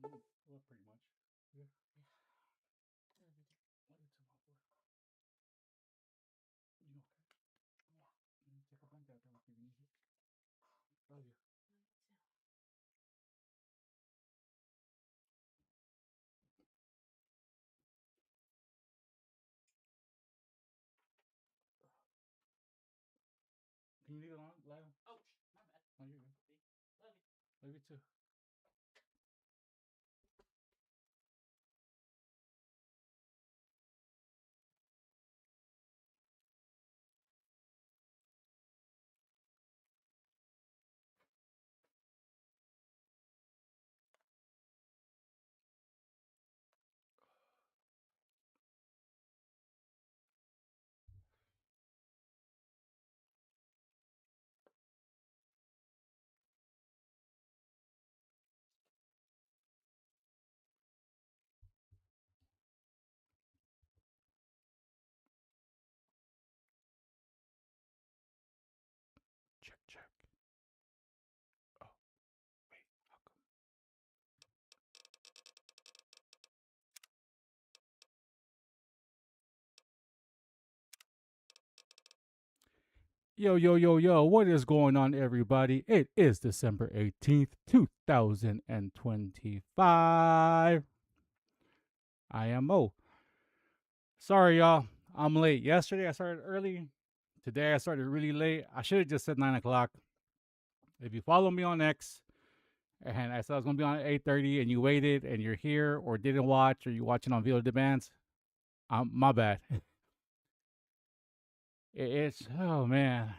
Well, pretty much. Yeah. What you talking about for? You okay? Take a blanket out there with you. You need it. Oh yeah. Can you leave it on, Lyle? Oh, my bad. Oh, you're good. Love you. Love you too. Check, check. Oh, wait. How come? Yo, yo, yo, yo, what is going on, everybody? It is December 18th, 2025. I am Mo. Sorry, y'all. I'm late. Yesterday I started early. Today I started really late. I should have just said 9 o'clock. If you follow me on X and I said I was going to be on at 8:30 and you waited and you're here or didn't watch or you're watching on Video Demands, my bad. Oh man.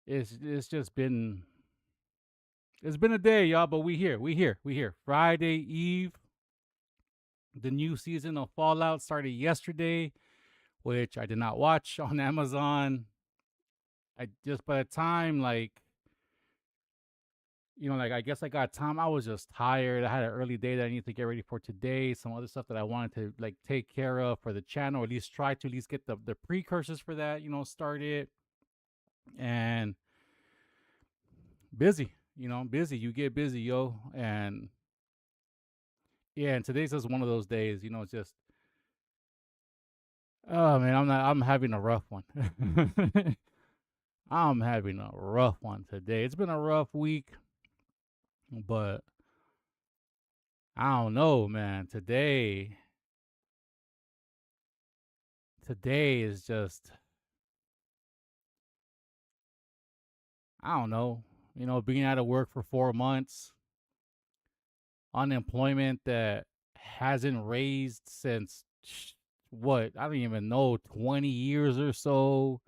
It's just been it's been a day, y'all, but we here. Friday Eve. The new season of Fallout started yesterday, which I did not watch on Amazon. I just by the time like I guess I got time. I was just tired. I had an early day that I need to get ready for today. Some other stuff that I wanted to like take care of for the channel, or at least try to at least get the precursors for that, started. And busy, busy. You get busy, yo. And yeah, and today's just one of those days, it's just oh man, I'm having a rough one. I'm having a rough one today. It's been a rough week, but I don't know, man. Today is just I don't know. Being out of work for 4 months, unemployment that hasn't raised since what I don't even know 20 years or so.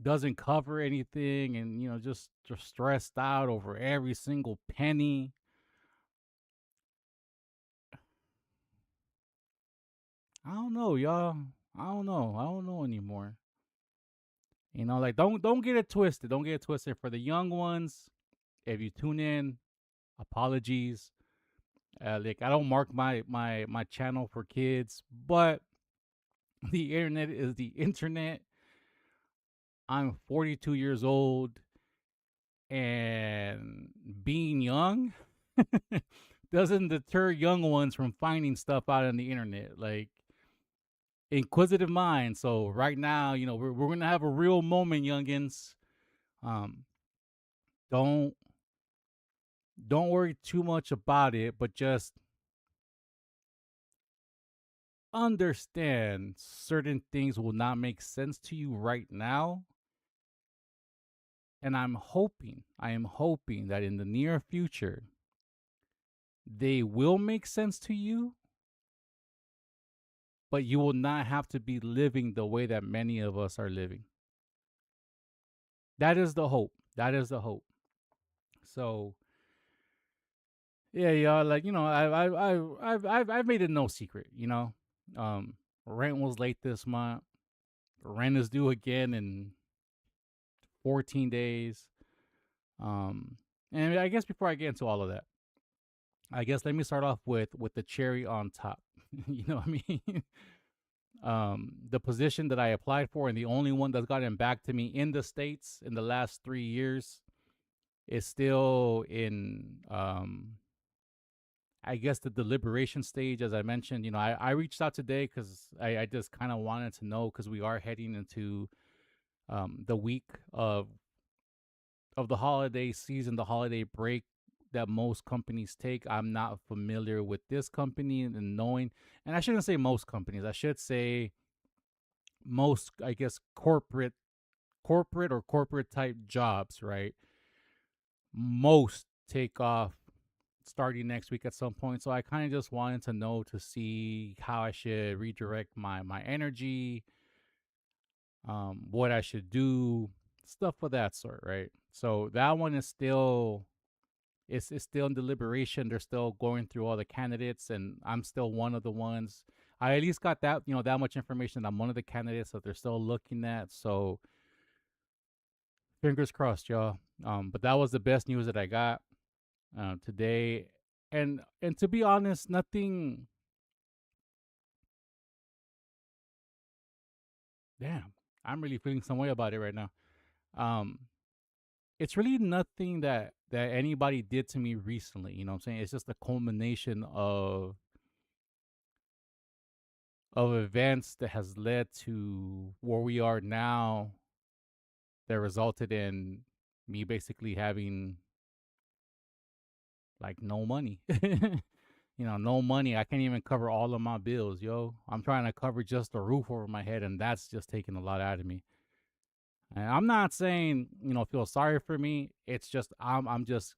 Doesn't cover anything, and just stressed out over every single penny. I don't know, y'all. I don't know anymore. Like don't get it twisted. Don't get it twisted. For the young ones, if you tune in, apologies. Like I don't mark my channel for kids, but the internet is the internet. I'm 42 years old, and being young doesn't deter young ones from finding stuff out on the internet. Like inquisitive minds. So right now, we're gonna have a real moment, youngins. Um, don't don't worry too much about it, but just understand certain things will not make sense to you right now. And I am hoping that in the near future, they will make sense to you, but you will not have to be living the way that many of us are living. That is the hope. That is the hope. So, yeah, y'all, like, I've made it no secret, um, rent was late this month. Rent is due again in 14 days. Um, and I guess before I get into all of that, I guess let me start off with the cherry on top. You know what I mean? The position that I applied for and the only one that's gotten back to me in the States in the last 3 years is still in, I guess, the deliberation stage. As I mentioned, I reached out today because I just kind of wanted to know, because we are heading into the week of the holiday season, the holiday break that most companies take. I'm not familiar with this company and knowing, and I shouldn't say most companies. I should say most, I guess, corporate or corporate type jobs, right? Most take off starting next week at some point. So I kind of just wanted to know to see how I should redirect my energy, what I should do, stuff of that sort, right? So that one is still, it's still in deliberation. They're still going through all the candidates, and I'm still one of the ones. I at least got that, that much information. I'm one of the candidates that they're still looking at. So fingers crossed, y'all. But that was the best news that I got today. And to be honest, nothing. Damn, I'm really feeling some way about it right now. Um, it's really nothing that anybody did to me recently. You know what I'm saying? It's just a culmination of events that has led to where we are now, that resulted in me basically having like no money. No money. I can't even cover all of my bills, yo. I'm trying to cover just the roof over my head, and that's just taking a lot out of me. And I'm not saying, feel sorry for me. It's just I'm just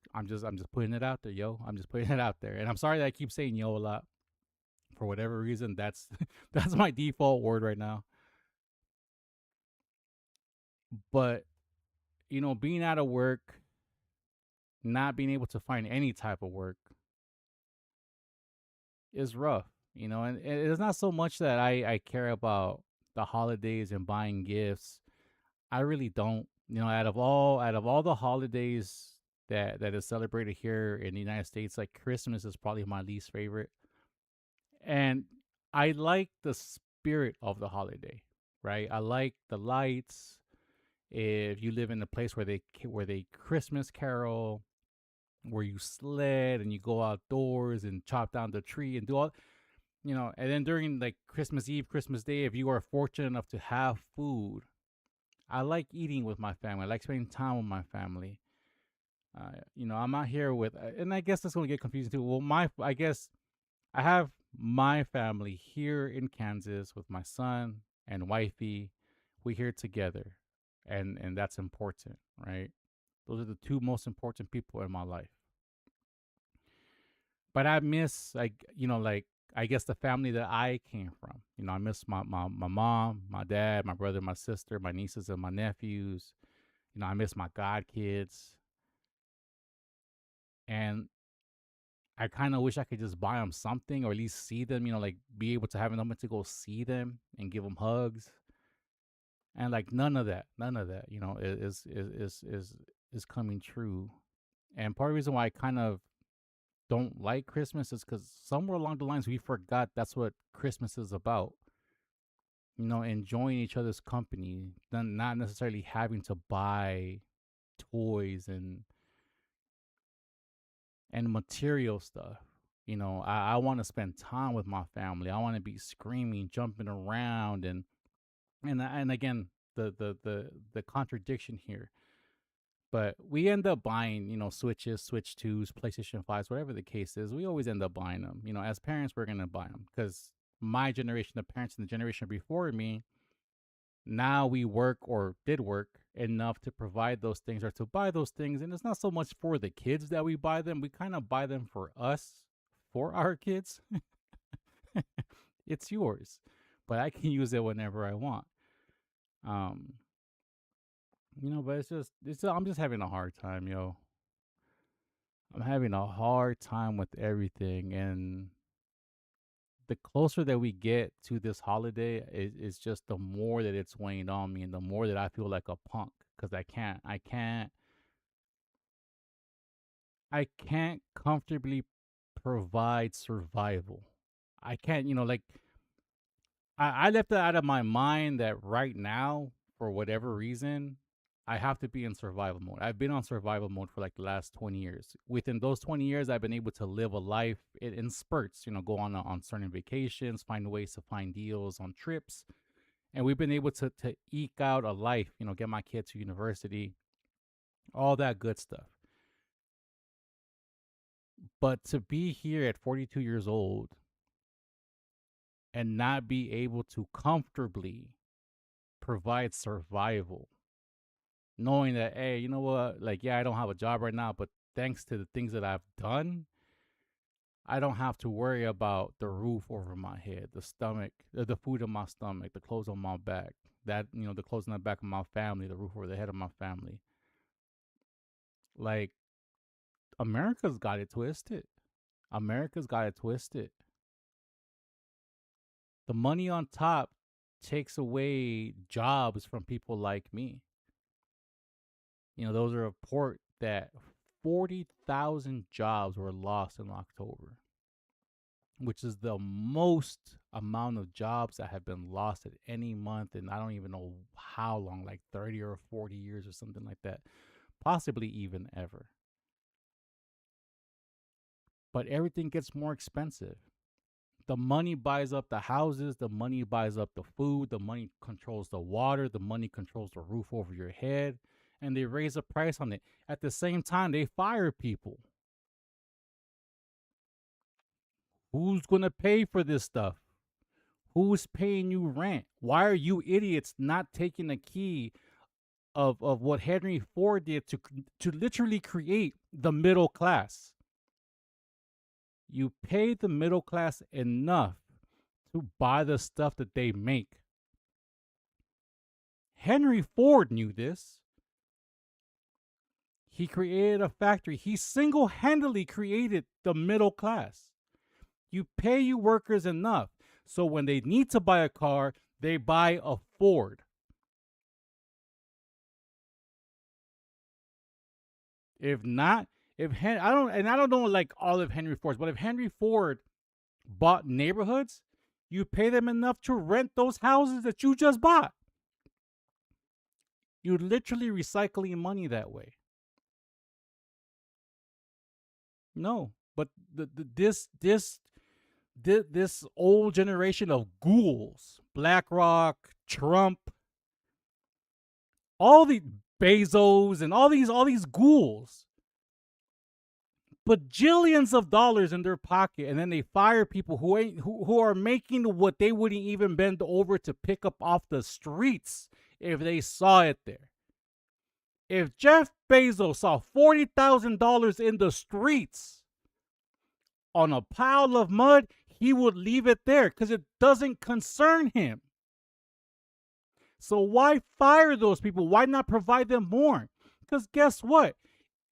putting it out there, yo. I'm just putting it out there. And I'm sorry that I keep saying yo a lot. For whatever reason, that's that's my default word right now. But, being out of work, not being able to find any type of work is rough, and it's not so much that I care about the holidays and buying gifts. I really don't. Out of all the holidays that is celebrated here in the United States, like Christmas is probably my least favorite. And I like the spirit of the holiday, right? I like the lights. If you live in a place where they Christmas carol, where you sled and you go outdoors and chop down the tree and do all, and then during like Christmas Eve, Christmas Day, if you are fortunate enough to have food, I like eating with my family. I like spending time with my family. I'm out here with, and I guess that's gonna get confusing too. Well, I guess I have my family here in Kansas with my son and wifey. We here together, and that's important, right? Those are the two most important people in my life. But I miss, like I guess the family that I came from. I miss my mom, my dad, my brother, my sister, my nieces and my nephews. I miss my god kids, and I kind of wish I could just buy them something, or at least see them. Like be able to have a moment to go see them and give them hugs, and like none of that. Is coming true. And part of the reason why I kind of don't like Christmas is because somewhere along the lines we forgot that's what Christmas is about. Enjoying each other's company, then not necessarily having to buy toys and material stuff. I want to spend time with my family. I want to be screaming, jumping around, and again, the contradiction here. But we end up buying, Switches, Switch 2s, PlayStation 5s, whatever the case is. We always end up buying them. As parents, we're going to buy them because my generation, the parents in the generation before me, now we work or did work enough to provide those things or to buy those things. And it's not so much for the kids that we buy them. We kind of buy them for us, for our kids. It's yours, but I can use it whenever I want. Um, but I'm just having a hard time, yo. I'm having a hard time with everything, and the closer that we get to this holiday is just the more that it's weighing on me, and the more that I feel like a punk because I can't comfortably provide survival. I can't, like I left it out of my mind that right now, for whatever reason, I have to be in survival mode. I've been on survival mode for like the last 20 years. Within those 20 years, I've been able to live a life in spurts, go on certain vacations, find ways to find deals on trips. And we've been able to eke out a life, get my kid to university, all that good stuff. But to be here at 42 years old and not be able to comfortably provide survival, knowing that, hey, you know what, like, yeah, I don't have a job right now, but thanks to the things that I've done, I don't have to worry about the roof over my head, the stomach, the food in my stomach, the clothes on my back, that, the clothes on the back of my family, the roof over the head of my family. Like, America's got it twisted. America's got it twisted. The money on top takes away jobs from people like me. Those are a report that 40,000 jobs were lost in October, which is the most amount of jobs that have been lost at any month. And I don't even know how long, like 30 or 40 years or something like that, possibly even ever. But everything gets more expensive. The money buys up the houses, the money buys up the food, the money controls the water, the money controls the roof over your head, and they raise the price on it. At the same time, they fire people. Who's going to pay for this stuff? Who's paying you rent? Why are you idiots not taking the key of what Henry Ford did to literally create the middle class? You pay the middle class enough to buy the stuff that they make. Henry Ford knew this. He created a factory. He single-handedly created the middle class. You pay your workers enough, so when they need to buy a car, they buy a Ford. If not, I don't know like all of Henry Ford's, but if Henry Ford bought neighborhoods, you pay them enough to rent those houses that you just bought. You're literally recycling money that way. No, but this old generation of ghouls, BlackRock, Trump, all the Bezos, and all these ghouls, bajillions of dollars in their pocket, and then they fire people who are making what they wouldn't even bend over to pick up off the streets if they saw it there. If Jeff Bezos saw $40,000 in the streets on a pile of mud, he would leave it there because it doesn't concern him. So why fire those people? Why not provide them more? Because guess what?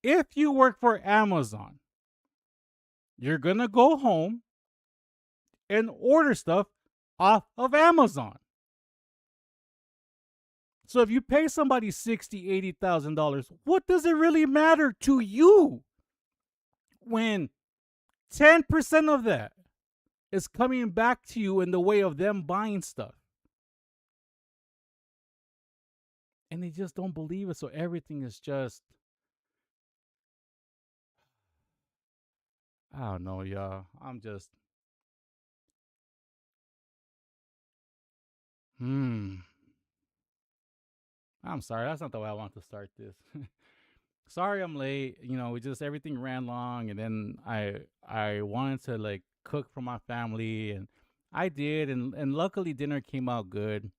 If you work for Amazon, you're going to go home and order stuff off of Amazon. So if you pay somebody $60,000, $80,000, what does it really matter to you when 10% of that is coming back to you in the way of them buying stuff? And they just don't believe it. So everything is just, I don't know, y'all. I'm just, I'm sorry. That's not the way I want to start this. Sorry I'm late. We just everything ran long, and then I wanted to like cook for my family, and I did, and luckily dinner came out good.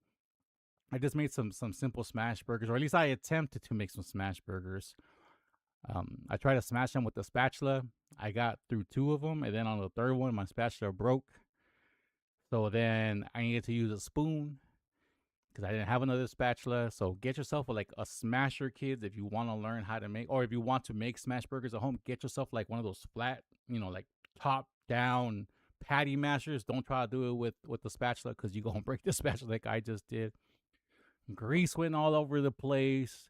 I just made some simple smash burgers, or at least I attempted to make some smash burgers. I tried to smash them with the spatula. I got through two of them, and then on the third one, my spatula broke. So then I needed to use a spoon because I didn't have another spatula. So get yourself like a smasher, kids, if you want to learn how to make, or if you want to make smash burgers at home. Get yourself like one of those flat, like top down patty mashers. Don't try to do it with the spatula because you're gonna break the spatula like I just did. Grease went all over the place.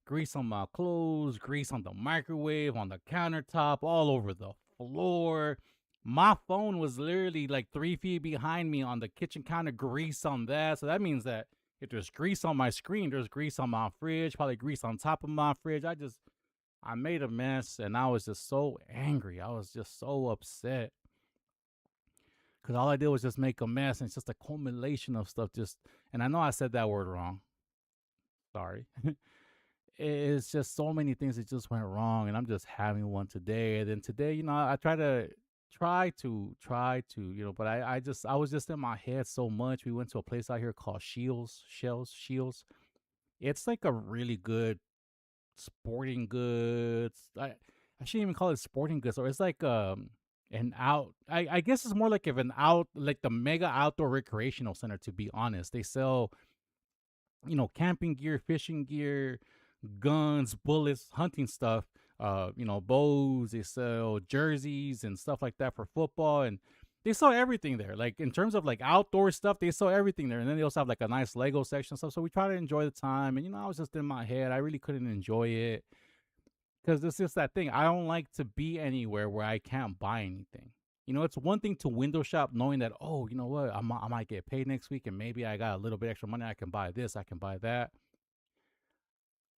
Grease on my clothes, grease on the microwave, on the countertop, all over the floor. My phone was literally like 3 feet behind me on the kitchen counter, grease on that. So that means that if there's grease on my screen, there's grease on my fridge, probably grease on top of my fridge. I made a mess and I was just so angry. I was just so upset because all I did was just make a mess, and it's just a culmination of stuff. And I know I said that word wrong. Sorry. It's just so many things that just went wrong, and I'm just having one today. And then today, I try to, but I was just in my head so much. We went to a place out here called Shields. It's like a really good sporting goods. I shouldn't even call it sporting goods, or it's like an out. I guess it's more like if an out like the mega outdoor recreational center. To be honest, they sell camping gear, fishing gear, guns, bullets, hunting stuff. Bows. They sell jerseys and stuff like that for football, and they sell everything there. Like in terms of like outdoor stuff, they sell everything there. And then they also have like a nice Lego section and stuff. So we try to enjoy the time. And I was just in my head. I really couldn't enjoy it because it's just that thing. I don't like to be anywhere where I can't buy anything. It's one thing to window shop knowing that, oh, you know what, I might get paid next week and maybe I got a little bit extra money. I can buy this, I can buy that.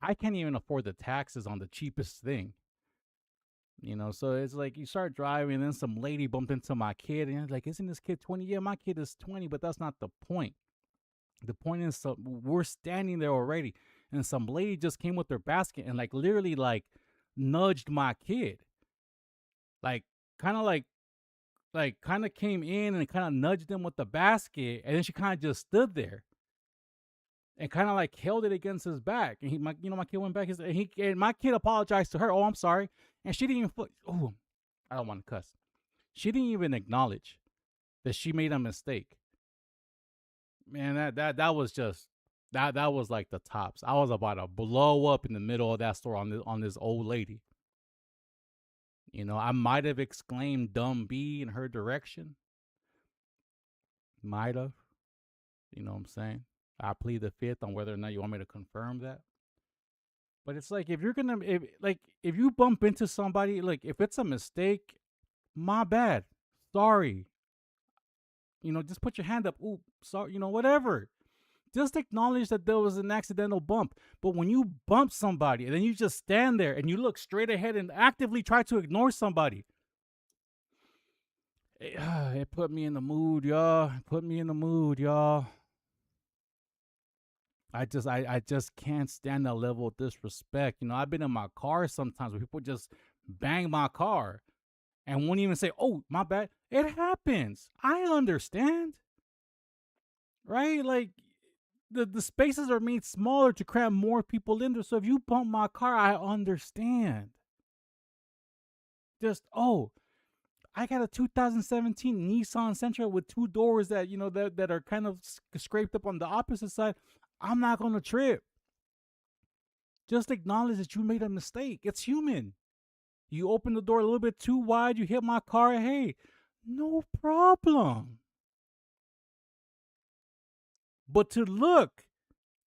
I can't even afford the taxes on the cheapest thing. So it's like you start driving, and then some lady bumped into my kid, and it's like, isn't this kid 20? Yeah, my kid is 20, but that's not the point. The point is, we're standing there already, and some lady just came with her basket and like literally like nudged my kid, like kind of kind of came in and kind of nudged him with the basket, and then she kind of just stood there and kind of like held it against his back. And my kid went back. And my kid apologized to her. Oh, I'm sorry. And she didn't even. Oh, I don't want to cuss. She didn't even acknowledge that she made a mistake. Man, that was just that was like the tops. I was about to blow up in the middle of that store on this old lady. I might have exclaimed "dumb B" in her direction. Might have. You know what I'm saying? I plead the fifth on whether or not you want me to confirm that. But it's like if you bump into somebody, like if it's a mistake, my bad. Sorry. Just put your hand up. Ooh, sorry, whatever. Just acknowledge that there was an accidental bump. But when you bump somebody and then you just stand there and you look straight ahead and actively try to ignore somebody, it put me in the mood, y'all. I just can't stand that level of disrespect. I've been in my car sometimes where people just bang my car and won't even say, "Oh, my bad." It happens. I understand. Right? Like the spaces are made smaller to cram more people in there. So if you bump my car, I understand. Just I got a 2017 Nissan Sentra with two doors that that are kind of scraped up on the opposite side. I'm not gonna trip. Just acknowledge that you made a mistake. It's human. You open the door a little bit too wide, you hit my car, hey, no problem. But to look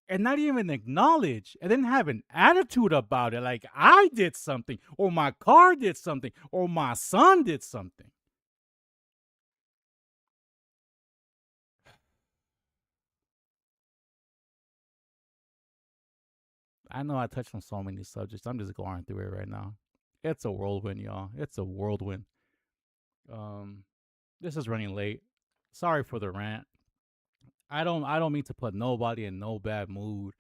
and not even acknowledge and then have an attitude about it, like I did something, or my car did something, or my son did something. I know I touched on so many subjects. I'm just going through it right now. It's a whirlwind, y'all. It's a whirlwind. Um, this is running late. Sorry for the rant. I don't mean to put nobody in no bad mood.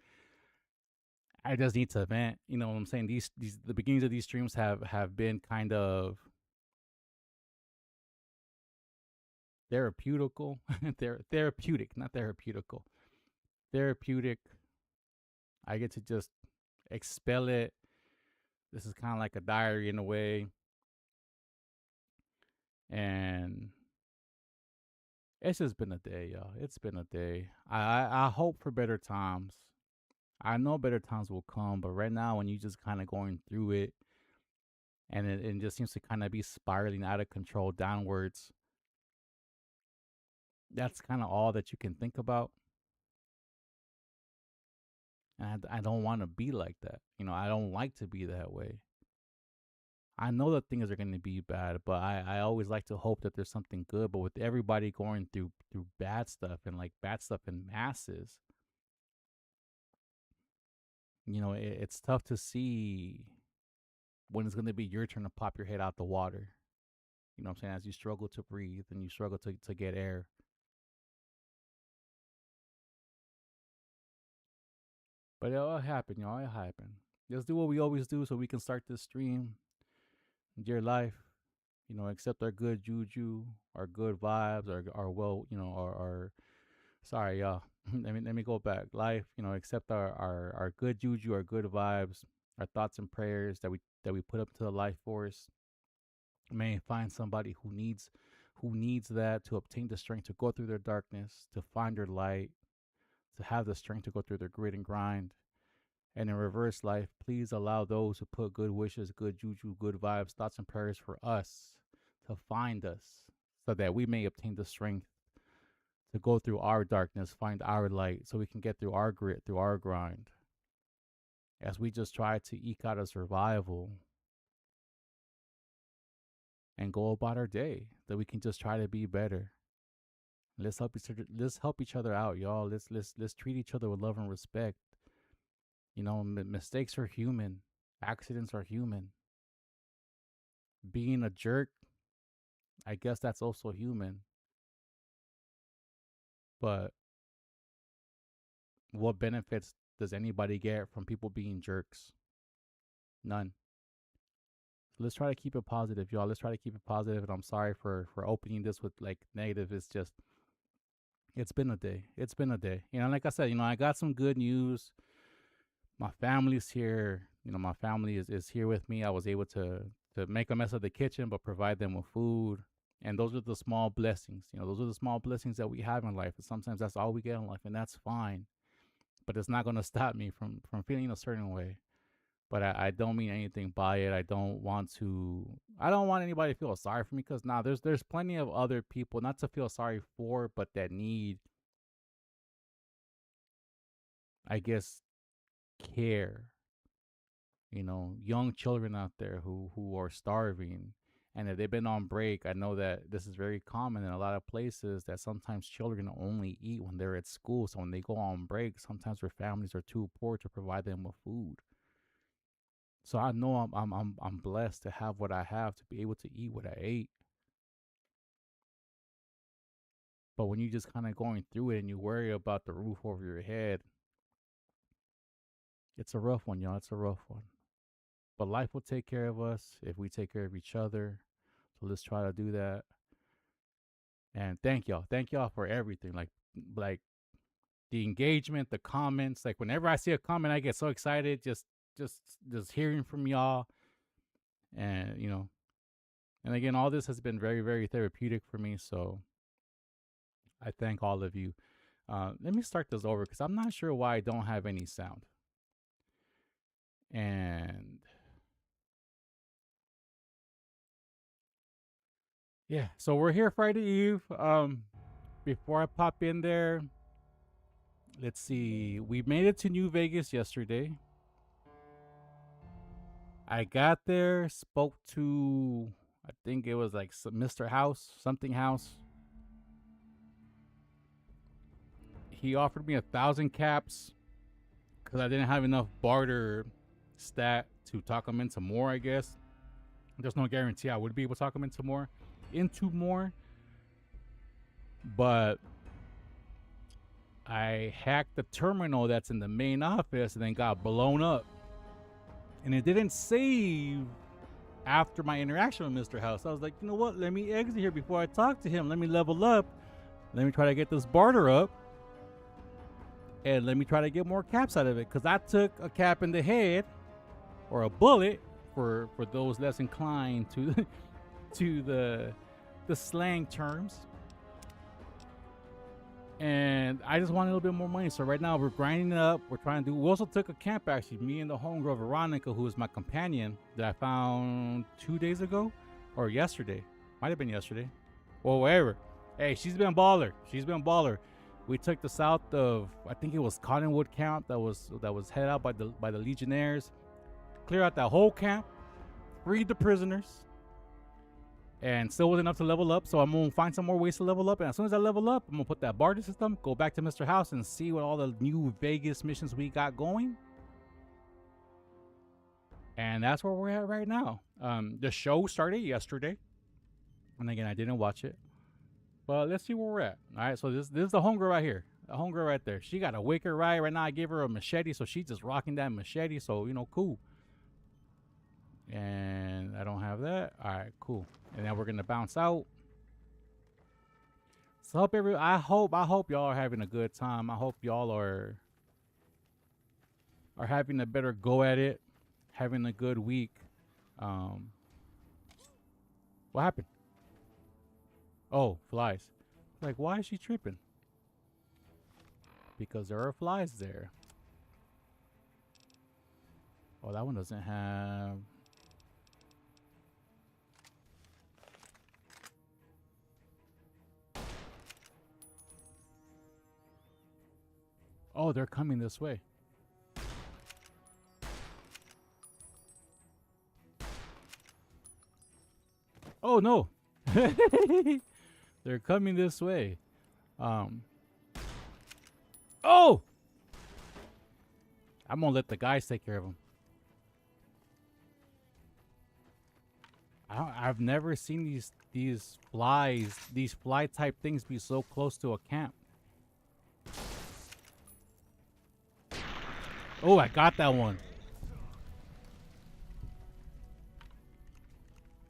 I just need to vent. You know what I'm saying? These the beginnings of these streams have been kind of therapeutical. Therapeutic, not therapeutical. Therapeutic. I get to just expel it. This is kind of like a diary in a way. And it's just been a day, y'all. It's been a day. I hope for better times. I know better times will come, but right now, when you just kind of going through it, and it just seems to kind of be spiraling out of control downwards, that's kind of all that you can think about. And I don't want to be like that. I don't like to be that way. I know that things are going to be bad, but I always like to hope that there's something good. But with everybody going through bad stuff and like bad stuff in masses, it's tough to see when it's going to be your turn to pop your head out the water. You know what I'm saying? As you struggle to breathe and you struggle to get air. But it'll happen, it'll happen. Let's do what we always do so we can start this stream. Dear life, accept our good juju, our good vibes, our well, our sorry, y'all. let me go back. Life, accept our good juju, our good vibes, our thoughts and prayers that we put up to the life force. May find somebody who needs that to obtain the strength to go through their darkness, to find their light, to have the strength to go through their grit and grind. And in reverse life, please allow those who put good wishes, good juju, good vibes, thoughts, and prayers for us to find us so that we may obtain the strength to go through our darkness, find our light, so we can get through our grit, through our grind. As we just try to eke out a survival and go about our day, that we can just try to be better. Let's help each other. Let's help each other out, y'all. Let's treat each other with love and respect. Mistakes are human. Accidents are human. Being a jerk, I guess that's also human. But what benefits does anybody get from people being jerks? None. So let's try to keep it positive, y'all. Let's try to keep it positive. And I'm sorry for opening this with like negative. It's been a day. It's been a day. Like I said, I got some good news. My family's here. My family is here with me. I was able to make a mess of the kitchen, but provide them with food. And those are the small blessings. Those are the small blessings that we have in life. And sometimes that's all we get in life, and that's fine. But it's not going to stop me from feeling a certain way. But I don't mean anything by it. I don't want anybody to feel sorry for me, because there's plenty of other people not to feel sorry for, but that need, I guess, care. Young children out there who are starving. And if they've been on break, I know that this is very common in a lot of places, that sometimes children only eat when they're at school. So when they go on break, sometimes their families are too poor to provide them with food. So I know I'm blessed to have what I have, to be able to eat what I ate. But when you just kind of going through it and you worry about the roof over your head, it's a rough one, y'all. It's a rough one. But life will take care of us if we take care of each other. So let's try to do that. And thank y'all. Thank y'all for everything. Like the engagement, the comments. Like whenever I see a comment, I get so excited just hearing from y'all. And and again, all this has been very, very therapeutic for me. So I thank all of you. Let me start this over because I'm not sure why I don't have any sound. And yeah, so we're here Friday Eve. Before I pop in there, let's see. We made it to New Vegas yesterday. I got there, spoke to, I think it was like Mr. House, something House. He offered me 1,000 caps because I didn't have enough barter stat to talk him into more, I guess. There's no guarantee I would be able to talk him into more. But I hacked the terminal that's in the main office and then got blown up. And it didn't save after my interaction with Mr. House. I was like, you know what? Let me exit here before I talk to him. Let me level up. Let me try to get this barter up. And let me try to get more caps out of it. Because I took a cap in the head, or a bullet, for those less inclined to the slang terms. And I just want a little bit more money. So right now we're grinding it up. We're trying to do. We also took a camp, actually. Me and the homegirl Veronica, who is my companion, that I found 2 days ago or yesterday. Might have been yesterday. Or wherever. Hey, she's been baller. We took the south of, I think it was Cottonwood camp that was headed out by the Legionnaires. Clear out that whole camp. freed the prisoners, and still wasn't enough to level up. So I'm gonna find some more ways to level up. And as soon as I level up, I'm gonna put that barter system, go back to Mr. House, and see what all the new Vegas missions we got going. And that's where we're at right now. The show started yesterday, and again, I didn't watch it, but let's see where we're at. All right, so this is the homegirl right here, the homegirl right there. She got a wicker right now. I gave her a machete, so she's just rocking that machete. So cool. And I don't have that. All right, cool. And then we're gonna bounce out. So I hope y'all are having a good time. I hope y'all are having a better go at it, having a good week. What happened? Oh, flies. Like, why is she tripping? Because there are flies there. Oh, that one doesn't have... Oh, they're coming this way. Oh, no. They're coming this way. Oh! I'm gonna let the guys take care of them. I've never seen these flies, these fly type things be so close to a camp. Oh, I got that one.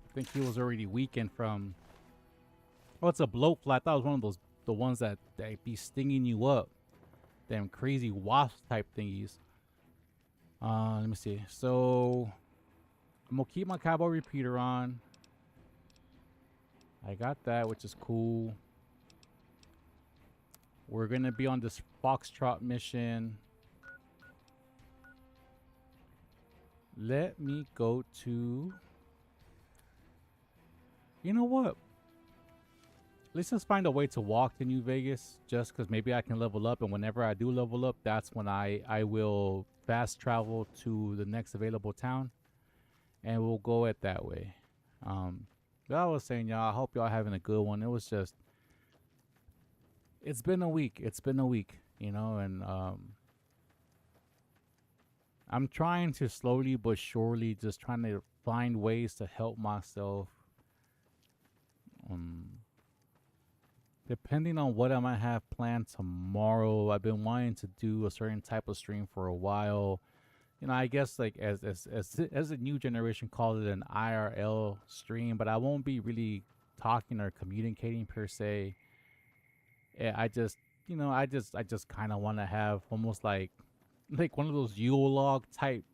I think he was already weakened from... Oh, it's a bloat fly. I thought it was one of those, the ones that be stinging you up. Them crazy wasp type thingies. Let me see. So, I'm going to keep my cowboy repeater on. I got that, which is cool. We're going to be on this Foxtrot mission. Let me go to... You know what? Let's just find a way to walk to New Vegas, just because maybe I can level up, and whenever I do level up, that's when I will fast travel to the next available town, and we'll go it that way. But I was saying, y'all, I hope y'all having a good one. It was just... It's been a week. It's been a week, and I'm trying to slowly but surely just trying to find ways to help myself. Depending on what I might have planned tomorrow, I've been wanting to do a certain type of stream for a while. I guess like as the new generation calls it, an IRL stream, but I won't be really talking or communicating per se. I just kind of want to have almost like one of those Yule log type,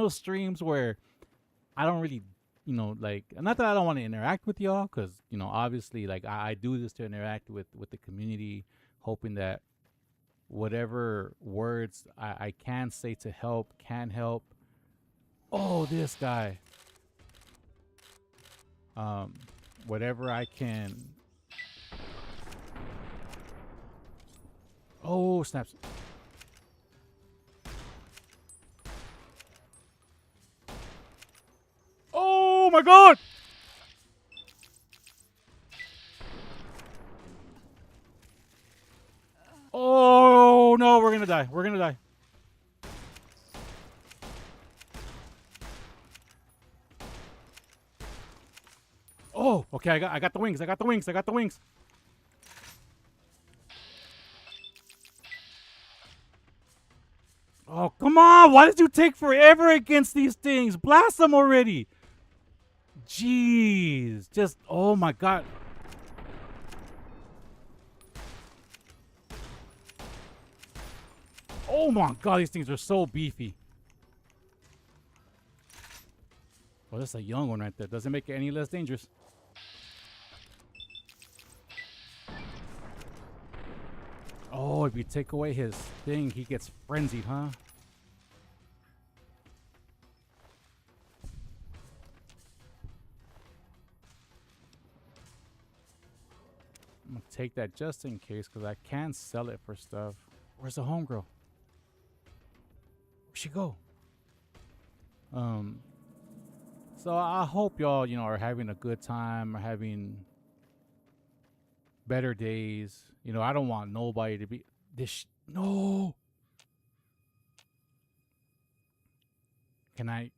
streams where I don't really, like, not that I don't want to interact with y'all, because, obviously, like, I do this to interact with the community, hoping that whatever words I can say to help can help. Oh, this guy. Whatever I can. Oh, snaps. Oh my god! Oh no, we're gonna die. We're gonna die. Oh, okay, I got the wings. I got the wings. I got the wings. Oh, come on. Why did you take forever against these things? Blast them already. Jeez. Just, oh my god. Oh my god, these things are so beefy. Oh, that's a young one right there. Doesn't make it any less dangerous. Oh, if you take away his thing, he gets frenzied, huh? I'm gonna take that just in case, because I can sell it for stuff. Where's the homegirl? Where'd she go? So So I hope y'all, are having a good time, or having better days. I don't want nobody to be this. No, can I?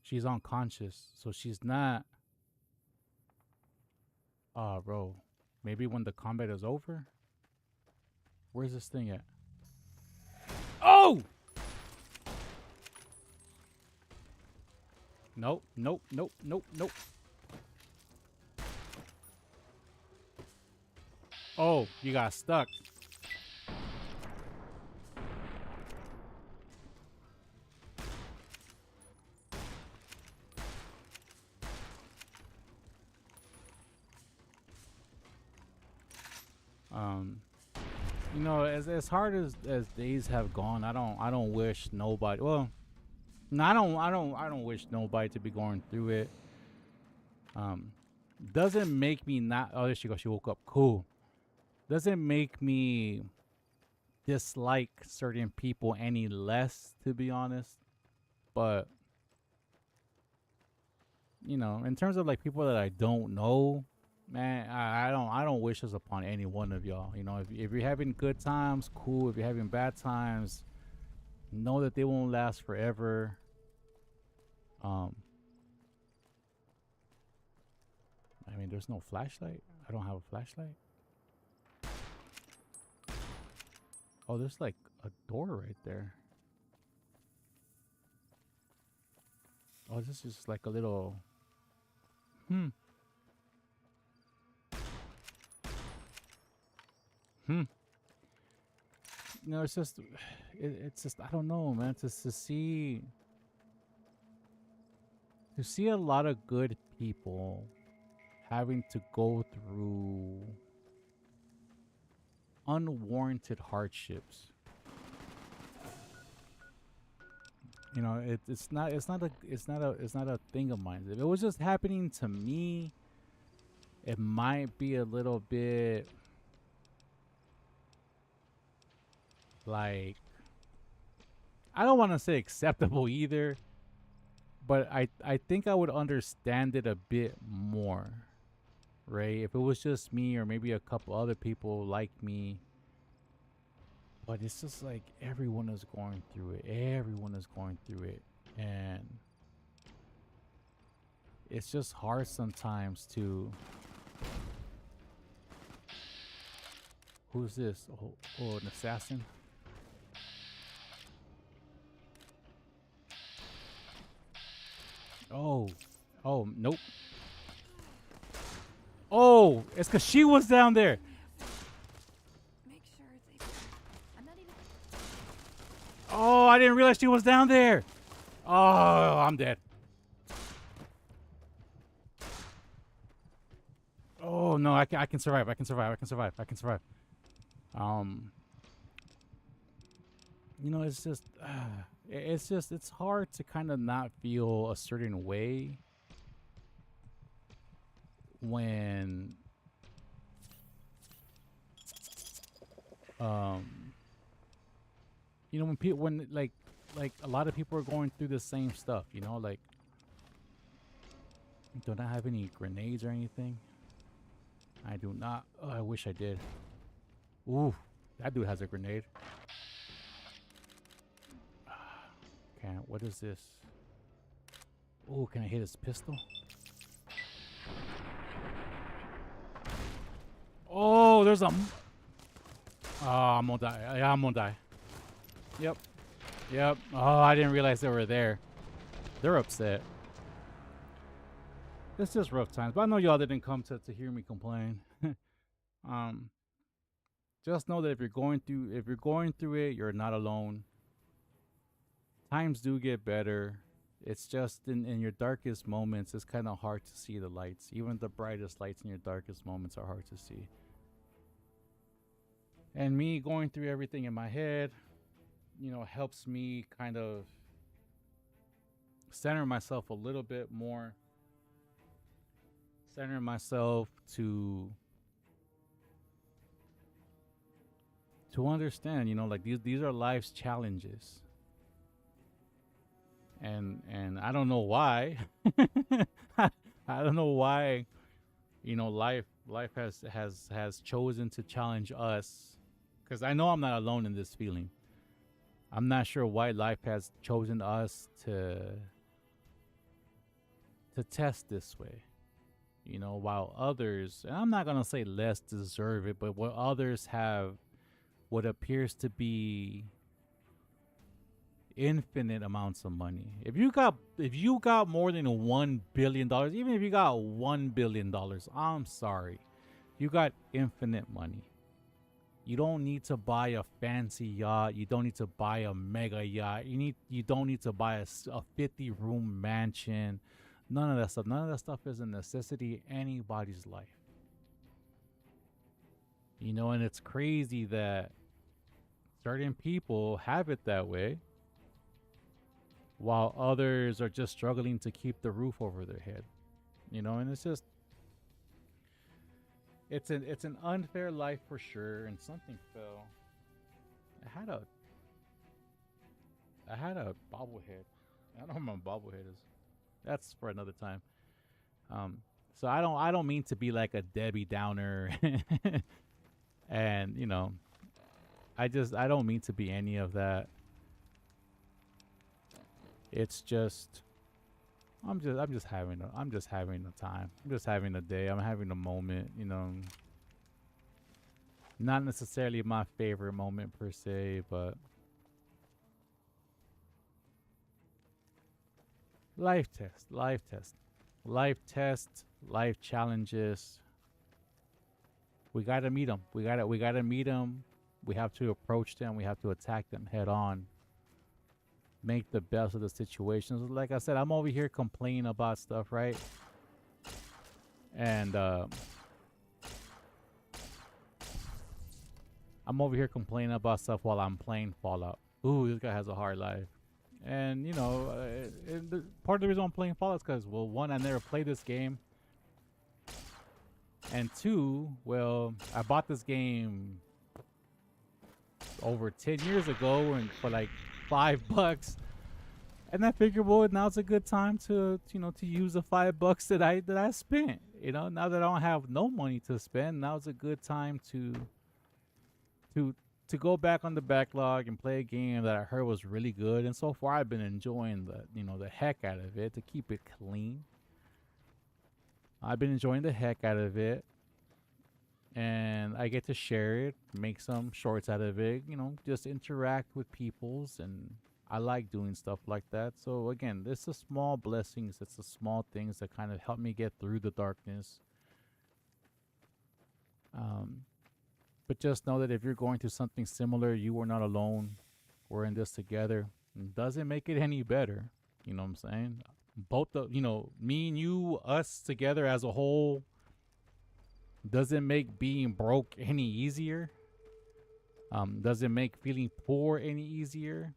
She's unconscious, so she's not. Bro, maybe when the combat is over. Where's this thing at? Oh! Nope, nope, nope, nope, nope. Oh, you got stuck. Um, as hard as days have gone, I don't wish nobody. Well, no, I don't wish nobody to be going through it. Um, doesn't make me not. Oh, there she goes. She woke up. Cool. Doesn't make me dislike certain people any less, to be honest. But in terms of like people that I don't know, man, I don't wish this upon any one of y'all. If you're having good times, cool. If you're having bad times, know that they won't last forever. Um, I mean, there's no flashlight. I don't have a flashlight. Oh, there's like a door right there. Oh, this is like a little. Hmm. Hmm. It's just, it's just, I don't know, man. Just to see a lot of good people having to go through unwarranted hardships. It's not a thing of mine. If it was just happening to me, it might be a little bit like, I don't want to say acceptable either, but I think I would understand it a bit more, right? If it was just me or maybe a couple other people like me. But it's just like everyone is going through it. Everyone is going through it. And it's just hard sometimes to. Who's this? Oh, an assassin? Oh. Oh, nope. Oh, it's because she was down there. Make sure it's I'm not even. Oh, I didn't realize she was down there. Oh, I'm dead. Oh, no, I can survive. I can survive. I can survive. I can survive. Um, it's just, it's hard to kind of not feel a certain way when, um, when people, when like a lot of people are going through the same stuff, like, don't I have any grenades or anything? I do not. Oh, I wish I did. Ooh, that dude has a grenade. Okay, what is this? Oh, can I hit his pistol? Oh, there's a. Oh, I'm gonna die. Yeah, I'm gonna die. Yep. Yep. Oh, I didn't realize they were there. They're upset. It's just rough times, but I know y'all didn't come to hear me complain. um, just know that if you're going through it, you're not alone. Times do get better. It's just in your darkest moments, it's kind of hard to see the lights. Even the brightest lights in your darkest moments are hard to see. And me going through everything in my head, helps me kind of center myself a little bit more. Center myself to understand, like these are life's challenges. and I don't know why. I don't know why, life has chosen to challenge us, because I know I'm not alone in this feeling. I'm not sure why life has chosen us to test this way. While others, and I'm not gonna say less deserve it, but what others have what appears to be infinite amounts of money. If you got more than $1 billion, even if you got $1 billion, I'm sorry, you got infinite money. You don't need to buy a fancy yacht. You don't need to buy a mega yacht. You don't need to buy a 50-room mansion. None of that stuff. None of that stuff is a necessity in anybody's life. And it's crazy that certain people have it that way, while others are just struggling to keep the roof over their head. And it's an unfair life for sure. And something fell. I had a I had a bobblehead. I don't know what my bobblehead is. That's for another time. Um, so I don't mean to be like a Debbie Downer, and I don't mean to be any of that. It's just I'm just having a time. I'm just having a day. I'm having a moment. Not necessarily my favorite moment per se, but life test, life challenges. We gotta meet them. We gotta meet them. We have to approach them. We have to attack them head on. Make the best of the situations. Like I said, I'm over here complaining about stuff, right? And I'm over here complaining about stuff while I'm playing Fallout. Ooh, this guy has a hard life. And part of the reason I'm playing Fallout is because, well, one, I never played this game, and two, well, I bought this game over 10 years ago and for like $5, and I figured, well, now's a good time to use the $5 that I spent. Now that I don't have no money to spend, now's a good time to to go back on the backlog and play a game that I heard was really good. And so far, I've been enjoying the heck out of it. To keep it clean, I've been enjoying the heck out of it, and I get to share it, make some shorts out of it. Just interact with peoples, and I like doing stuff like that. So again, it's the small blessings, it's the small things that kind of help me get through the darkness. Um, But just know that if you're going through something similar, you are not alone. We're in this together. It doesn't make it any better. You know what I'm saying? Both me and you, us together as a whole, doesn't make being broke any easier. Doesn't make feeling poor any easier.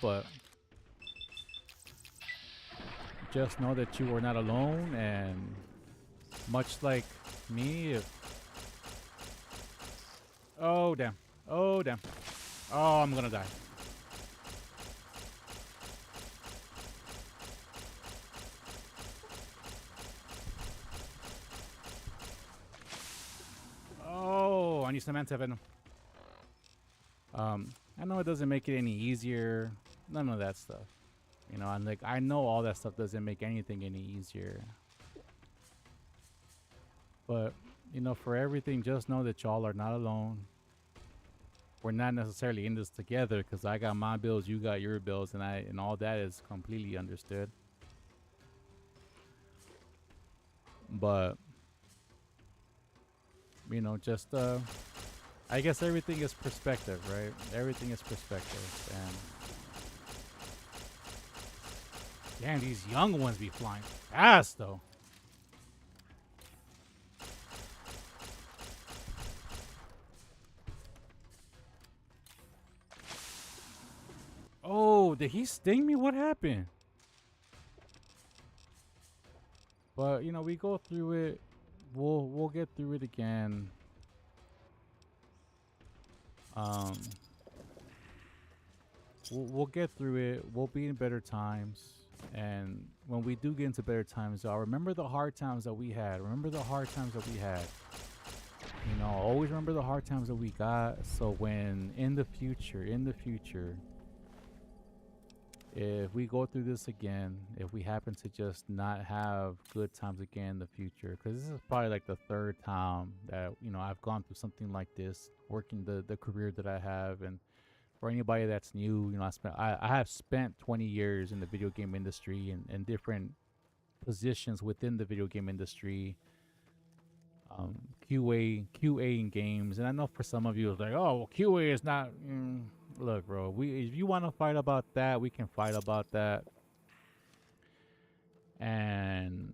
But just know that you are not alone, and much like me, oh damn, oh damn, oh, I'm gonna die. Oh, I need some antivenom. I know it doesn't make it any easier, none of that stuff. And like, I know all that stuff doesn't make anything any easier. But, for everything, just know that y'all are not alone. We're not necessarily in this together, because I got my bills, you got your bills, and all that is completely understood. But, just I guess everything is perspective, right? Everything is perspective. And damn, these young ones be flying fast, though. Oh, did he sting me? What happened? But, we go through it. We'll get through it again. Um, we'll get through it. We'll be in better times. And when we do get into better times, y'all remember the hard times that we had. Remember the hard times that we had. You know, always remember the hard times that we got. So when in the future, if we go through this again, if we happen to just not have good times again in the future, because this is probably like the third time that, you know, I've gone through something like this, working the career that I have. And for anybody that's new, you know, I have spent 20 years in the video game industry and different positions within the video game industry. QA in games, and I know for some of you it's like, oh, well, QA is not. Look, bro, if you want to fight about that, we can fight about that. And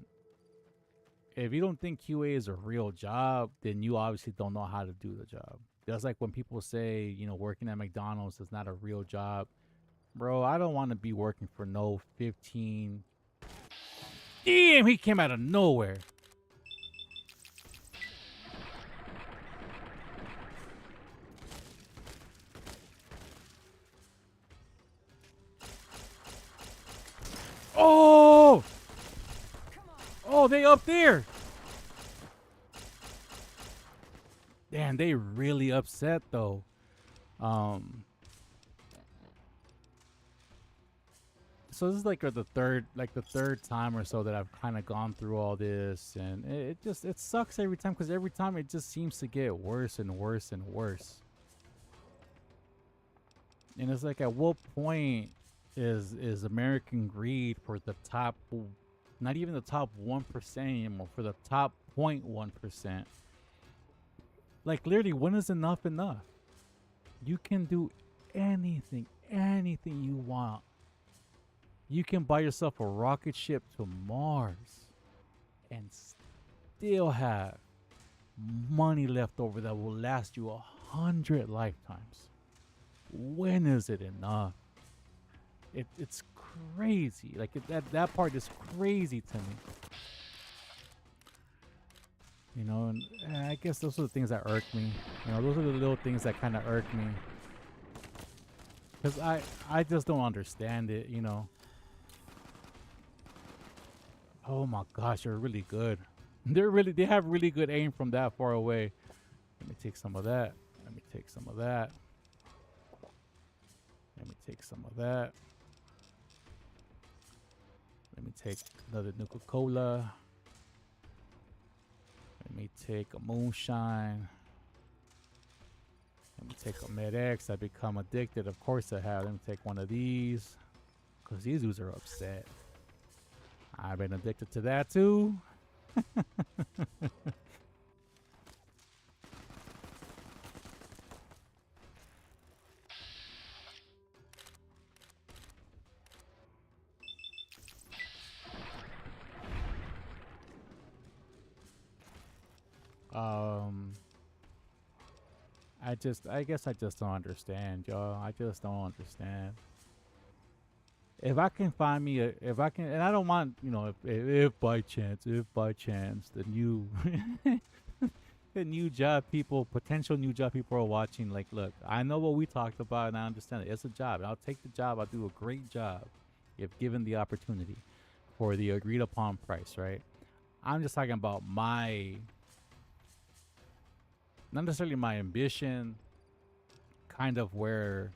if you don't think QA is a real job, then you obviously don't know how to do the job. That's like when people say, you know, working at McDonald's is not a real job. Bro, I don't want to be working for no 15. Damn, he came out of nowhere. Oh! Oh, they up there. Damn, they really upset though. So this is like the third time or so that I've kind of gone through all this, and it sucks every time, because every time it just seems to get worse and worse and worse. And it's like, at what point is American greed for the top, not even the top 1% anymore, for the top 0.1%? Like, literally, when is enough enough? You can do anything you want. You can buy yourself a rocket ship to Mars and still have money left over that will last you 100 lifetimes. When is it enough? It's crazy. Like, that part is crazy to me. You know, and I guess those are the things that irk me. You know, those are the little things that kind of irk me. Because I just don't understand it, you know. Oh my gosh, they're really good. They have really good aim from that far away. Let me take some of that. Let me take some of that. Let me take some of that. Let me take another Nuka-Cola. Let me take a moonshine. Let me take a Med-X. I become addicted. Of course I have. Let me take one of these, because these dudes are upset. I've been addicted to that too. I guess I just don't understand, y'all. I just don't understand. If I can find me if I can, and I don't want, you know, if by chance the new the new job people, potential new job people are watching, like, look, I know what we talked about and I understand it. It's a job. I'll take the job. I'll do a great job if given the opportunity for the agreed upon price, right? I'm just talking about not necessarily my ambition, kind of where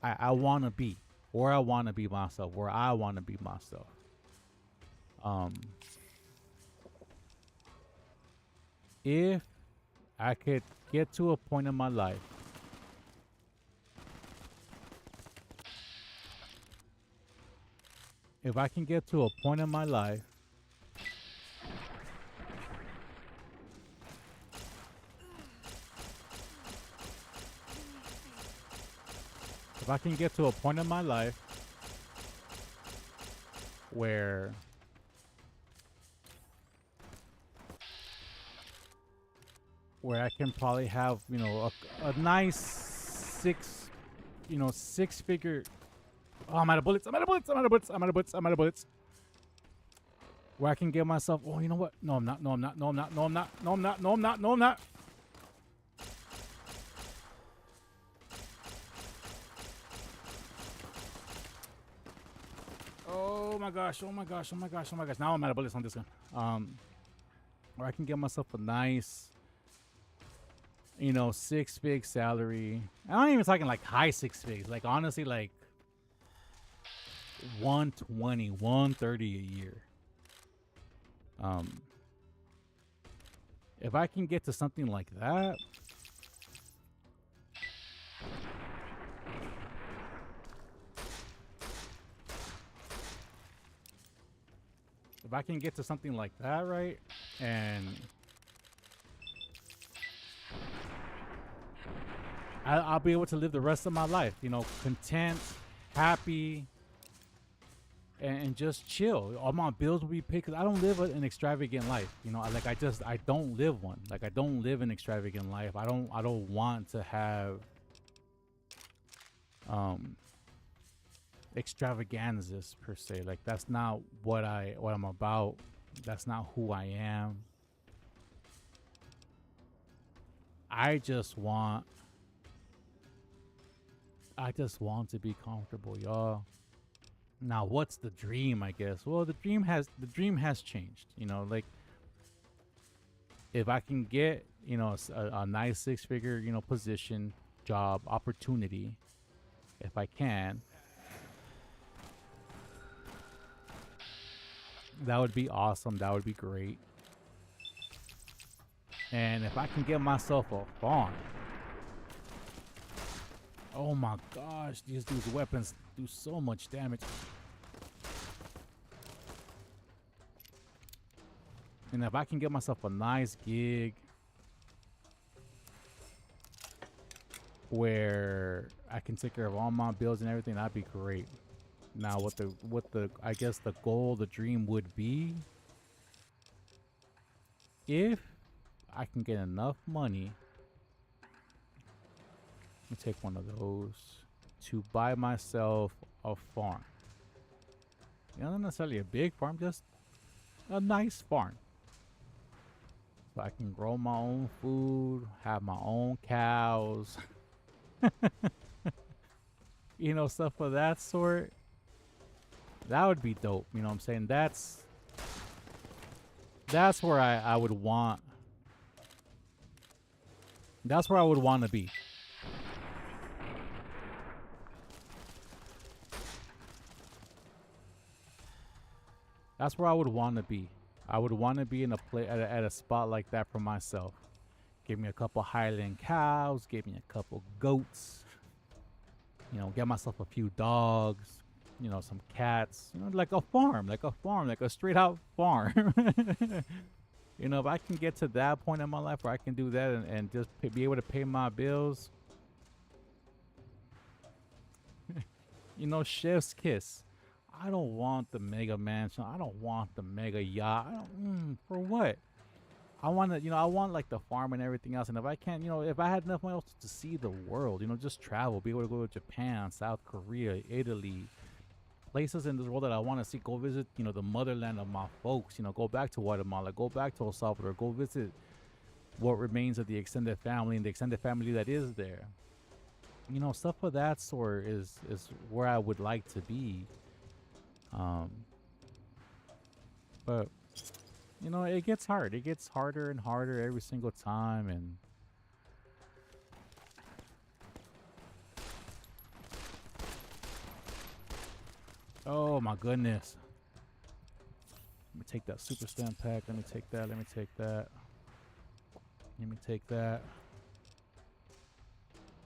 I want to be, where I want to be myself, where I want to be myself. If I could get to a point in my life if I can get to a point in my life if I can get to a point in my life where I can probably have, you know, a nice six figure. Oh, I'm out of bullets. Where I can give myself, oh, you know what? No, I'm not. Oh my gosh, oh my gosh, oh my gosh, oh my gosh. Now I'm out of bullets on this one. Where I can get myself a nice, 6 fig salary. I'm not even talking like high 6 figs. Like honestly, like 120, 130 a year. If I can get to something like that, if I can get to something like that, right, and I'll be able to live the rest of my life, content, happy, and just chill. All my bills will be paid because I don't live an extravagant life. I don't live one. Like I don't live an extravagant life. I don't want to have extravaganzas per se. Like that's not what I'm about. That's not who I am. I just want to be comfortable, y'all. Now, what's the dream, I guess? Well, the dream has changed. Like if I can get, a nice 6-figure, position, job, opportunity, if I can, that would be awesome. That would be great. And if I can get myself a farm, oh my gosh, these dudes' weapons do so much damage. And if I can get myself a nice gig where I can take care of all my bills and everything, that'd be great. Now, what the I guess the goal, the dream would be, if I can get enough money, let me take one of those, to buy myself a farm. Not necessarily a big farm, just a nice farm. So I can grow my own food, have my own cows, stuff of that sort. That would be dope. You know what I'm saying? That's where I would want. That's where I would want to be. That's where I would want to be. I would want to be in a place at a spot like that for myself. Give me a couple Highland cows. Give me a couple goats. Get myself a few dogs. Some cats. Like a farm, like a straight out farm. If I can get to that point in my life where I can do that and just be able to pay my bills. Chef's kiss. I don't want the mega mansion. I don't want the mega yacht. For what? I want to, I want like the farm and everything else. And if I can't, if I had enough money to see the world, just travel, be able to go to Japan, South Korea, Italy, places in this world that I want to see, go visit, the motherland of my folks, go back to Guatemala, go back to El Salvador, go visit what remains of the extended family and the extended family that is there. Stuff of that sort is where I would like to be. But it gets hard. It gets harder and harder every single time, and oh my goodness. Let me take that super stamp pack. Let me take that. Let me take that. Let me take that.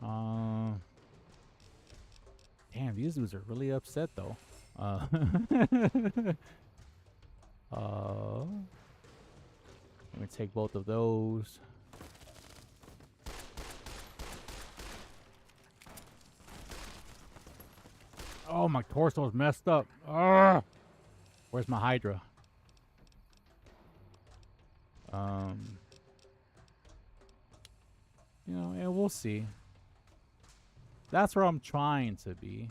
Damn, these dudes are really upset though. Let me take both of those. Oh, my torso is messed up. Ugh. Where's my Hydra? And we'll see. That's where I'm trying to be.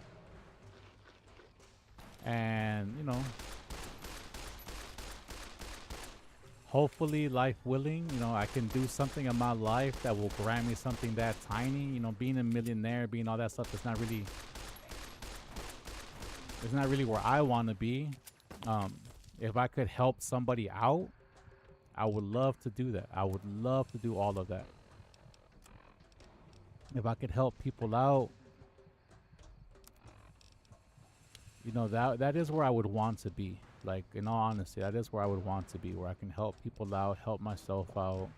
And, hopefully, life willing, I can do something in my life that will grant me something that tiny. Being a millionaire, being all that stuff is not really It's not really where I want to be. If I could help somebody out, I would love to do that. I would love to do all of that. If I could help people out, you know, that is where I would want to be. Like, in all honesty, that is where I would want to be, where I can help people out, help myself out.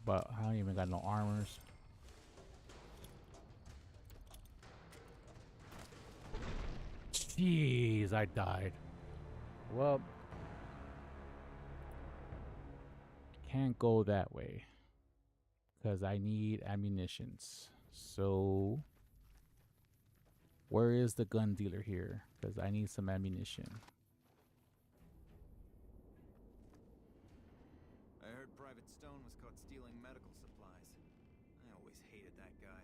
But I don't even got no armors. Jeez, I died. Well, can't go that way because I need ammunitions. So where is the gun dealer here? Because I need some ammunition. I heard Private Stone was caught stealing medical supplies. I always hated that guy.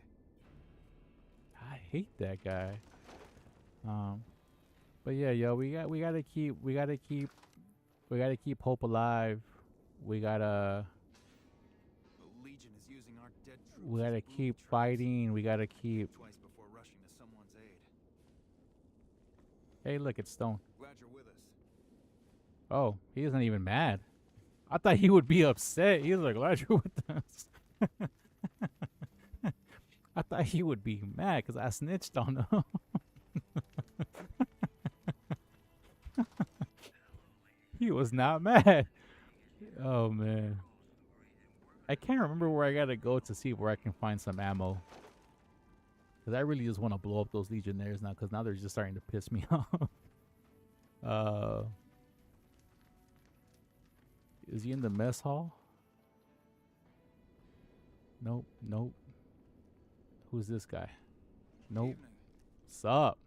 I hate that guy. But yeah, yo, we gotta keep hope alive. We gotta The Legion is using our dead troops. we gotta as keep booby traps. fighting. We gotta keep. Twice before rushing to someone's aid. Hey, look, it's Stone. Glad you're with us. Oh, he isn't even mad. I thought he would be upset. He was like, glad you're with us. I thought he would be mad because I snitched on him. He was not mad. Oh, man. I can't remember where I gotta go to see where I can find some ammo. Because I really just want to blow up those Legionnaires now, because now they're just starting to piss me off. Is he in the mess hall? Nope, nope. Who's this guy? Nope. Evening. Sup?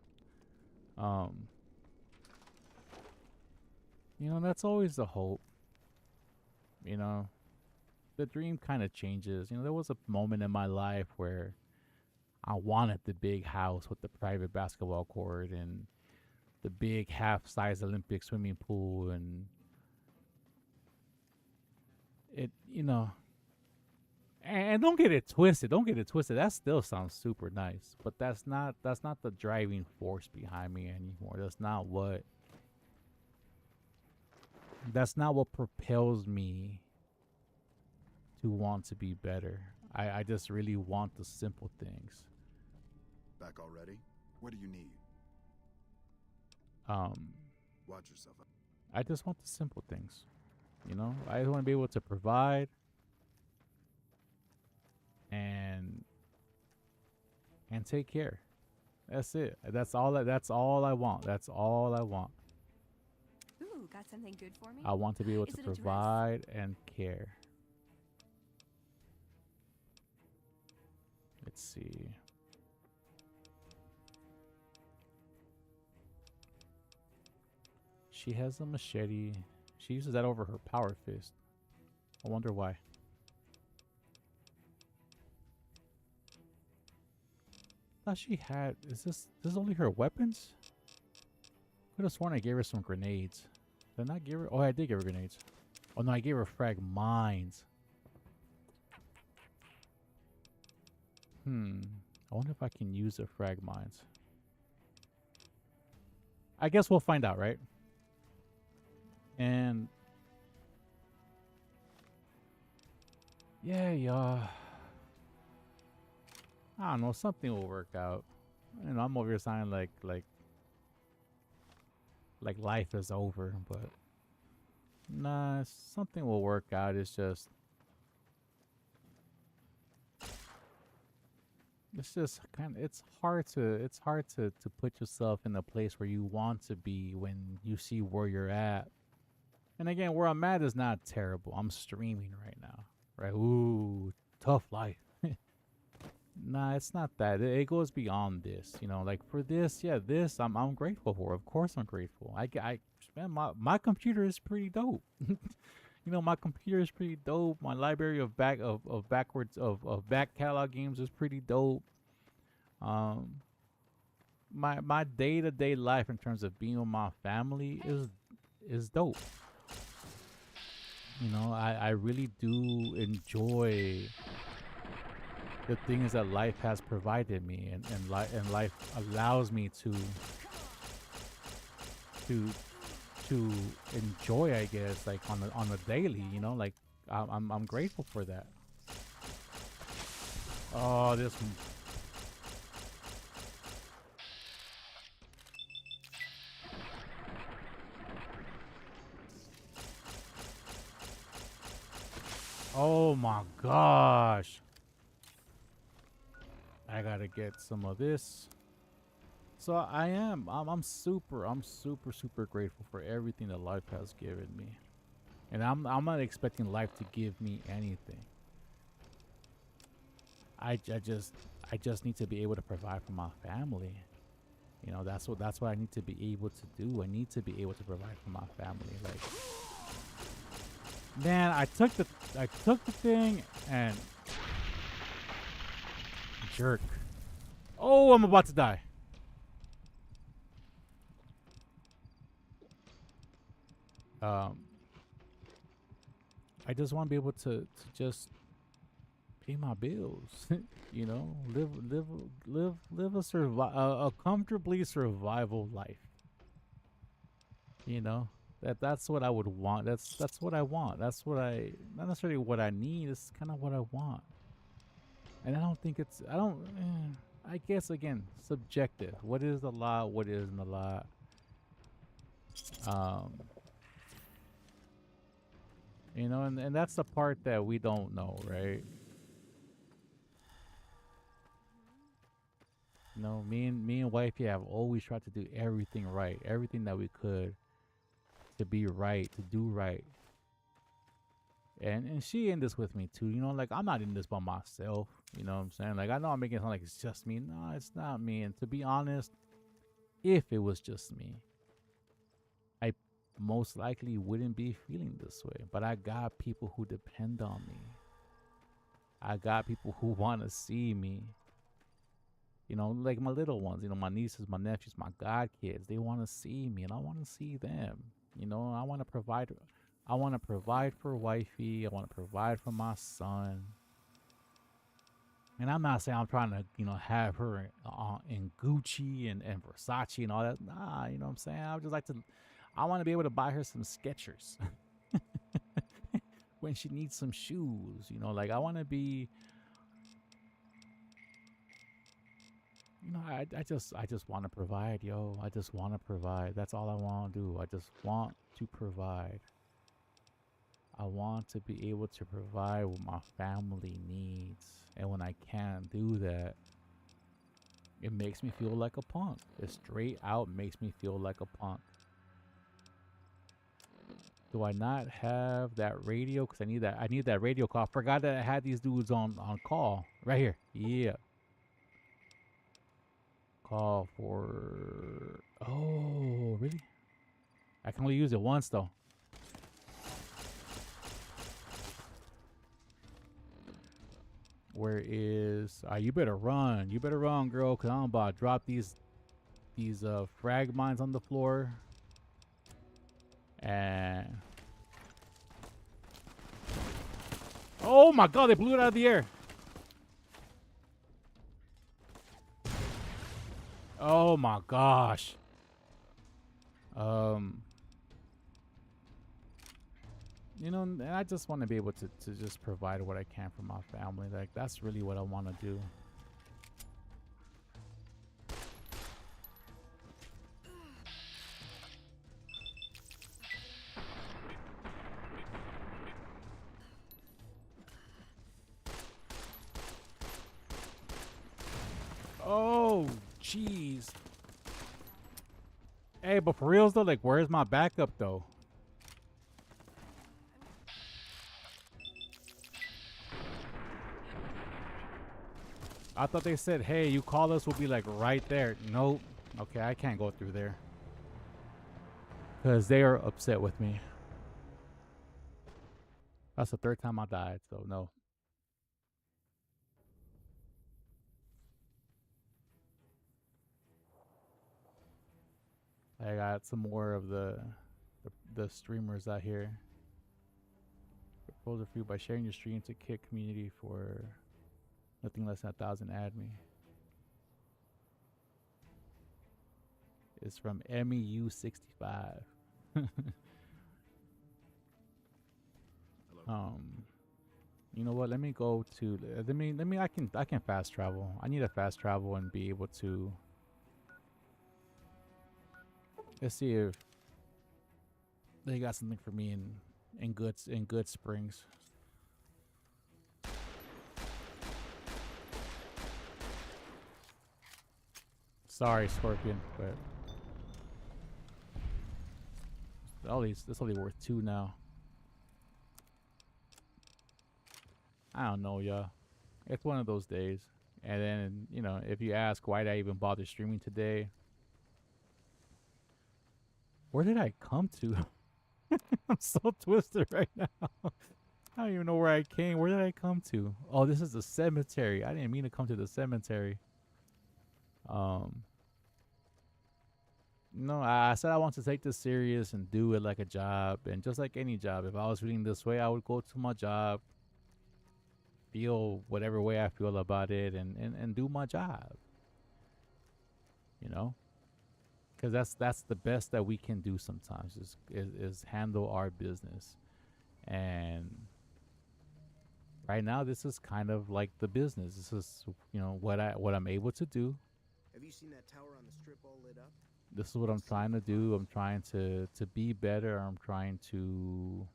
You know, that's always the hope. You know, the dream kind of changes. You know, there was a moment in my life where I wanted the big house with the private basketball court and the big half-size Olympic swimming pool, and it, you know, and don't get it twisted. Don't get it twisted. That still sounds super nice, but that's not the driving force behind me anymore. That's not what propels me to want to be better. I just really want the simple things. Back already? What do you need? Watch yourself. I just want the simple things. You know, I just want to be able to provide and take care. That's it. That's all I want. That's all I want. Ooh, got something good for me? I want to be able Is to it a dress? provide and care. Let's see. She has a machete. She uses that over her power fist. I wonder why. Thought she had. Is this only her weapons? Could have sworn I gave her some grenades. Did I not give her? Oh, I did give her grenades. Oh no, I gave her frag mines. I wonder if I can use the frag mines. I guess we'll find out, right? And yeah, y'all. I don't know, something will work out. You know, I'm over here sounding like life is over, but nah, something will work out. It's just kind of, it's hard to put yourself in the place where you want to be when you see where you're at. And again, where I'm at is not terrible. I'm streaming right now, right? Ooh, tough life. Nah, it's not that. It goes beyond this. You know, like for this, yeah, this I'm grateful for. Of course, I'm grateful. Man, my computer is pretty dope. You know, my computer is pretty dope. My library of back catalog games is pretty dope. My day-to-day life in terms of being with my family is dope. You know, I really do enjoy the things that life has provided me, and life allows me to to enjoy, I guess, like on a daily, you know, like I'm grateful for that. Oh, this one. Oh my gosh. I gotta get some of this. So I'm super grateful for everything that life has given me. And I'm not expecting life to give me anything. I just need to be able to provide for my family. You know, that's what I need to be able to do. I need to be able to provide for my family. Like, man, I took the thing and jerk. Oh, I'm about to die. I just want to be able to just pay my bills. You know, live a comfortably survival life. You know, that's what I would want. That's what I want. That's what I, not necessarily what I need. It's kind of what I want. And I don't think it's, I don't. I guess again, subjective. What is a lot? What isn't a lot? You know, and that's the part that we don't know, right? You know, me and wifey have always tried to do everything right, everything that we could to be right, to do right. And she in this with me too, you know, like I'm not in this by myself, you know what I'm saying? Like I know I'm making it sound like it's just me. No, it's not me. And to be honest, if it was just me, I most likely wouldn't be feeling this way. But I got people who depend on me. I got people who want to see me. You know, like my little ones, you know, my nieces, my nephews, my god kids, they want to see me and I want to see them. You know, I want to provide for wifey, I want to provide for my son. And I'm not saying I'm trying to, you know, have her in Gucci and Versace and all that. Nah, you know what I'm saying? I would just like to, I want to be able to buy her some Skechers when she needs some shoes. You know, like I want to be, you know, I just want to provide, yo. I just want to provide. That's all I want to do. I just want to provide. I want to be able to provide what my family needs. And when I can't do that, it makes me feel like a punk. It straight out makes me feel like a punk. Do I not have that radio? Because I need that radio call. I forgot that I had these dudes on call. Right here. Yeah. Call for, oh, really? I can only use it once though. Where is, you better run. You better run, girl, because I'm about to drop these frag mines on the floor. And oh my god, they blew it out of the air. Oh my gosh. You know, and I just want to be able to just provide what I can for my family. Like, that's really what I want to do. Oh, jeez. Hey, but for reals though, like, where's my backup though? I thought they said, hey, you call us, we'll be like right there. Nope. Okay, I can't go through there. Because they are upset with me. That's the third time I died, so no. I got some more of the streamers out here. Propose a few by sharing your stream to Kick community for Nothing less than 1,000 add me. It's from MEU65. Hello. You know what? Let me go to. Let me. I can fast travel. I need to fast travel and be able to. Let's see if they got something for me in Good Springs. Sorry, Scorpion, but that's only worth 2 now. I don't know, y'all. It's one of those days. And then, you know, if you ask why did I even bother streaming today, where did I come to? I'm so twisted right now. I don't even know where I came. Where did I come to? Oh, this is the cemetery. I didn't mean to come to the cemetery. No, I said I want to take this serious and do it like a job. And just like any job, if I was reading this way, I would go to my job, feel whatever way I feel about it, and do my job. You know? Because that's the best that we can do sometimes is handle our business. And right now, this is kind of like the business. This is, you know, what I'm able to do. Have you seen that tower on the strip all lit up? This is what I'm trying to do. I'm trying to be better. I'm trying to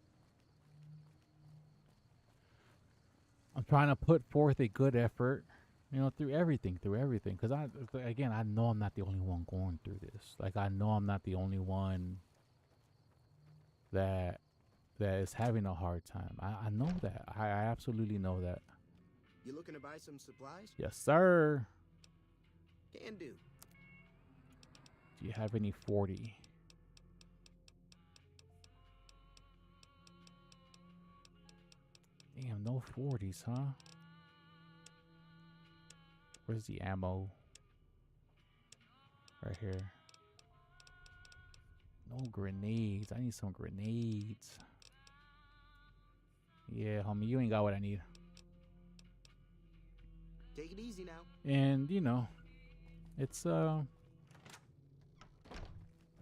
put forth a good effort, you know, through everything. Because I know I'm not the only one going through this. Like, I know I'm not the only one that is having a hard time. I know that. I absolutely know that. You looking to buy some supplies? Yes, sir. Can do. Do you have any 40? Damn, no 40s, huh? Where's the ammo? Right here. No grenades. I need some grenades. Yeah, homie, you ain't got what I need. Take it easy now. And you know, it's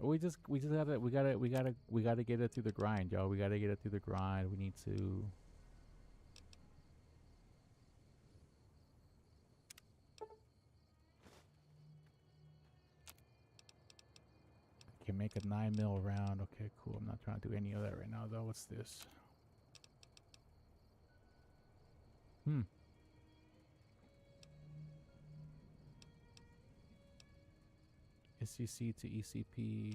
we gotta get it through the grind, y'all. We gotta get it through the grind. We need to. Can make a 9mm round. Okay, cool. I'm not trying to do any of that right now, though. What's this? SCC to ECP.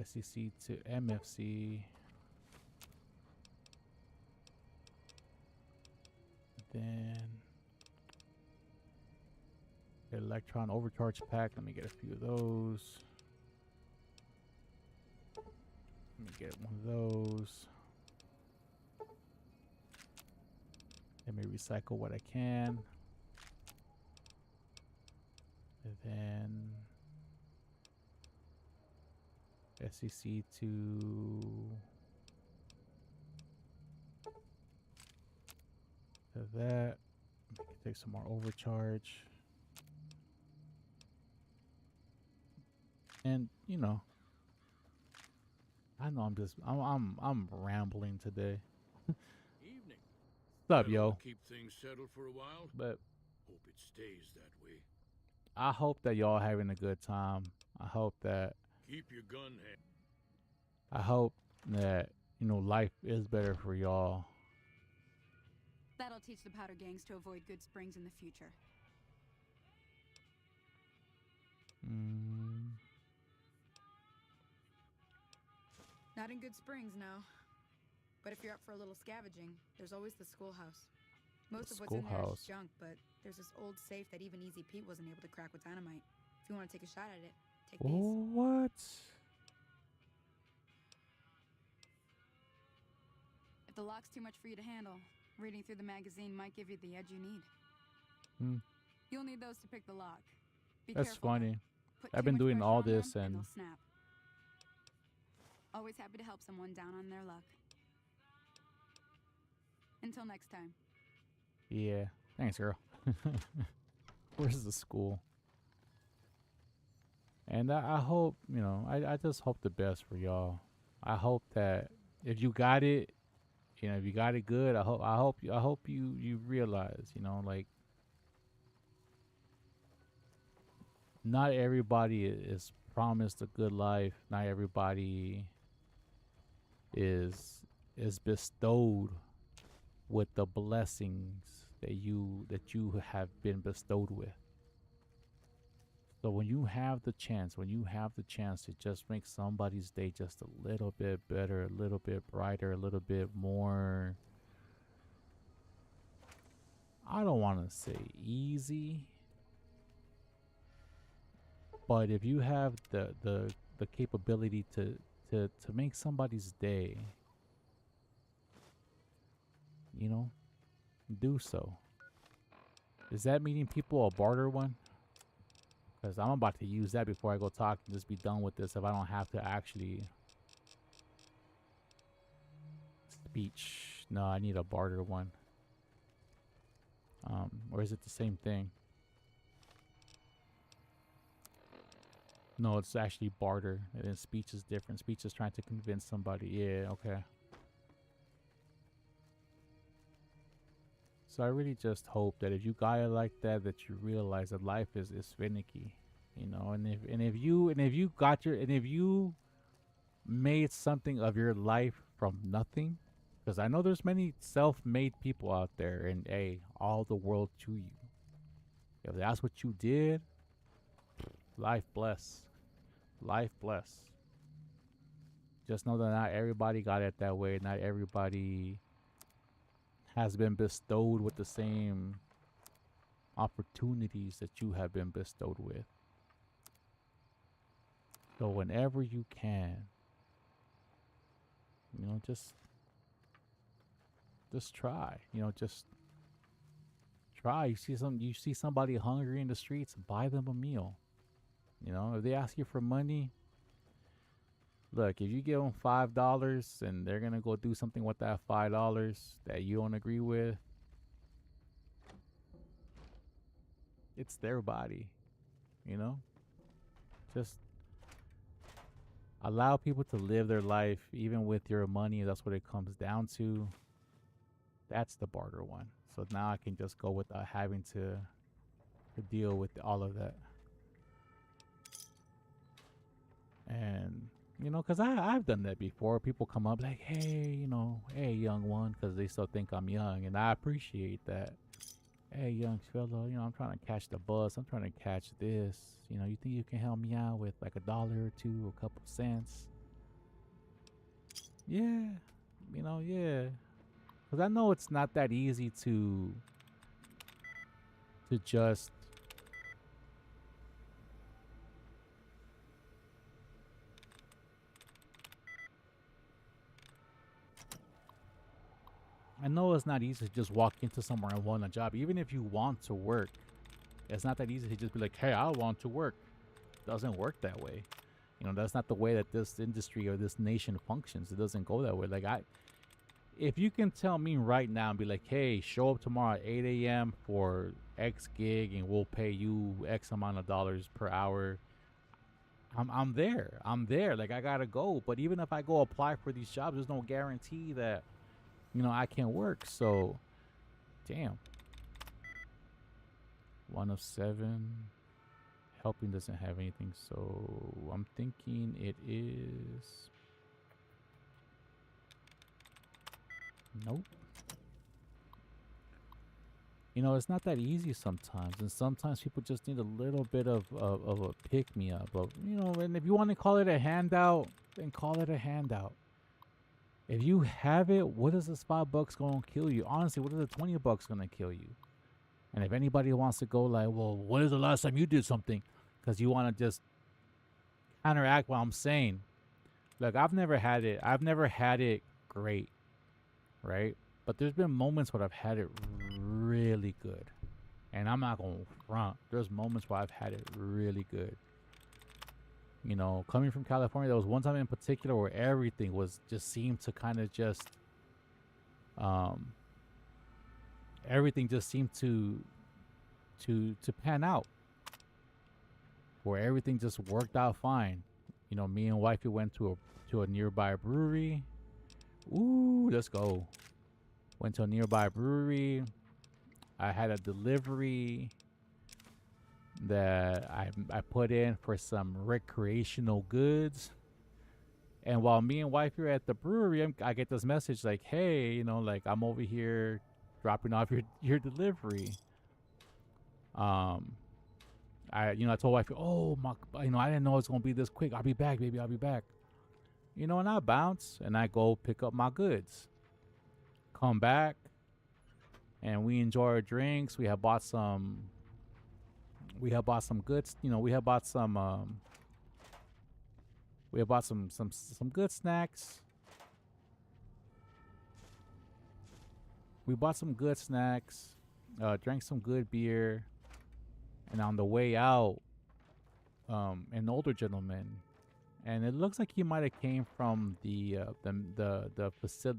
SCC to MFC. Then electron overcharge pack. Let me get a few of those. Let me get one of those. Let me recycle what I can. And then SCC to that. Take some more overcharge. And you know, I know I'm rambling today. Evening. What's up, Better yo? Keep things settled for a while. But Hope it stays that way. I hope that y'all having a good time. I hope that Keep your gun hand. I hope that, you know, life is better for y'all. That'll teach the Powder Gangs to avoid Good Springs in the future. Not in Good Springs, no. But if you're up for a little scavenging, there's always the schoolhouse. Most of what's in there is junk, but there's this old safe that even Easy Pete wasn't able to crack with dynamite. If you want to take a shot at it, take these. What? If the lock's too much for you to handle, reading through the magazine might give you the edge you need. You'll need those to pick the lock. Be That's careful, funny. though. Put I've too been much doing pressure all on them, this and they'll snap. Always happy to help someone down on their luck. Until next time. Yeah. Thanks, girl. Where's the school? And I hope, you know, I just hope the best for y'all. I hope that if you got it, you know, if you got it good, I hope you realize, you know, like not everybody is promised a good life. Not everybody is bestowed with the blessings that you have been bestowed with. So when you have the chance, to just make somebody's day just a little bit better, a little bit brighter, a little bit more, I don't want to say easy, but if you have the capability to make somebody's day, you know, do so. Is that meeting people a barter one? Because I'm about to use that before I go talk and just be done with this if I don't have to actually speech. No, I need a barter one. Or is it the same thing? No, it's actually barter. And then speech is different. Speech is trying to convince somebody. Yeah, okay. So I really just hope that if you got it like that, that you realize that life is finicky, you know. And if you made something of your life from nothing, because I know there's many self-made people out there, and hey, all the world to you. If that's what you did, life bless, life bless. Just know that not everybody got it that way. Not everybody has been bestowed with the same opportunities that you have been bestowed with. So whenever you can, you know, just try. You know, just try. You see somebody hungry in the streets, buy them a meal. You know, if they ask you for money, look, if you give them $5 and they're going to go do something with that $5 that you don't agree with, it's their body, you know? Just allow people to live their life, even with your money. That's what it comes down to. That's the barter one. So now I can just go without having to deal with all of that. And you know, because I've done that before. People come up like, hey, you know, hey, young one, because they still think I'm young. And I appreciate that. Hey, young fellow, you know, I'm trying to catch the bus. I'm trying to catch this. You know, you think you can help me out with like $1 or $2 or a couple cents? Yeah. You know, yeah. Because I know it's not that easy to just I know it's not easy to just walk into somewhere and want a job. Even if you want to work, it's not that easy to just be like, hey, I want to work. It doesn't work that way. You know, that's not the way that this industry or this nation functions. It doesn't go that way. Like, if you can tell me right now and be like, hey, show up tomorrow at 8 a.m. for X gig and we'll pay you X amount of dollars per hour, I'm there. I'm there. Like, I gotta go. But even if I go apply for these jobs, there's no guarantee that, you know, I can work. So, damn. 1 of 7. Helping doesn't have anything. So, I'm thinking it is... Nope. You know, it's not that easy sometimes. And sometimes people just need a little bit of a pick-me-up. You know, and if you want to call it a handout, then call it a handout. If you have it, what is this $5 going to kill you? Honestly, what is the $20 going to kill you? And if anybody wants to go like, well, when is the last time you did something? Because you want to just counteract what I'm saying. Look, I've never had it great, right? But there's been moments where I've had it really good. And I'm not going to front. There's moments where I've had it really good. You know, coming from California, there was one time in particular where everything was just seemed to kind of just everything just seemed to pan out, where everything just worked out fine. You know, me and wifey went to a nearby brewery. Ooh, let's go. Went to a nearby brewery. I had a delivery that I put in for some recreational goods. And while me and wifey are at the brewery, I get this message like, hey, you know, like, I'm over here dropping off your delivery. I told wifey, oh my, you know, I didn't know it's gonna be this quick. I'll be back, baby. I'll be back. You know, and I bounce and I go pick up my goods. Come back, and we enjoy our drinks. We have bought some goods. You know, we have bought some good snacks. We bought some good snacks. Drank some good beer. And on the way out, an older gentleman, and it looks like he might have came from the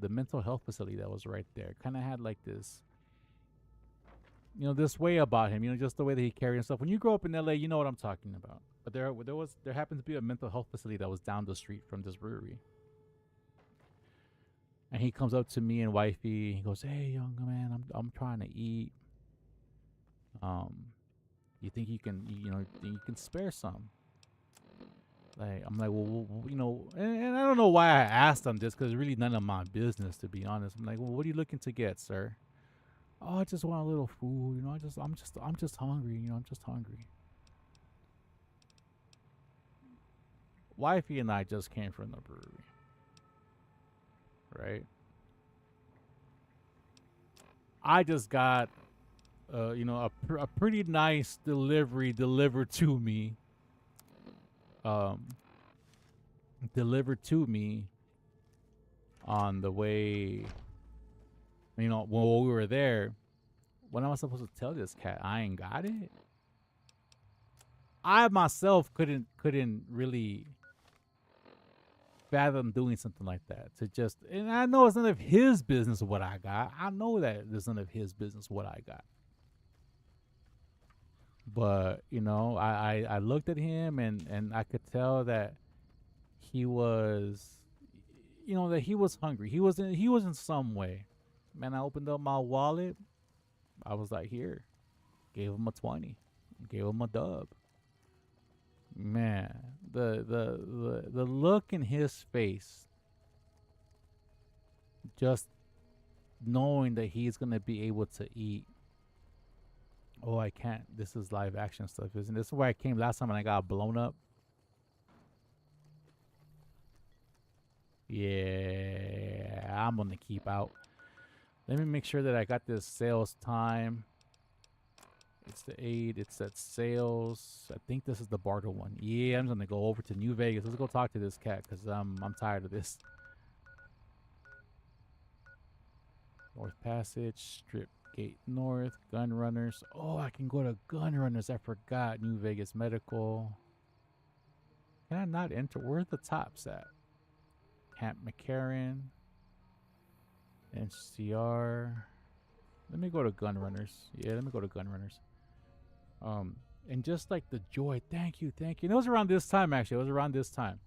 mental health facility that was right there. Kind of had like this, you know, this way about him. You know, just the way that he carried himself. When you grow up in LA, you know what I'm talking about. But there happened to be a mental health facility that was down the street from this brewery. And he comes up to me and wifey. He goes, "Hey, young man, I'm trying to eat. You think you can spare some?" Like, I'm like, well, you know, and I don't know why I asked him this, because it's really none of my business, to be honest. I'm like, well, what are you looking to get, sir? Oh, I just want a little food. You know, I'm just hungry. You know, I'm just hungry. Wifey and I just came from the brewery, right? I just got, you know, a pretty nice delivery delivered to me. Delivered to me on the way. You know, when we were there, what am I supposed to tell this cat? I ain't got it. I myself couldn't really fathom doing something like that. To just, and I know it's none of his business what I got. I know that there's none of his business what I got. But, you know, I looked at him and I could tell that he was, you know, that he was hungry. He was in some way. Man, I opened up my wallet. I was like, here. Gave him a 20. Gave him a dub. Man, the look in his face, just knowing that he's going to be able to eat. Oh, I can't. This is live action stuff, isn't it? This is where I came last time and I got blown up. Yeah, I'm going to keep out. Let me make sure that I got this sales time. It's the 8. It's at sales. I think this is the barter one. Yeah, I'm going to go over to New Vegas. Let's go talk to this cat because I'm tired of this. North Passage, Strip Gate North, Gun Runners. Oh, I can go to Gun Runners. I forgot. New Vegas Medical. Can I not enter? Where's the tops at? Camp McCarran. NCR. Let me go to Gun Runners. Yeah, let me go to Gun Runners. And just like the joy. Thank you. And it was around this time, actually. It was around this time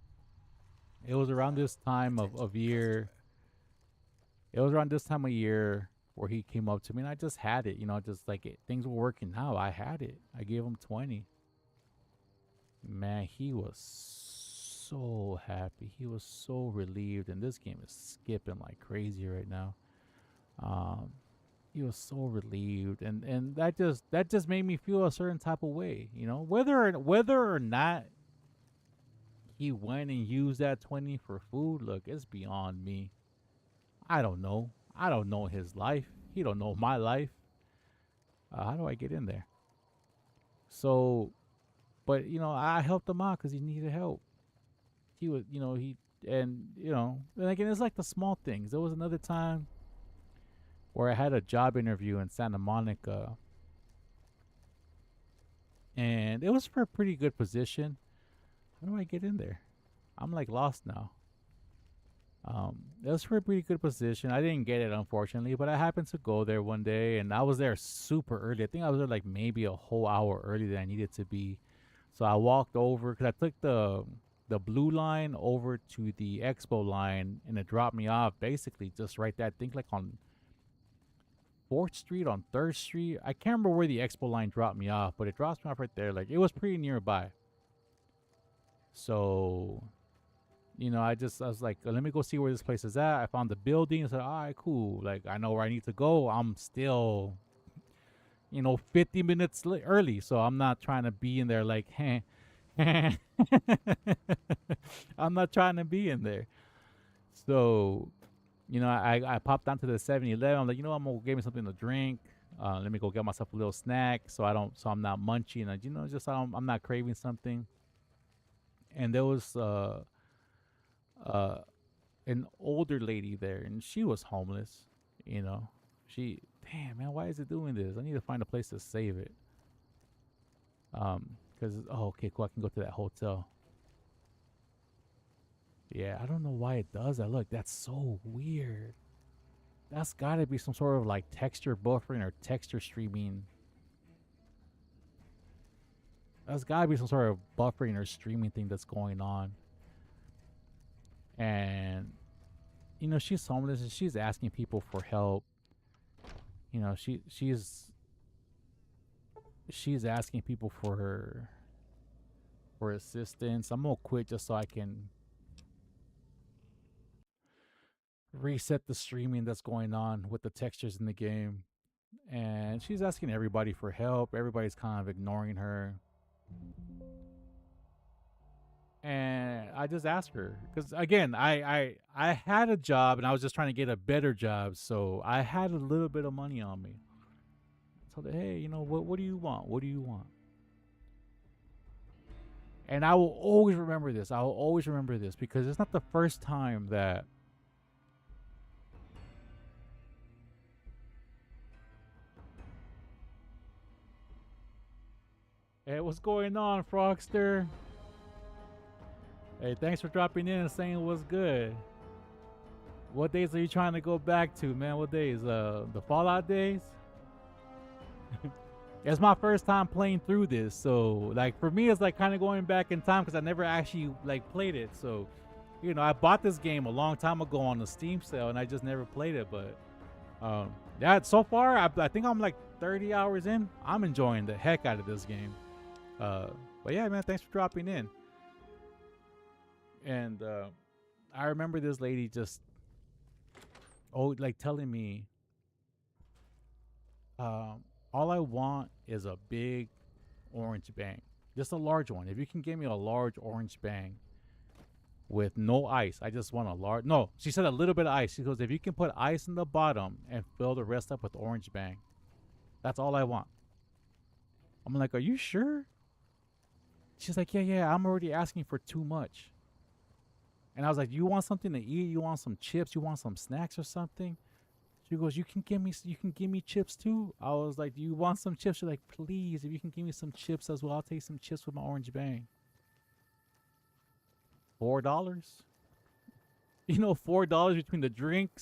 of year. It was around this time of year where he came up to me and I just had it, you know, just like things were working out. I had it. I gave him 20. Man, he was so happy. He was so relieved. And this game is skipping like crazy right now. He was so relieved. And that just made me feel a certain type of way, you know, whether or not he went and used that 20 for food. Look, it's beyond me. I don't know. I don't know his life. He don't know my life. How do I get in there? So, but, you know, I helped him out because he needed help. He was, you know, and again, it's like the small things. There was another time where I had a job interview in Santa Monica. And it was for a pretty good position. How do I get in there? I'm like lost now. It was for a pretty good position. I didn't get it unfortunately, but I happened to go there one day, and I was there super early. I think I was there like maybe a whole hour early than I needed to be. So I walked over because I took the blue line over to the expo line, and it dropped me off basically just right there. I think like on 4th Street, on 3rd Street. I can't remember where the expo line dropped me off, but it drops me off right there. Like it was pretty nearby. So, you know, I was like, let me go see where this place is at. I found the building. I said, all right, cool. Like I know where I need to go. I'm still, 50 minutes early, so I'm not trying to be in there like, hey. I'm not trying to be in there. So, I popped down to the 7-Eleven. I'm like, I'm gonna get me something to drink. Let me go get myself a little snack so I'm not munching. And, just so I'm not craving something. And there was an older lady there, and she was homeless. Damn man, why is it doing this? I need to find a place to save it. Okay, cool. I can go to that hotel. Yeah, I don't know why it does that. Look, that's so weird. That's gotta be some sort of like texture buffering or texture streaming. That's gotta be some sort of buffering or streaming thing that's going on. And, she's homeless and she's asking people for help. She's asking people for assistance. I'm gonna quit just so I can reset the streaming that's going on with the textures in the game. And she's asking everybody for help. Everybody's kind of ignoring her. And I just asked her because again, I had a job and I was just trying to get a better job, so I had a little bit of money on me. I told her, hey, what do you want? What do you want? And I will always remember this. I will always remember this because it's not the first time that hey, what's going on, Frogster? Hey, thanks for dropping in and saying it was good. What days are you trying to go back to, man? What days? The Fallout days? It's my first time playing through this, so like for me it's like kind of going back in time because I never actually like played it. So, I bought this game a long time ago on the Steam sale and I just never played it. But yeah, so far I think I'm like 30 hours in. I'm enjoying the heck out of this game. But yeah, man, thanks for dropping in. And I remember this lady just telling me, all I want is a big orange bang, just a large one. If you can give me a large orange bang with no ice, I just want a large. No, she said a little bit of ice. She goes, if you can put ice in the bottom and fill the rest up with orange bang, that's all I want. I'm like, are you sure? She's like, yeah, I'm already asking for too much. And I was like, you want something to eat? You want some chips? You want some snacks or something? She goes, you can give me chips too. I was like, do you want some chips? She's like, please, if you can give me some chips as well, I'll take some chips with my orange bang. $4? $4 between the drink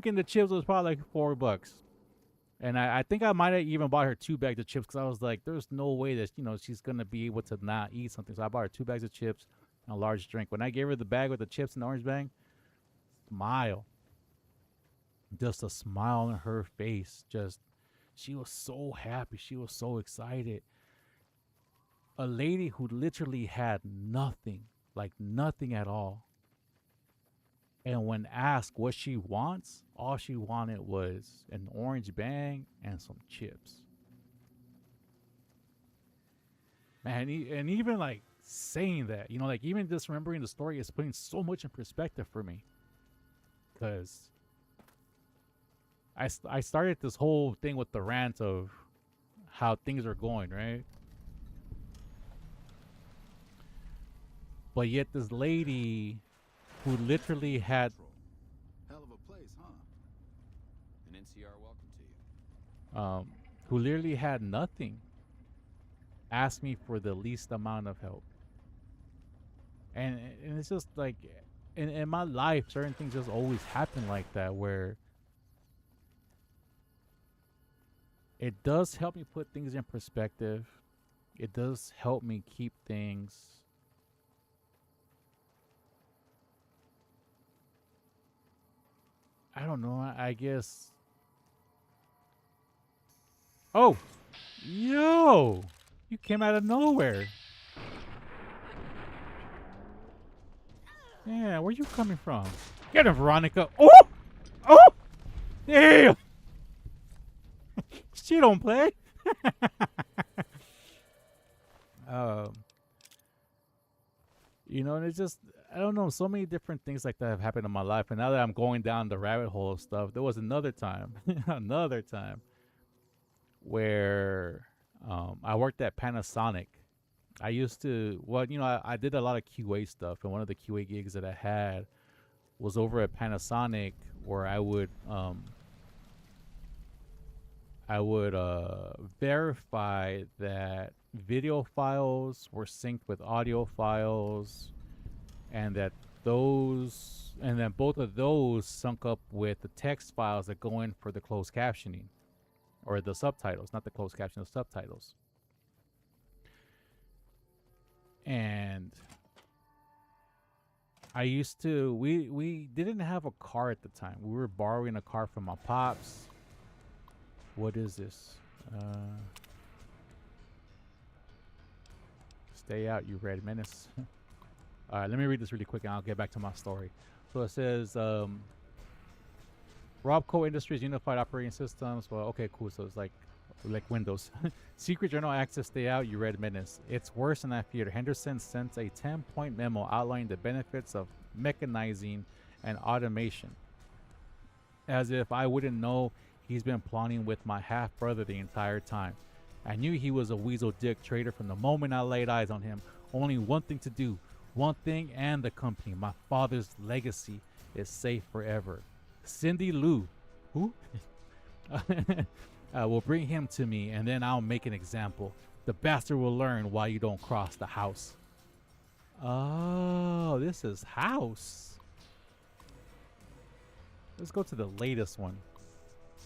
and the chips was probably like $4. And I think I might have even bought her 2 bags of chips because I was like, there's no way that, she's going to be able to not eat something. So I bought her 2 bags of chips and a large drink. When I gave her the bag with the chips and the orange bang, smile. Just a smile on her face. She was so happy. She was so excited. A lady who literally had nothing, like nothing at all. And when asked what she wants, all she wanted was an orange bang and some chips. Man, and even like saying that, like even just remembering the story is putting so much in perspective for me. Because I started this whole thing with the rant of how things are going, right? But yet this lady who literally had Hell of a place, huh? An NCR welcome to you. who literally had nothing asked me for the least amount of help. And it's just like in my life, certain things just always happen like that, where it does help me put things in perspective. It does help me keep things I don't know, I guess. Oh, yo, you came out of nowhere. Yeah, where you coming from? Get him, Veronica. Oh, oh, damn. She don't play. um, you know, and it's just, I don't know, so many different things like that have happened in my life. And now that I'm going down the rabbit hole of stuff, there was another time, another time where I worked at Panasonic. I used to, well, you know, I did a lot of QA stuff, and one of the QA gigs that I had was over at Panasonic, where I would verify that video files were synced with audio files, and that those, and then both of those sync up with the text files that go in for the closed captioning, or the subtitles, not the closed caption, the subtitles. And I used to, we didn't have a car at the time. We were borrowing a car from my pops. What is this? Stay out, you red menace. All right, let me read this really quick and I'll get back to my story. So it says, Robco Industries Unified Operating Systems. Well, okay, cool. So it's like Windows. Secret Journal Access, stay out, you red menace. It's worse than I feared. Henderson sent a 10-point memo outlining the benefits of mechanizing and automation. As if I wouldn't know he's been plotting with my half-brother the entire time. I knew he was a weasel dick trader from the moment I laid eyes on him. Only one thing to do. One thing and the company. My father's legacy is safe forever. Cindy Lou. Who? Will bring him to me, and then I'll make an example. The bastard will learn why you don't cross the house. Oh, this is House. Let's go to the latest one.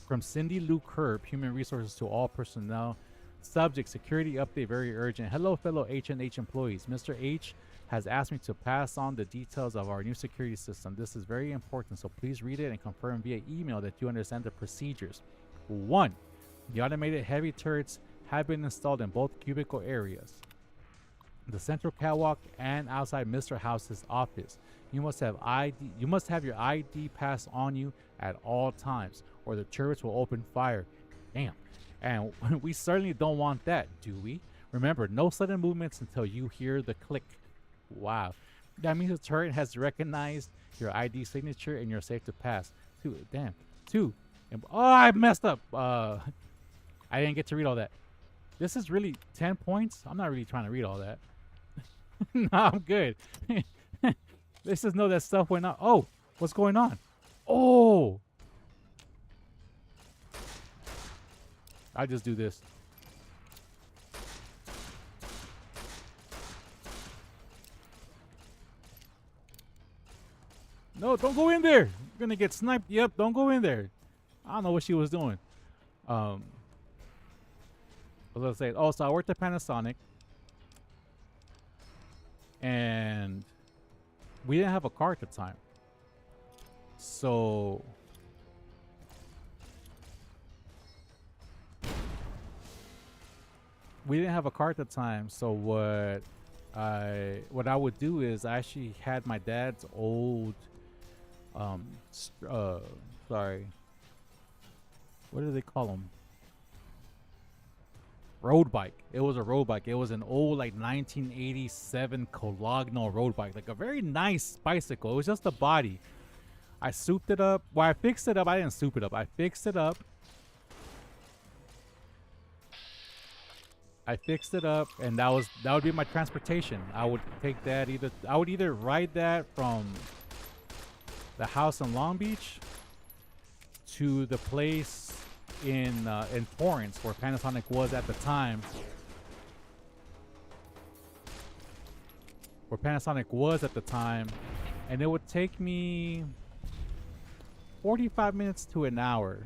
From Cindy Lou Kerb, Human Resources to all personnel. Subject, security update, very urgent. Hello, fellow H&H employees. Mr. H has asked me to pass on the details of our new security system. This is very important, so please read it and confirm via email that you understand the procedures. 1. The automated heavy turrets have been installed in both cubicle areas, the central catwalk, and outside Mr. House's office. You must have your ID pass on you at all times, or the turrets will open fire. Damn. And we certainly don't want that, do we? Remember, no sudden movements until you hear the click. Wow. That means the turret has recognized your ID signature and you're safe to pass. 2. Damn. 2. Oh, I messed up. I didn't get to read all that. This is really 10 points. I'm not really trying to read all that. No, I'm good. Let's just know that stuff went on. Oh, what's going on? Oh. I just do this. No, don't go in there. You're gonna get sniped. Yep, don't go in there. I don't know what she was doing. What was I saying? Oh, so I worked at Panasonic, and we didn't have a car at the time. So what I would do is I actually had my dad's old sorry, what do they call them? Road bike. It was a road bike. It was an old like 1987 Cologno road bike, like a very nice bicycle. It was just a body. I souped it up. Well, I fixed it up. I didn't soup it up. I fixed it up. And that would be my transportation. I would take that I would either ride that from the house in Long Beach to the place in Torrance where Panasonic was at the time. And it would take me 45 minutes to an hour.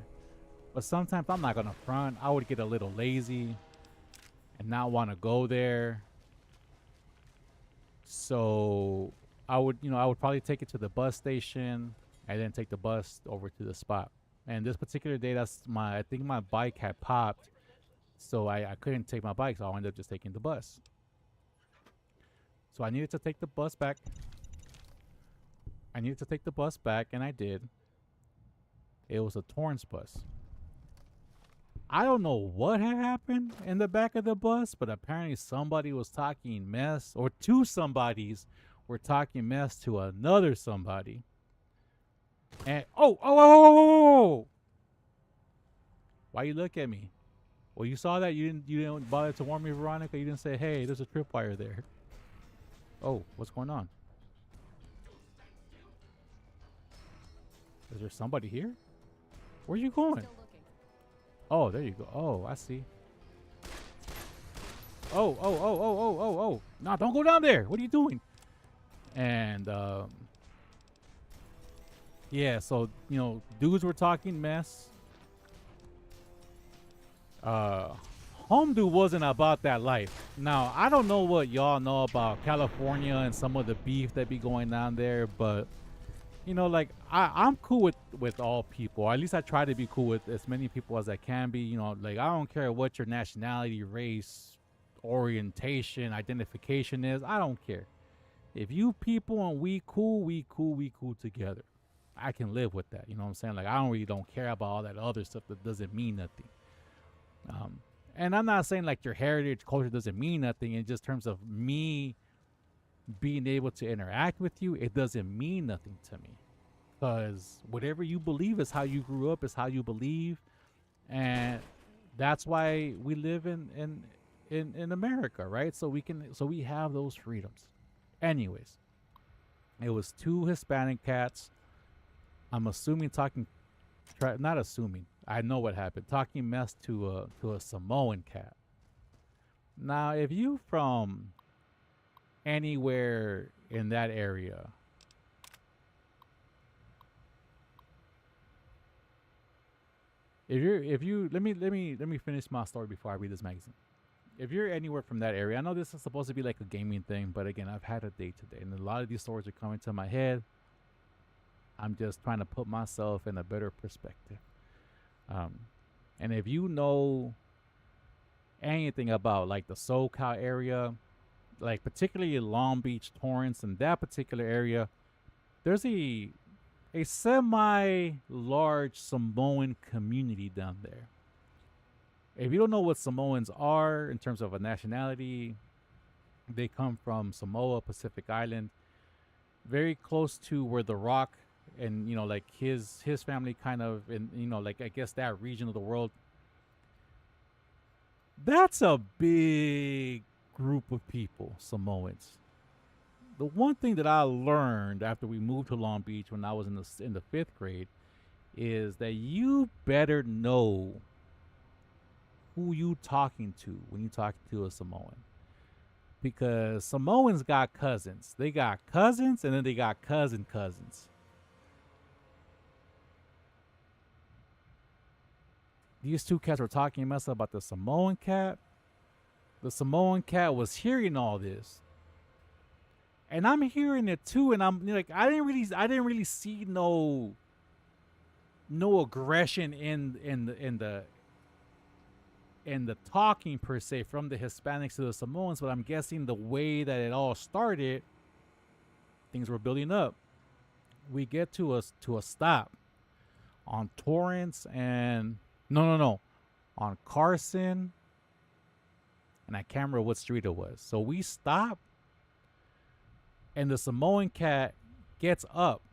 But sometimes I'm not gonna front. I would get a little lazy and not want to go there. So I would probably take it to the bus station and then take the bus over to the spot. And this particular day, I think my bike had popped, so I couldn't take my bike, so I ended up just taking the bus. So I needed to take the bus back. And I did. It was a Torrance bus. I don't know what had happened in the back of the bus, but apparently somebody was talking mess, or two somebodies were talking mess to another somebody. And oh! Why you look at me? Well, you saw that. You didn't bother to warn me, Veronica. You didn't say, hey, there's a tripwire there. Oh, what's going on? Is there somebody here? Where are you going? Oh, there you go. Oh, I see. Oh. Nah, don't go down there. What are you doing? And, yeah, so, dudes were talking mess. Home dude wasn't about that life. Now, I don't know what y'all know about California and some of the beef that be going on there, but like I'm cool with all people. Or at least I try to be cool with as many people as I can be. Like I don't care what your nationality, race, orientation, identification is. I don't care. If you people and we cool together. I can live with that. You know what I'm saying? Like I don't care about all that other stuff that doesn't mean nothing. And I'm not saying like your heritage, culture doesn't mean nothing. In just terms of me being able to interact with you, it doesn't mean nothing to me. Because whatever you believe is how you grew up, is how you believe. And that's why we live in America, right? So we have those freedoms. Anyways, it was two Hispanic cats. I'm assuming not assuming. I know what happened. Talking mess to a Samoan cat. Now, if you from anywhere in that area, if you let me finish my story before I read this magazine. If you're anywhere from that area, I know this is supposed to be like a gaming thing, but again, I've had a day today, and a lot of these stories are coming to my head. I'm just trying to put myself in a better perspective. And if you know anything about like the SoCal area, like particularly Long Beach, Torrance, and that particular area, there's a semi-large Samoan community down there. If you don't know what Samoans are in terms of a nationality, they come from Samoa, Pacific Island, very close to where The Rock and like his family kind of in like I guess that region of the world. That's a big group of people, Samoans. The one thing that I learned after we moved to Long Beach when I was in the 5th grade is that you better know who you talking to when you talk to a Samoan. Because Samoans got cousins. They got cousins and then they got cousins. These two cats were talking mess about the Samoan cat. The Samoan cat was hearing all this. And I'm hearing it too, and I'm like, I didn't really see no aggression in the talking per se from the Hispanics to the Samoans, but I'm guessing the way that it all started, things were building up. We get to a stop on Torrance and on Carson, and I can't remember what street it was. So we stop, and the Samoan cat gets up.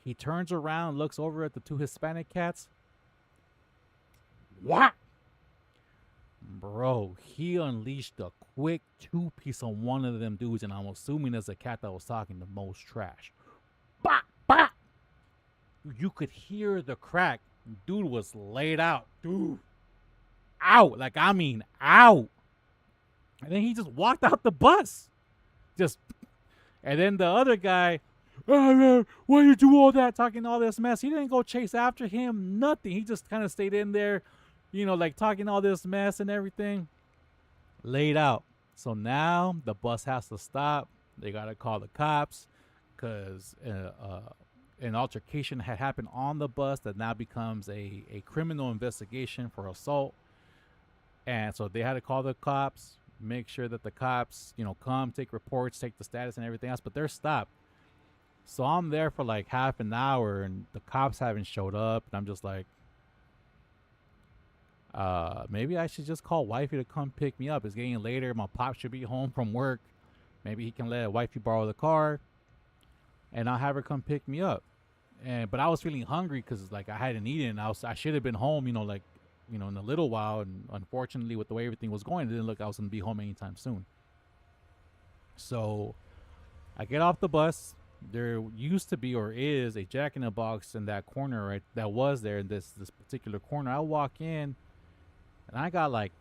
He turns around, looks over at the two Hispanic cats. What? Bro, he unleashed a quick 2-piece on one of them dudes, and I'm assuming it's the cat that was talking the most trash. Bah! Bah! You could hear the crack. Dude was laid out. Dude. Out. Like, I mean, out. And then he just walked out the bus. Just, And then the other guy, "Oh, why you do all that, talking all this mess?" He didn't go chase after him, nothing. He just kind of stayed in there, like talking all this mess and everything, laid out. So now the bus has to stop. They got to call the cops because an altercation had happened on the bus that now becomes a criminal investigation for assault. And so they had to call the cops, make sure that the cops, come, take reports, take the status and everything else, but they're stopped. So I'm there for like half an hour and the cops haven't showed up. And I'm just like, maybe I should just call wifey to come pick me up. It's getting later. My pop should be home from work. Maybe he can let wifey borrow the car and I'll have her come pick me up. But I was feeling hungry because like I hadn't eaten. I should have been home, in a little while. And unfortunately, with the way everything was going, it didn't look like I was going to be home anytime soon. So I get off the bus. There used to be or is a Jack in the Box in that corner, right? That was there in this particular corner. I walk in and I got like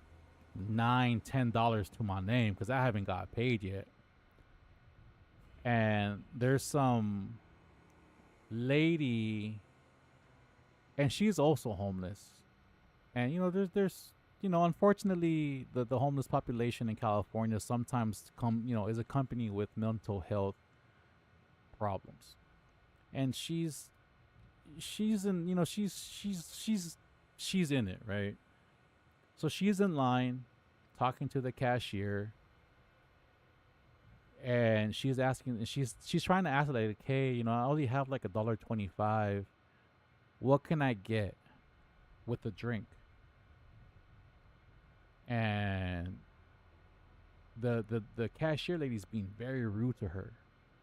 $9-10 to my name because I haven't got paid yet. And there's some lady, and she's also homeless. And there's unfortunately the homeless population in California sometimes is accompanied with mental health problems. And she's in she's in it, right? So she's in line talking to the cashier, and she's asking, she's trying to ask like, hey, I only have like $1.25. What can I get with the drink? And the cashier lady's being very rude to her.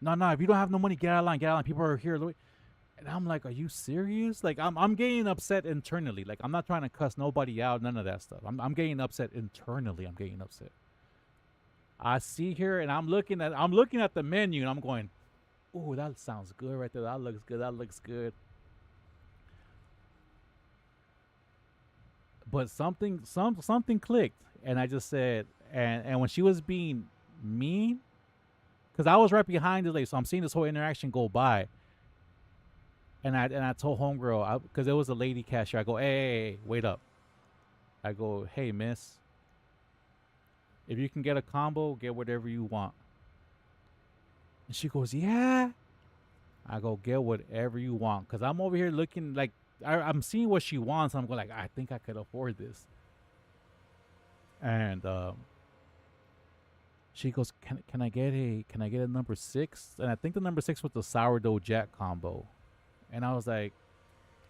No, if you don't have no money, get out of line. People are here. And I'm like, are you serious? Like, I'm getting upset internally. Like, I'm not trying to cuss nobody out, none of that stuff. I'm getting upset internally. I'm getting upset. I see her and I'm looking at the menu and I'm going, oh, that sounds good right there. That looks good. But something clicked, and I just said, and when she was being mean, because I was right behind the lady, so I'm seeing this whole interaction go by. And I told homegirl, because it was a lady cashier, I go, hey, wait up. I go, hey, miss, if you can get a combo, get whatever you want. And she goes, yeah. I go, get whatever you want, because I'm over here looking like, I'm seeing what she wants. I'm going like, I think I could afford this. And she goes, can I get a number 6? And I think the number 6 was the sourdough jack combo. And I was like,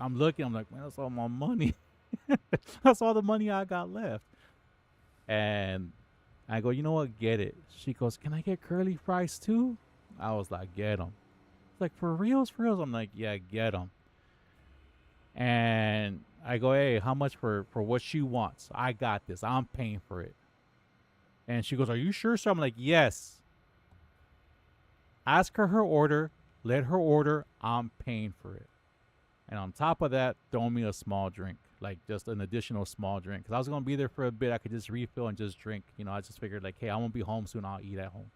I'm like, man, that's all my money. That's all the money I got left. And I go, you know what? Get it. She goes, can I get curly fries too? I was like, get them. It's like, for reals? I'm like, yeah, get them. And I go, hey, how much for what she wants? I got this. I'm paying for it. And she goes, are you sure, sir? I'm like, yes. Ask her order. Let her order. I'm paying for it. And on top of that, throw me a small drink, like just an additional small drink. Because I was going to be there for a bit. I could just refill and just drink. I just figured like, hey, I won't be home soon. I'll eat at home.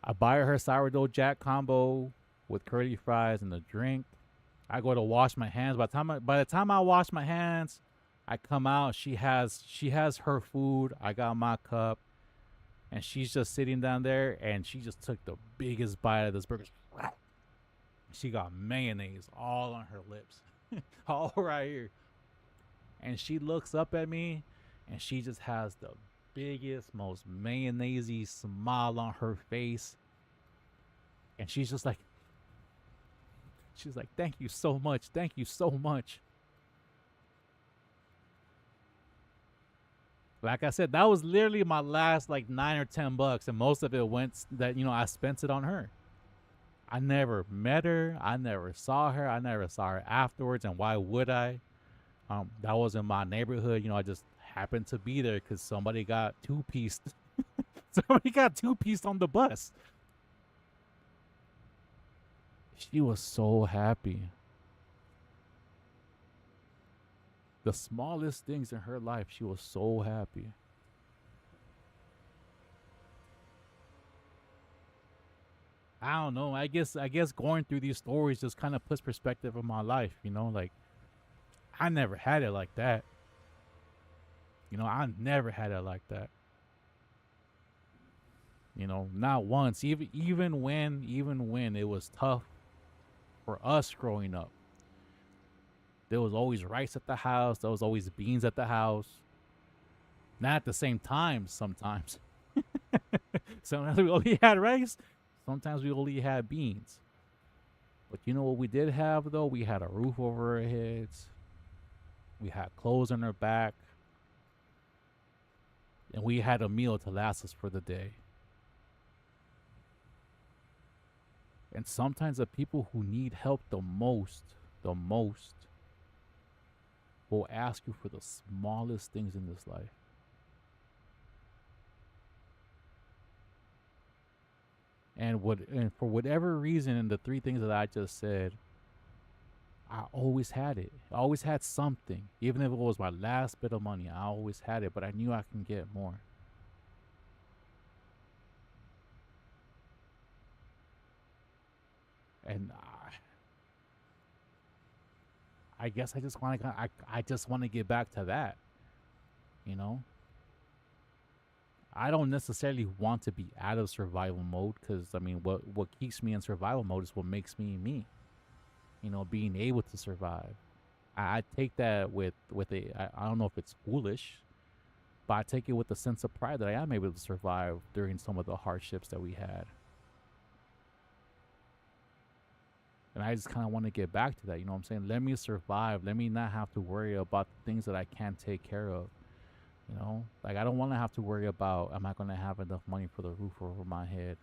I buy her sourdough jack combo with curly fries and the drink. I go to wash my hands. By the time I wash my hands, I come out. She has her food. I got my cup. And she's just sitting down there, and she just took the biggest bite of this burger. She got mayonnaise all on her lips. All right here. And she looks up at me, and she just has the biggest, most mayonnaise-y smile on her face. And she's like, thank you so much. Thank you so much. Like I said, that was literally my last like $9 or $10, and most of it went that I spent it on her. I never met her. I never saw her. I never saw her afterwards. And why would I? That was in my neighborhood. I just happened to be there because somebody got two-pieced. Somebody got two-pieced on the bus. She was so happy. The smallest things in her life, she was so happy. I don't know. I guess going through these stories just kind of puts perspective on my life. Like I never had it like that. I never had it like that. Not once. Even when it was tough for us growing up, there was always rice at the house. There was always beans at the house. Not at the same time. Sometimes. Sometimes we only had rice. Sometimes we only had beans. But you know what we did have though? We had a roof over our heads. We had clothes on our back. And we had a meal to last us for the day. And sometimes the people who need help the most, will ask you for the smallest things in this life. And for whatever reason, in the three things that I just said, I always had it. I always had something. Even if it was my last bit of money, I always had it, but I knew I can get more. And I guess I just want to get back to that. You know, I don't necessarily want to be out of survival mode, because I mean, what keeps me in survival mode is what makes me me. Being able to survive. I take that with I don't know if it's foolish, but I take it with a sense of pride that I am able to survive during some of the hardships that we had. And I just kind of want to get back to that. You know what I'm saying? Let me survive. Let me not have to worry about the things that I can't take care of. Like I don't want to have to worry about, am I going to have enough money for the roof over my head?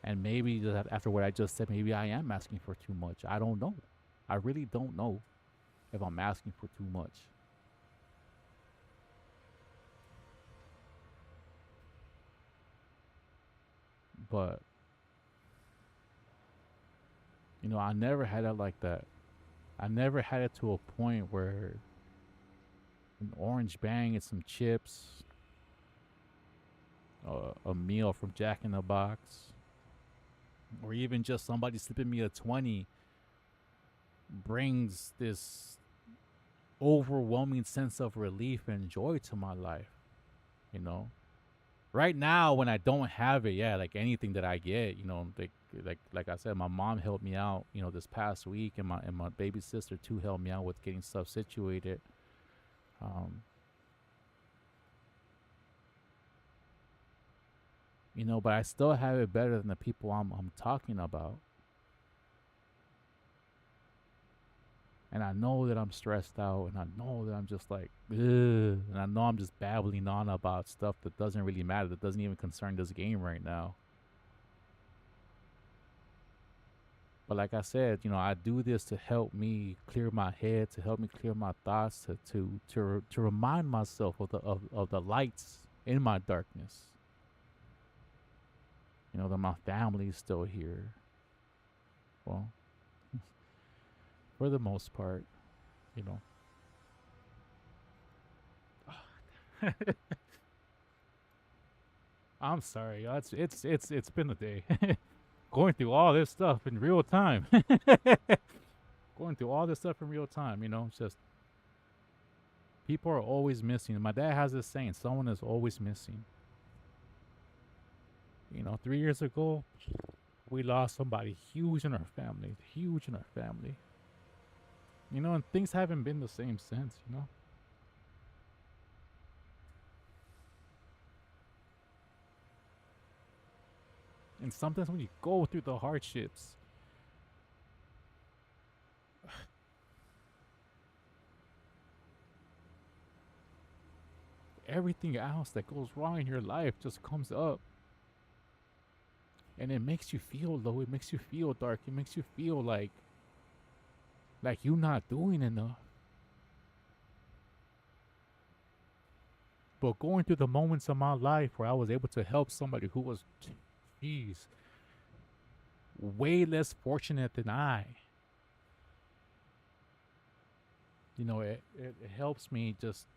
And maybe after what I just said, maybe I am asking for too much. I don't know. I really don't know if I'm asking for too much. But, I never had it like that. I never had it to a point where an orange bang and some chips, a meal from Jack in the Box, or even just somebody slipping me a 20 brings this overwhelming sense of relief and joy to my life. Right now when I don't have it, yeah, like anything that I get, like I said, my mom helped me out, this past week, and my baby sister too helped me out with getting stuff situated. But I still have it better than the people I'm talking about. And I know that I'm stressed out, and I know that I'm just like, ugh, and I know I'm just babbling on about stuff that doesn't really matter, that doesn't even concern this game right now. But like I said, I do this to help me clear my head, to help me clear my thoughts, to remind myself of the lights in my darkness. That my family is still here. Well, for the most part, I'm sorry, y'all. It's been a day. Going through all this stuff in real time. Going through all this stuff in real time, it's just people are always missing. My dad has this saying, someone is always missing. 3 years ago, we lost somebody huge in our family. And things haven't been the same since, And sometimes when you go through the hardships, everything else that goes wrong in your life just comes up. And it makes you feel low. It makes you feel dark. It makes you feel like you're not doing enough. But going through the moments of my life where I was able to help somebody who was, way less fortunate than I, it helps me just,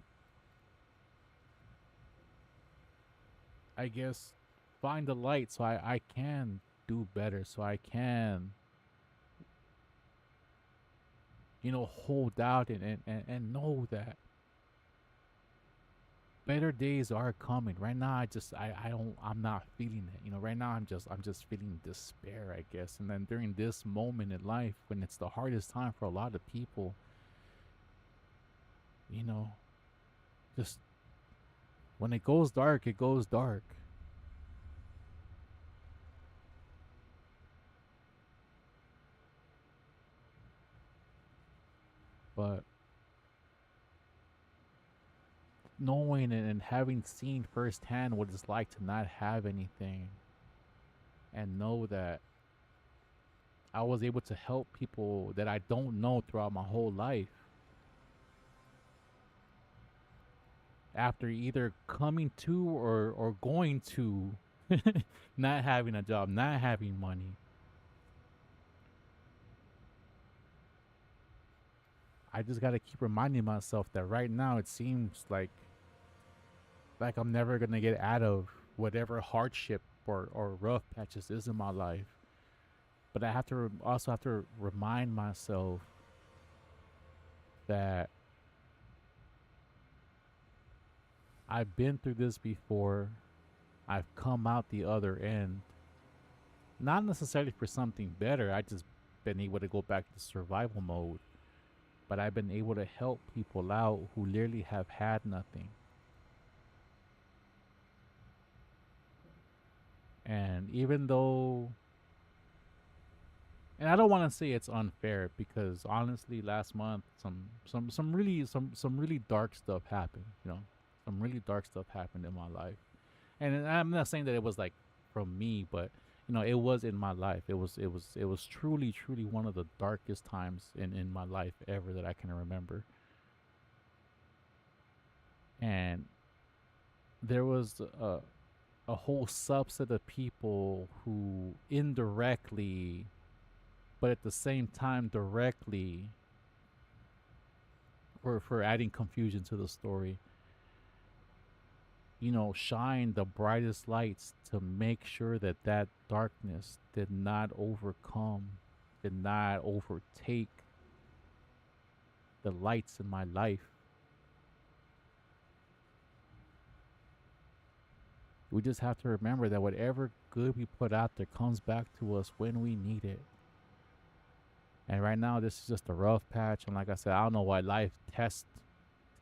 I guess, find the light so I can do better, so I can, hold out and know that better days are coming. Right now, I'm not feeling it. Right now I'm just feeling despair, I guess. And then during this moment in life, when it's the hardest time for a lot of people, just when it goes dark, it goes dark. But knowing and having seen firsthand what it's like to not have anything, and know that I was able to help people that I don't know throughout my whole life, after either coming to or going to not having a job, not having money. I just got to keep reminding myself that right now it seems like I'm never going to get out of whatever hardship or rough patches is in my life. But I have to also have to remind myself that I've been through this before. I've come out the other end. Not necessarily for something better. I just been able to go back to survival mode. But I've been able to help people out who literally have had nothing. And even though, and I don't want to say it's unfair, because honestly, last month some really dark stuff happened. Some really dark stuff happened in my life, and I'm not saying that it was like from me, but it was in my life. It was truly one of the darkest times in my life ever that I can remember. And there was a whole subset of people who indirectly, but at the same time directly, for adding confusion to the story, shine the brightest lights to make sure that that darkness did not overtake the lights in my life. We just have to remember that whatever good we put out there comes back to us when we need it. And right now, this is just a rough patch. And like I said, I don't know why life tests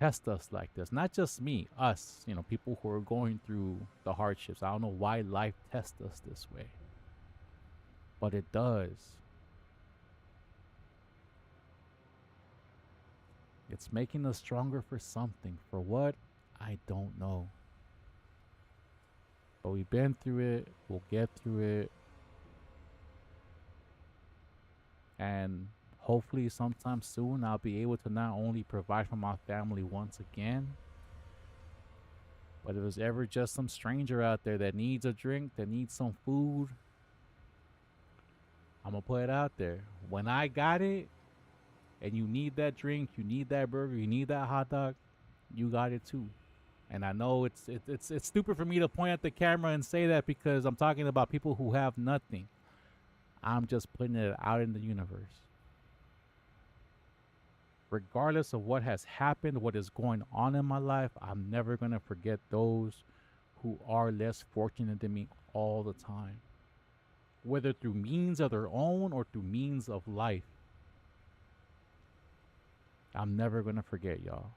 us like this. Not just me, us, people who are going through the hardships. I don't know why life tests us this way, but it does. It's making us stronger for something. For what? I don't know. But we've been through it. We'll get through it. And hopefully sometime soon I'll be able to not only provide for my family once again, but if there's ever just some stranger out there that needs a drink, that needs some food, I'm going to put it out there. When I got it, and you need that drink, you need that burger, you need that hot dog, you got it too. And I know it's stupid for me to point at the camera and say that, because I'm talking about people who have nothing. I'm just putting it out in the universe. Regardless of what has happened, what is going on in my life, I'm never going to forget those who are less fortunate than me all the time. Whether through means of their own or through means of life. I'm never going to forget y'all.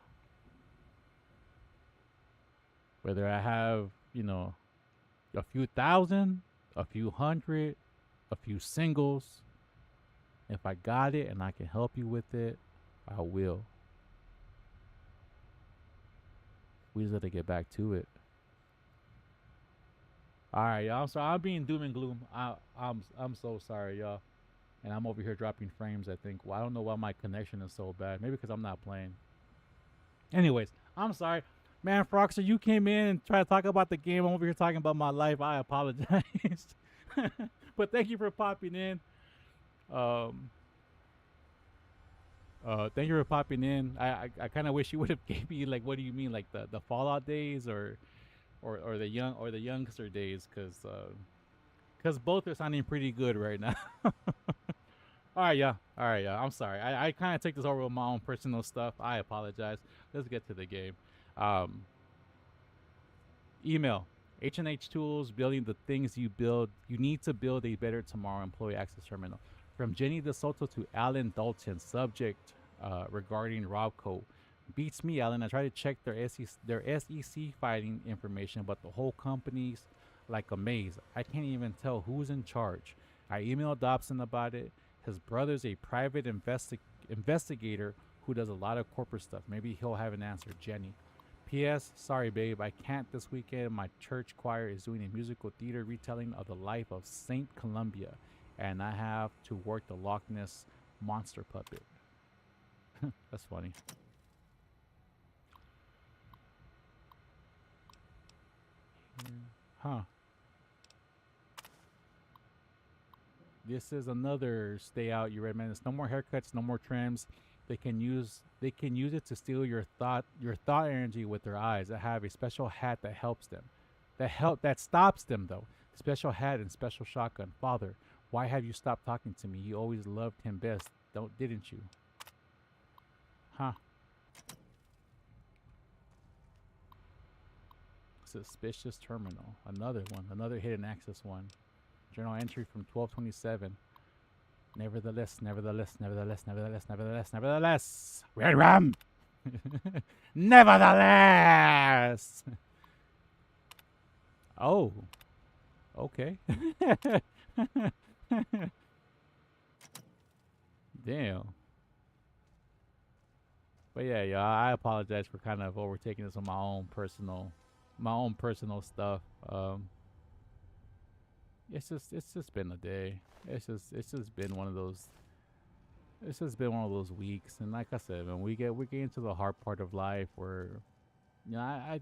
Whether I have, a few thousand, a few hundred, a few singles, if I got it and I can help you with it, I will. We just got to get back to it. All right, y'all. So I'm being doom and gloom. I'm so sorry, y'all. And I'm over here dropping frames, I think. Well, I don't know why my connection is so bad. Maybe because I'm not playing. Anyways, I'm sorry. Man, Froxer, you came in and tried to talk about the game. I'm over here talking about my life. I apologize. But thank you for popping in. Thank you for popping in. I kind of wish you would have gave me, like, what do you mean? Like the Fallout days, or or the youngster days, because both are sounding pretty good right now. All right, yeah. All right, yeah. I'm sorry. I kind of take this over with my own personal stuff. I apologize. Let's get to the game. Um, email. H&H Tools, building the things you build. You need to build a better tomorrow employee access terminal. From Jenny DeSoto to Alan Dalton. Subject regarding Robco. Beats me, Alan. I tried to check their SEC filing information, but the whole company's like a maze. I can't even tell who's in charge. I emailed Dobson about it. His brother's a private investigator who does a lot of corporate stuff. Maybe he'll have an answer. Jenny. P.S. Sorry, babe. I can't this weekend. My church choir is doing a musical theater retelling of the life of Saint Columbia, and I have to work the Loch Ness monster puppet. That's funny. Huh. This is another stay out. You read, man. There's no more haircuts, no more trims. They can use it to steal your thought energy with their eyes. I have a special hat that helps them. That stops them though. Special hat and special shotgun. Father, why have you stopped talking to me? You always loved him best, didn't you? Huh. Suspicious terminal. Another one. Another hidden access one. Journal entry from 12/27. Nevertheless. Red Rum! Nevertheless! Oh. Okay. Damn. But yeah, y'all, I apologize for kind of overtaking this on my own personal stuff. It's just been a day. It's just been one of those. It's just been one of those weeks, and like I said, when we get into the hard part of life, where, you know,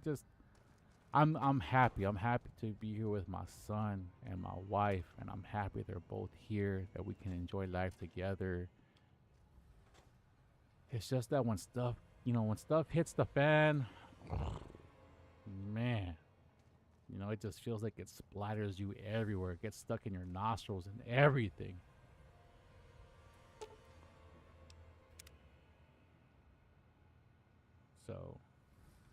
I'm happy. I'm happy to be here with my son and my wife, and I'm happy they're both here, that we can enjoy life together. It's just that when stuff hits the fan, man. You know, it just feels like it splatters you everywhere. It gets stuck in your nostrils and everything. So,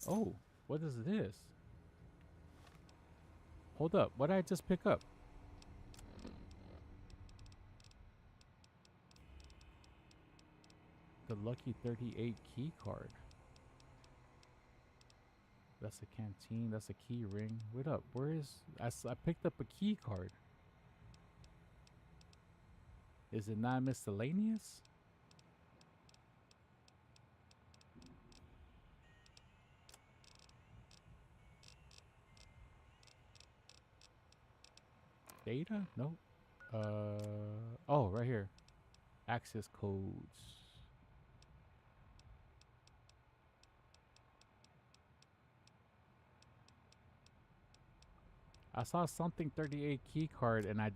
oh, what is this? Hold up, what did I just pick up? The Lucky 38 key card. That's a canteen. That's a key ring. Wait up. Where is... I picked up a key card. Is it not miscellaneous? Data? Nope. Oh, right here. Access codes. I saw something 38 key card and I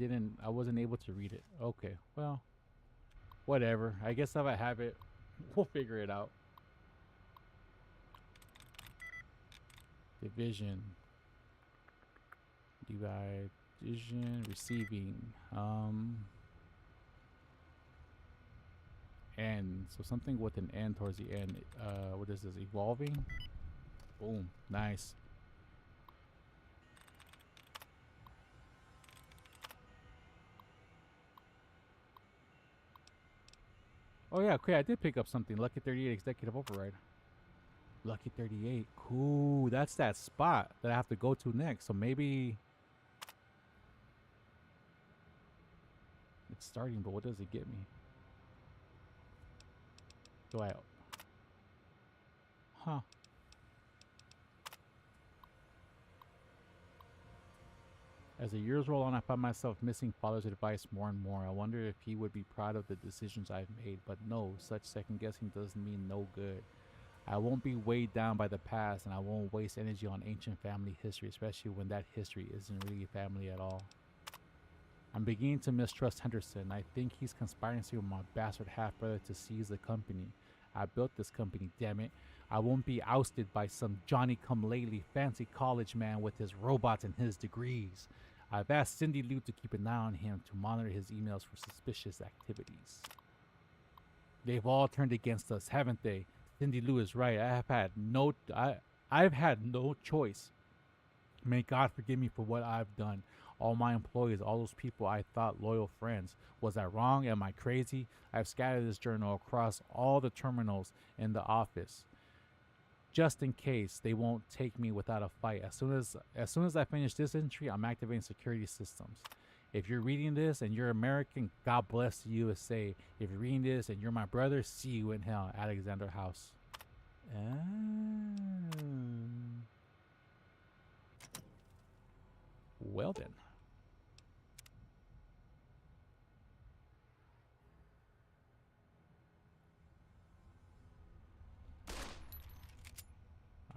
wasn't able to read it. Okay, well, whatever. I guess if I have it, we'll figure it out. Division. Division, receiving. End. So something with an N towards the end. What is this? Evolving? Boom. Nice. Oh yeah, okay, I did pick up something. Lucky 38 Executive Override. Lucky 38. Cool. That's that spot that I have to go to next. So maybe it's starting, but what does it get me? Do I... Huh. As the years roll on, I find myself missing Father's advice more and more. I wonder if he would be proud of the decisions I've made, but no, such second guessing doesn't mean no good. I won't be weighed down by the past, and I won't waste energy on ancient family history, especially when that history isn't really family at all. I'm beginning to mistrust Henderson. I think he's conspiring with my bastard half-brother to seize the company. I built this company, damn it. I won't be ousted by some Johnny-come-lately fancy college man with his robots and his degrees. I've asked Cindy Lou to keep an eye on him to monitor his emails for suspicious activities. They've all turned against us, haven't they? Cindy Lou is right. I've had no choice. May God forgive me for what I've done. All my employees, all those people I thought loyal friends. Was I wrong? Am I crazy? I've scattered this journal across all the terminals in the office, just in case they won't take me without a fight. As soon as I finish this entry, I'm activating security systems. If you're reading this and you're American, God bless the USA. If you're reading this and you're my brother, see you in hell. Alexander House. Well then.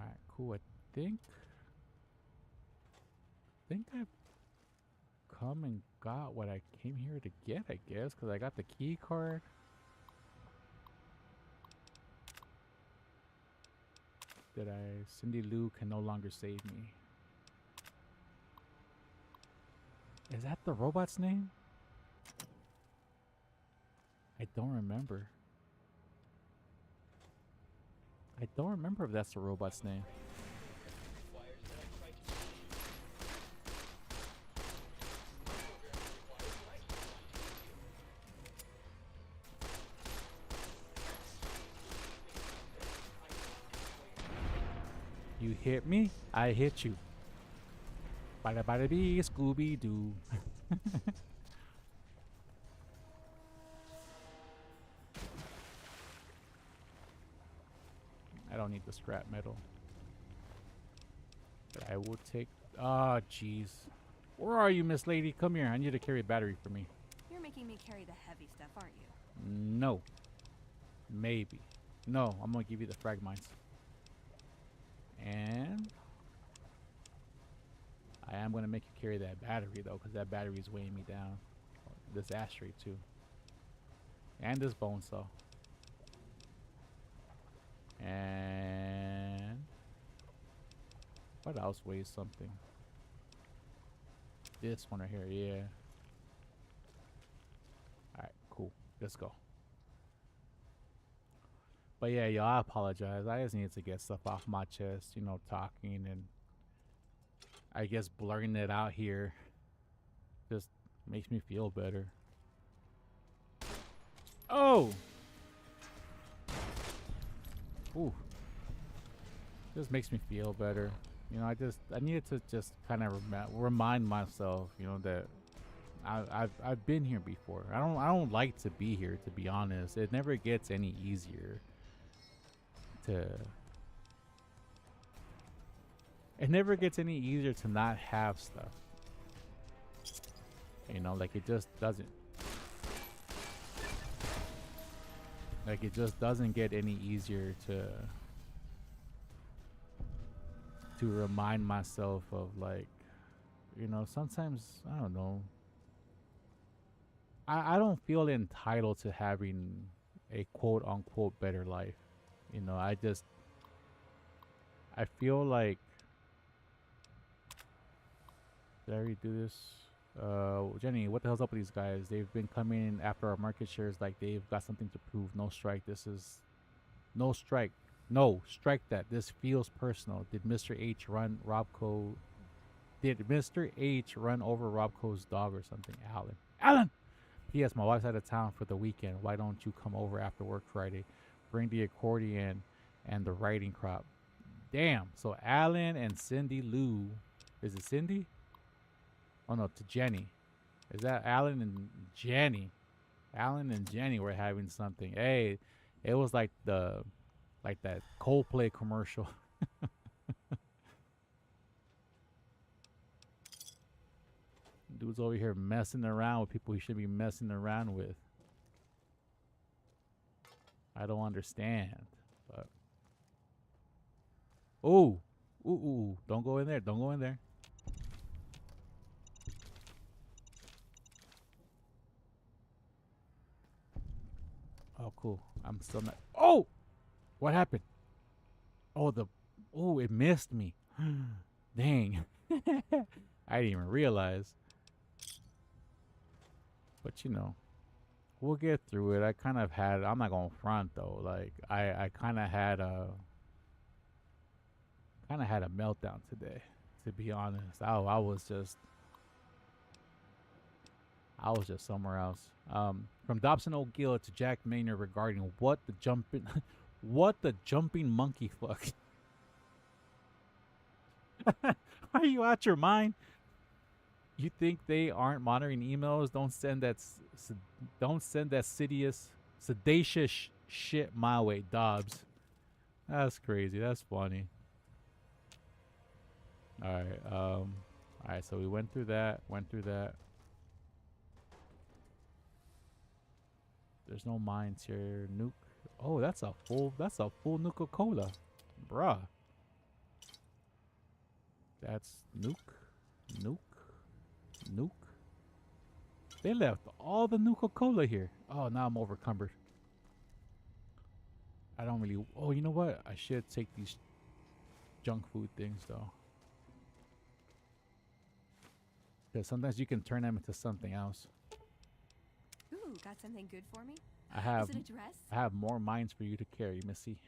Alright, cool. I think I've come and got what I came here to get, I guess, because I got the key card. Cindy Lou can no longer save me. Is that the robot's name? I don't remember. I don't remember if that's the robot's name. You hit me, I hit you. Bada bada bee, Scooby Doo. I don't need the scrap metal. But I will take. Ah, jeez. Where are you, Miss Lady? Come here. I need to carry a battery for me. You're making me carry the heavy stuff, aren't you? No. Maybe. No, I'm gonna give you the frag mines. And I am gonna make you carry that battery though, because that battery is weighing me down. This ashtray too. And this bone saw. And what else weighs something? This one right here, yeah. Alright, cool. Let's go. But yeah, y'all, I apologize. I just needed to get stuff off my chest, you know, talking and I guess blurring it out here just makes me feel better. Oh! Ooh. Just makes me feel better. You know, I needed to just kind of remind myself, you know, that I've been here before. I don't like to be here, to be honest. It never gets any easier to not have stuff. You know, like it just doesn't. Like it just doesn't get any easier to remind myself of, like, you know, sometimes I don't know. I don't feel entitled to having a quote unquote better life. You know, I feel like, did I already do this? Jenny, what the hell's up with these guys? They've been coming after our market shares like they've got something to prove. No strike. This is no strike. No, strike that. This feels personal. Did Mr. H run Robco? Did Mr. H run over Robco's dog or something? Alan! P.S. My wife's out of town for the weekend. Why don't you come over after work Friday? Bring the accordion and the writing crop. Damn. So Alan and Cindy Lou. Is it Cindy? Oh no, to Jenny. Is that Alan and Jenny? Alan and Jenny were having something. Hey, it was like that Coldplay commercial. Dude's over here messing around with people he should be messing around with. I don't understand. But ooh, don't go in there. Don't go in there. Oh, cool. I'm still not. Oh! What happened? Oh, it missed me. Dang. I didn't even realize. But you know, we'll get through it. I kind of had, I'm not going to front though. Like I kind of had a meltdown today, to be honest. I was just somewhere else. From Dobson O'Gill to Jack Maynard regarding what the jumping monkey fuck. Are you out your mind? You think they aren't monitoring emails? Don't send that sedacious shit my way, Dobbs. That's crazy. That's funny. All right, so we went through that. There's no mines here. Nuke. Oh, that's a full Nuka-Cola. Bruh. That's Nuke. They left all the Nuka-Cola here. Oh, now I'm overcumbered. I don't really... Oh, you know what? I should take these junk food things, though. Because sometimes you can turn them into something else. Ooh, got something good for me? I have... Is it a dress? I have more mines for you to carry, Missy.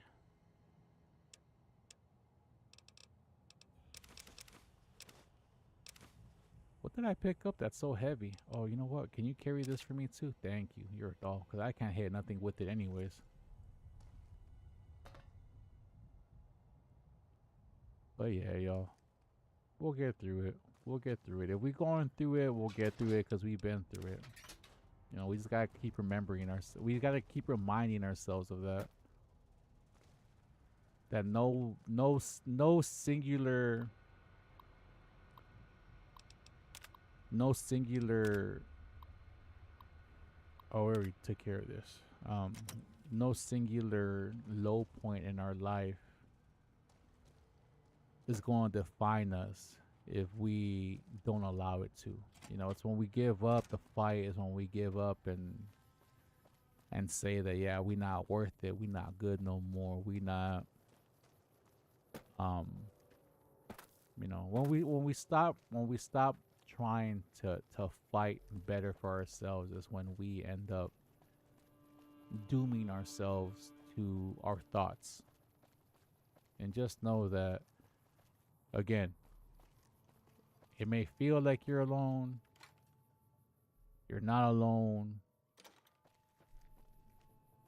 What did I pick up that's so heavy? Oh, you know what? Can you carry this for me too? Thank you. You're a doll. Because I can't hit nothing with it anyways. But yeah, y'all. We'll get through it. If we're going through it, we'll get through it because we've been through it. You know, we just got to keep remembering we got to keep reminding ourselves of that. That no singular... Oh, we already took care of this. No singular low point in our life is going to define us if we don't allow it to. You know, it's when we give up the fight, is when we give up and say that, yeah, we not worth it, we not good no more, we not you know, when we stop trying to fight better for ourselves is when we end up dooming ourselves to our thoughts. And just know that, again, it may feel like you're alone. You're not alone.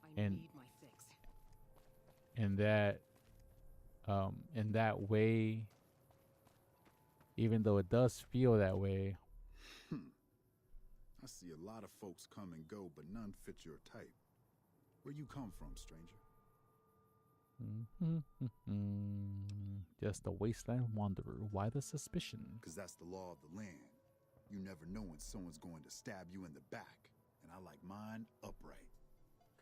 I need my fix. In that way, even though it does feel that way. I see a lot of folks come and go, but none fit your type. Where you come from, stranger? Just a wasteland wanderer. Why the suspicion? Because that's the law of the land. You never know when someone's going to stab you in the back. And I like mine upright.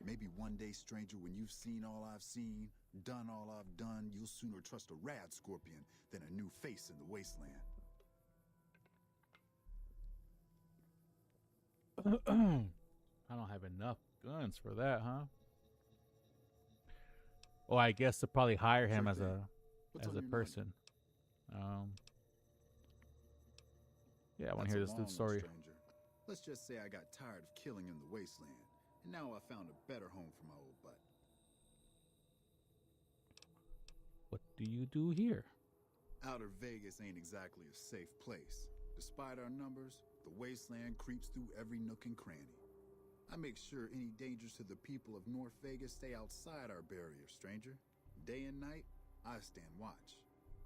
Maybe one day, stranger, when you've seen all I've seen, done all I've done, you'll sooner trust a rad scorpion than a new face in the wasteland. I don't have enough guns for that, huh? Oh, I guess to probably hire him as a person. Yeah, I want to hear this dude's story. Stranger. Let's just say I got tired of killing in the wasteland, and now I found a better home for my old butt. What do you do here? Outer Vegas ain't exactly a safe place. Despite our numbers, the wasteland creeps through every nook and cranny. I make sure any dangers to the people of North Vegas stay outside our barrier, stranger. Day and night, I stand watch.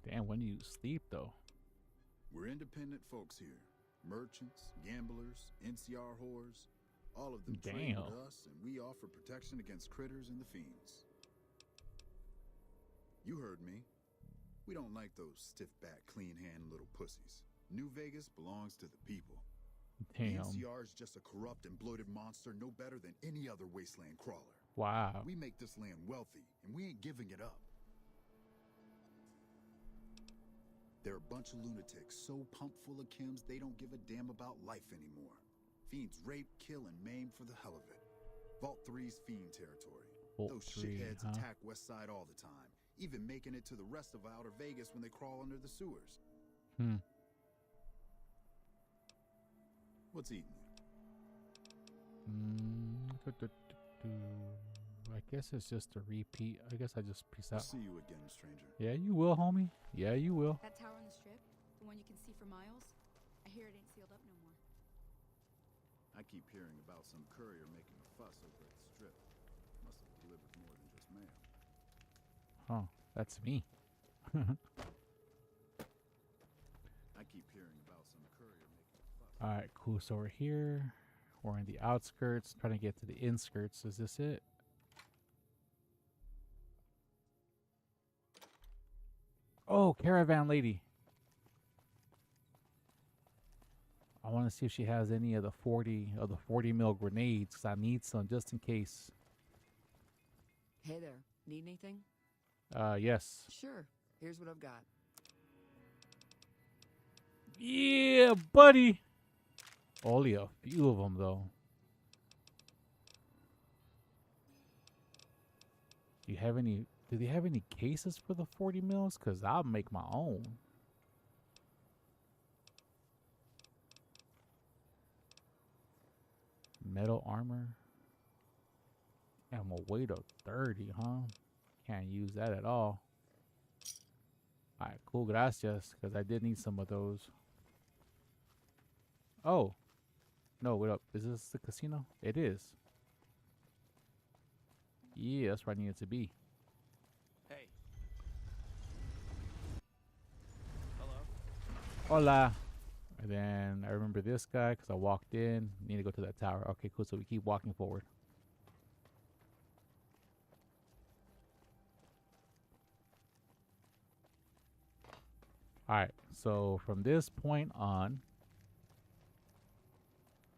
Damn, when do you sleep, though? We're independent folks here. Merchants, gamblers, NCR whores. All of them trade with us, and we offer protection against critters and the fiends. You heard me. We don't like those stiff-backed, clean-handed little pussies. New Vegas belongs to the people. Damn. The NCR is just a corrupt and bloated monster no better than any other wasteland crawler. Wow. We make this land wealthy, and we ain't giving it up. They're a bunch of lunatics so pumped full of chems they don't give a damn about life anymore. Fiends rape, kill, and maim for the hell of it. Vault 3's fiend territory. Those shitheads attack Westside all the time, even making it to the rest of Outer Vegas when they crawl under the sewers. What's eating you? I guess it's just a repeat. I guess I just peace out. See you again, stranger. Yeah, you will, homie. Yeah, you will. That tower on the strip, the one you can see for miles, I hear it ain't sealed up no more. I keep hearing about some courier making a fuss over at the strip. Must have delivered more than just mail. Oh, that's me. I keep hearing about some courier making a fuss. All right, cool. So we're here. We're in the outskirts, trying to get to the inskirts. Is this it? Oh, caravan lady. I want to see if she has any of the 40 mil grenades, 'cause I need some just in case. Hey there. Need anything? Yes. Sure. Here's what I've got. Yeah, buddy. Only a few of them though. Do you have any? Do they have any cases for the 40 mils? 'Cause I'll make my own. Metal armor. Ammo weight of 30, huh? Can't use that at all. Alright, cool, gracias. 'Cause I did need some of those. Oh. No, wait up. Is this the casino? It is. Yeah, that's where I need it to be. Hey. Hello? Hola. And then I remember this guy because I walked in. Need to go to that tower. Okay, cool. So we keep walking forward. Alright, so from this point on,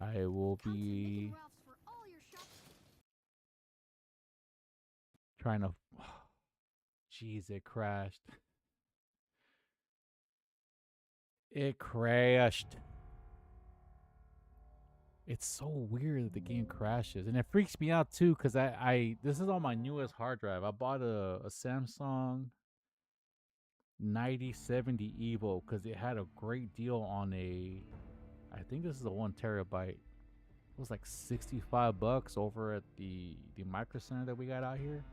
I will be trying to... Jeez, it crashed. It crashed. It's so weird that the game crashes. And it freaks me out too, because this is on my newest hard drive. I bought a Samsung 9070 Evo because it had a great deal on I think this is a 1 terabyte. It was like 65 bucks over at the Micro Center that we got out here.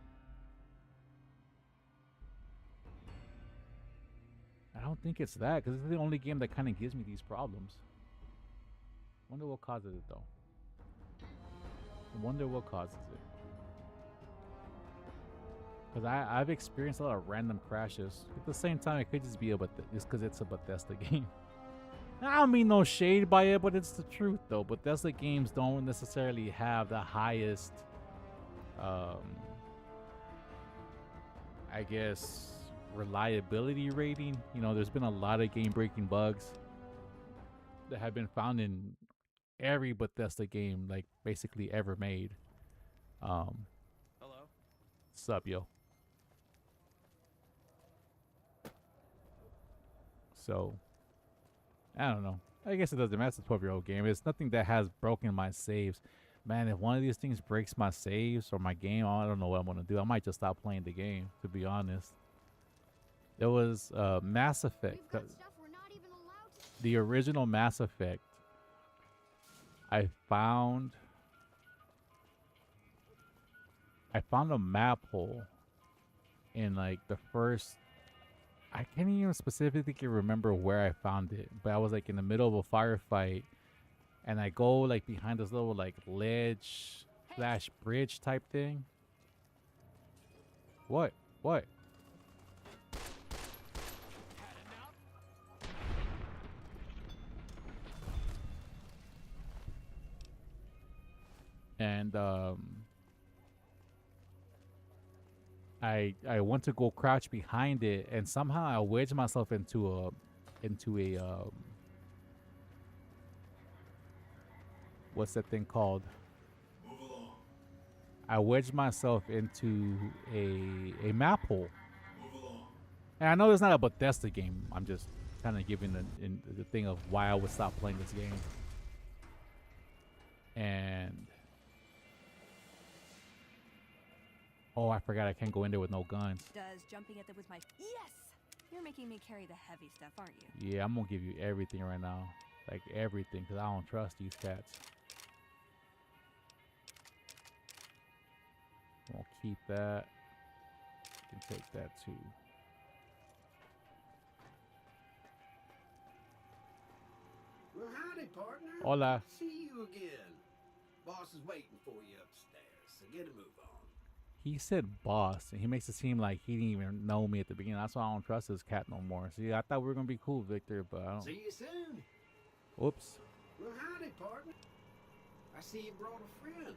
I don't think it's that, because it's the only game that kind of gives me these problems. Wonder what causes it though. Wonder what causes it. Because I've experienced a lot of random crashes. At the same time, it could just be it's because it's a Bethesda game. I don't mean no shade by it, but it's the truth though. Bethesda games don't necessarily have the highest, I guess, reliability rating. You know, there's been a lot of game-breaking bugs that have been found in every Bethesda game, like basically ever made. Hello? Sup, yo. So, I don't know. I guess it doesn't matter. It's a 12-year-old game. It's nothing that has broken my saves. Man, if one of these things breaks my saves or my game, I don't know what I'm going to do. I might just stop playing the game, to be honest. There was Mass Effect. The original Mass Effect. I found a map hole in like the first... I can't even specifically remember where I found it, but I was like in the middle of a firefight, and I go like behind this little like ledge / bridge type thing. What? And I went to go crouch behind it, and somehow I wedged myself into a what's that thing called? Move along. I wedged myself into a map hole. Move along. And I know it's not a Bethesda game. I'm just kind of giving the thing of why I would stop playing this game. And Oh, I forgot I can't go in there with no guns. Does jumping at them with my... Yes! You're making me carry the heavy stuff, aren't you? Yeah, I'm gonna give you everything right now. Like everything, because I don't trust these cats. We'll keep that. You can take that too. Well, howdy, partner. Hola. See you again. Boss is waiting for you upstairs, so get a move on. He said boss, and he makes it seem like he didn't even know me at the beginning. That's why I don't trust this cat no more. See, I thought we were gonna be cool, Victor, but I don't. See you soon. Oops. Well, howdy, partner. I see you brought a friend.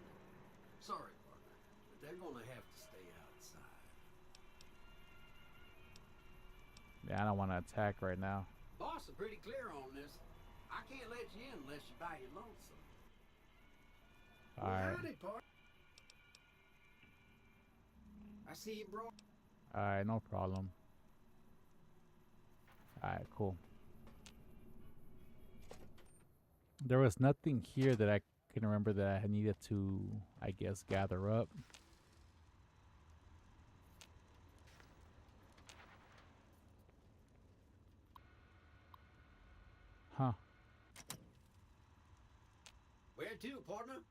Sorry, partner, but they're gonna have to stay outside. Yeah, I don't want to attack right now. Boss is pretty clear on this. I can't let you in unless you buy your lonesome. All Well, right. howdy, partner. I see you brought. All right, no problem. All right, cool. There was nothing here that I can remember that I needed to, I guess, gather up. Huh. Where to, partner?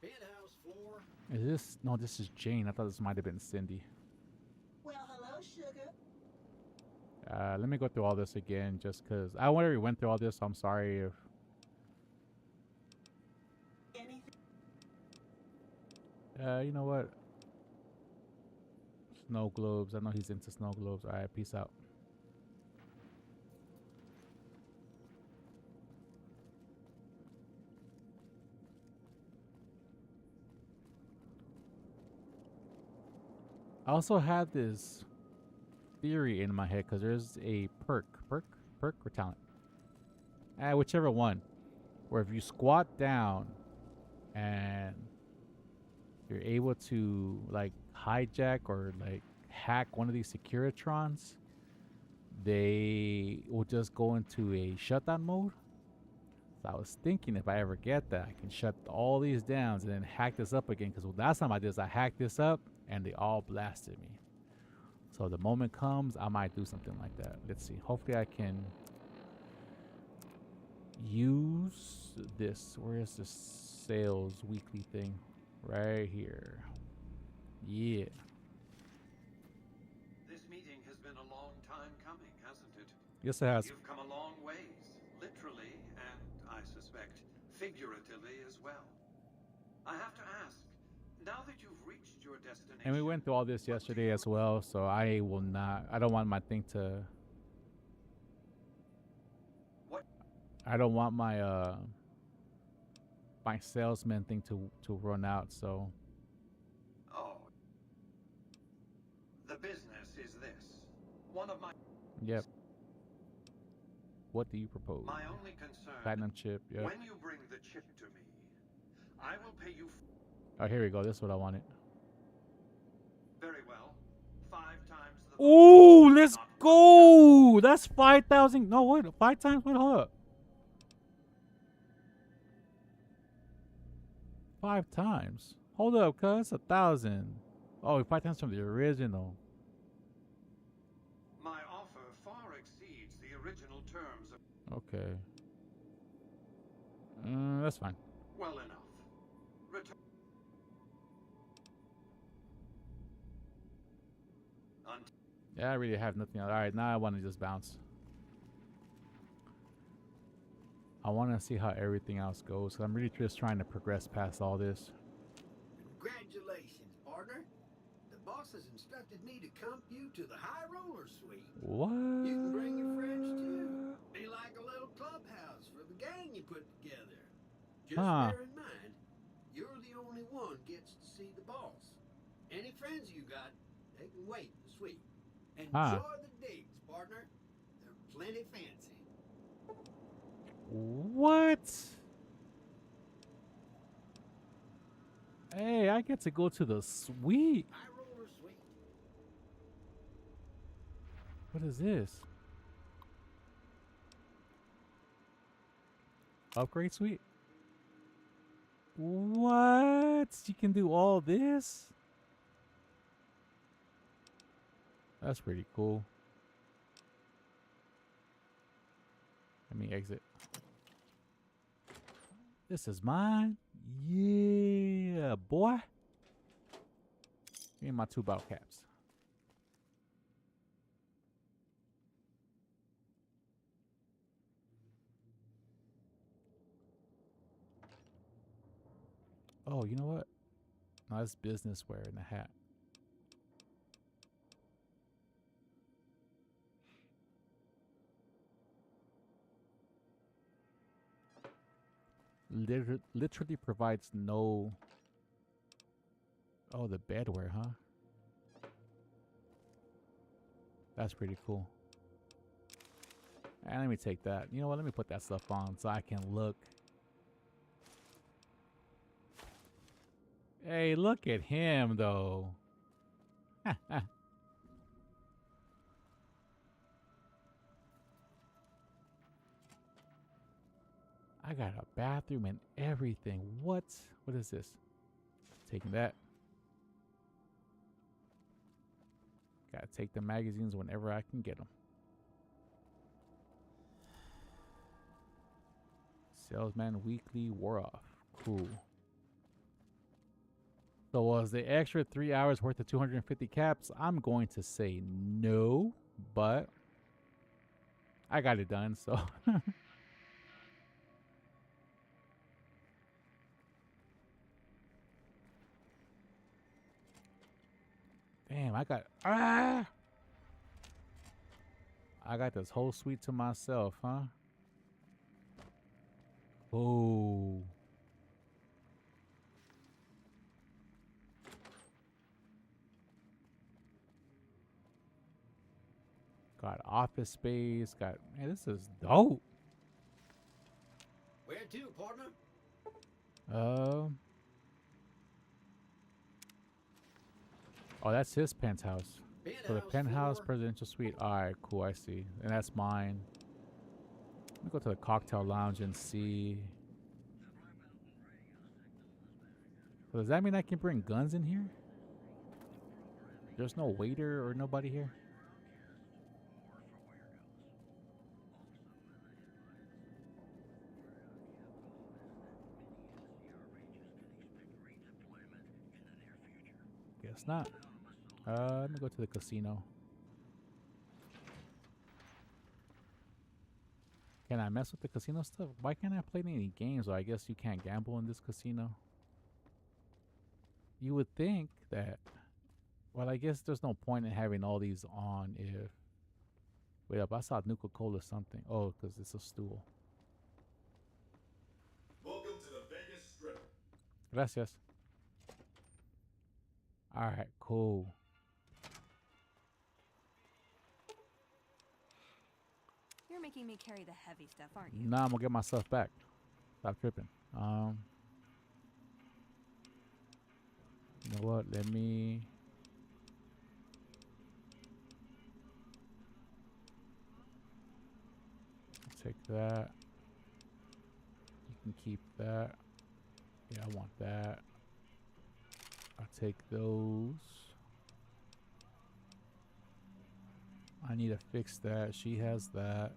Penthouse floor. Is this? No, this is Jane. I thought this might have been Cindy. Well, hello, sugar. Let me go through all this again just because I already went through all this. So I'm sorry if... Anything? You know what? Snow globes. I know he's into snow globes. All right, peace out. I also had this theory in my head because there's a perk or talent, whichever one, where if you squat down and you're able to like hijack or like hack one of these Securitrons, they will just go into a shutdown mode. So I was thinking if I ever get that, I can shut all these down and then hack this up again, because last time I did this, I hacked this up and they all blasted me. So the moment comes, I might do something like that. Let's see. Hopefully I can use this. Where is the sales weekly thing? Right here. Yeah. This meeting has been a long time coming, hasn't it? Yes, it has. You've come a long ways, literally, and I suspect figuratively as well. I have to ask, now that you've reached your destination... And we went through all this yesterday as well, so I don't want my thing to... I don't want my my salesman thing to run out, so... Oh. The business is this. One of my... Yep. What do you propose? My only concern... Platinum chip, yep. When you bring the chip to me, I will pay you... Oh, here we go. This is what I wanted. Very well. 5 times the... Ooh, let's go! That's 5,000. No, wait. 5 times? Wait, hold up. 5 times. Hold up, cuz. 1,000. Oh, 5 times from the original. My offer far exceeds the original terms of... Okay. That's fine. Well enough. Return... Yeah, I really have nothing else. Alright, now I want to just bounce. I want to see how everything else goes, 'cause I'm really just trying to progress past all this. Congratulations, partner. The boss has instructed me to comp you to the High Roller Suite. What? You can bring your friends too. Be like a little clubhouse for the gang you put together. Just bear in mind, you're the only one gets to see the boss. Any friends you got, they can wait in the suite. Enjoy the digs, partner. They're plenty fancy. What? Hey, I get to go to the suite. High Roller Suite. What is this? Upgrade suite? What? You can do all this? That's pretty cool. Let me exit. This is mine. Yeah, boy. Give me my 2 bottle caps. Oh, you know what? No, that's business wear in the hat. Literally provides no... Oh, the bedwear, huh? That's pretty cool. And let me take that. You know what? Let me put that stuff on so I can look. Hey, look at him, though. I got a bathroom and everything. What? What is this? Taking that. Gotta take the magazines whenever I can get them. Salesman Weekly wore off. Cool. So was the extra 3 hours worth of 250 caps? I'm going to say no, but I got it done, so. Damn, I got this whole suite to myself, huh? Oh. Got office space, man, this is dope. Where to, partner? Oh, that's his penthouse. So the penthouse presidential suite. All right, cool. I see, and that's mine. Let me go to the cocktail lounge and see. So does that mean I can bring guns in here? There's no waiter or nobody here. Guess not. Let me go to the casino. Can I mess with the casino stuff? Why can't I play any games? Well, I guess you can't gamble in this casino. You would think that... Well, I guess there's no point in having all these on if... Wait up, I saw Nuka-Cola something. Oh, because it's a stool. Welcome to the Vegas Strip. Gracias. Alright, cool. You're making me carry the heavy stuff, aren't you? Nah, I'm gonna get my stuff back. Stop tripping. You know what? Let me... Take that. You can keep that. Yeah, I want that. I'll take those. I need to fix that. She has that.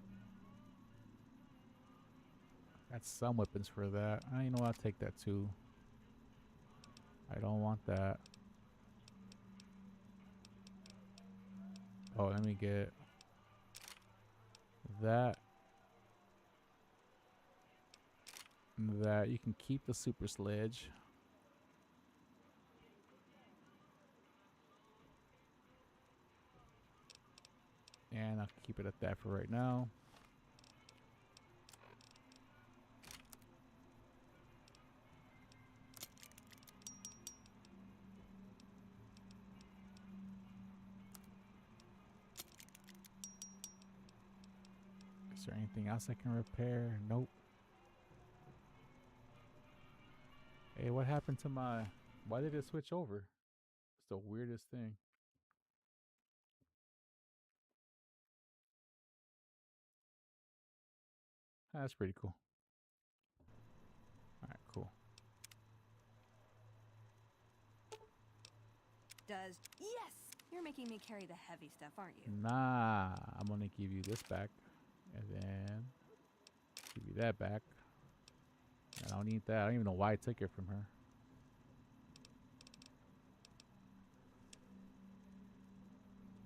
Got some weapons for that. You know what? I'll take that too. I don't want that. Oh, let me get that. That. You can keep the super sledge. And I'll keep it at that for right now. Is there anything else I can repair? Nope. Hey, what happened to my... Why did it switch over? It's the weirdest thing. That's pretty cool. Alright, cool. does. Yes! You're making me carry the heavy stuff, aren't you? Nah, I'm gonna give you this back, and then give you that back. I don't need that. I don't even know why I took it from her.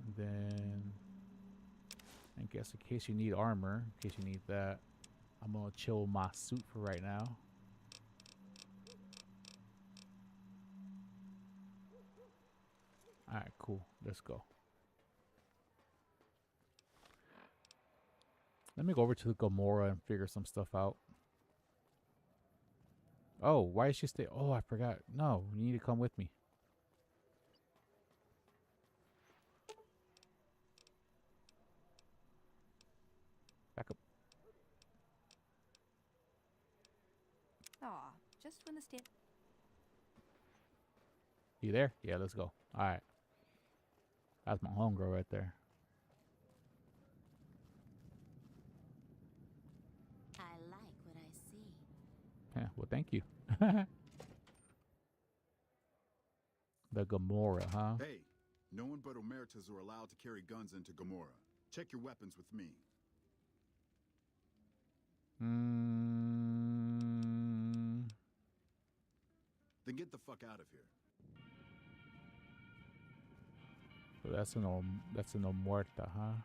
And then, I guess in case you need armor, in case you need that, I'm gonna chill my suit for right now. Alright, cool. Let's go. Let me go over to the Gamora and figure some stuff out. Oh, why did she stay? Oh, I forgot. No, you need to come with me. Back up. Aw, just when the stand. You there? Yeah, let's go. Alright. That's my homegirl right there. I like what I see. Yeah, well, thank you. The Gamora, huh? Hey, no one but Omertas are allowed to carry guns into Gamora. Check your weapons with me. Then get the fuck out of here. So that's an Omerta, huh?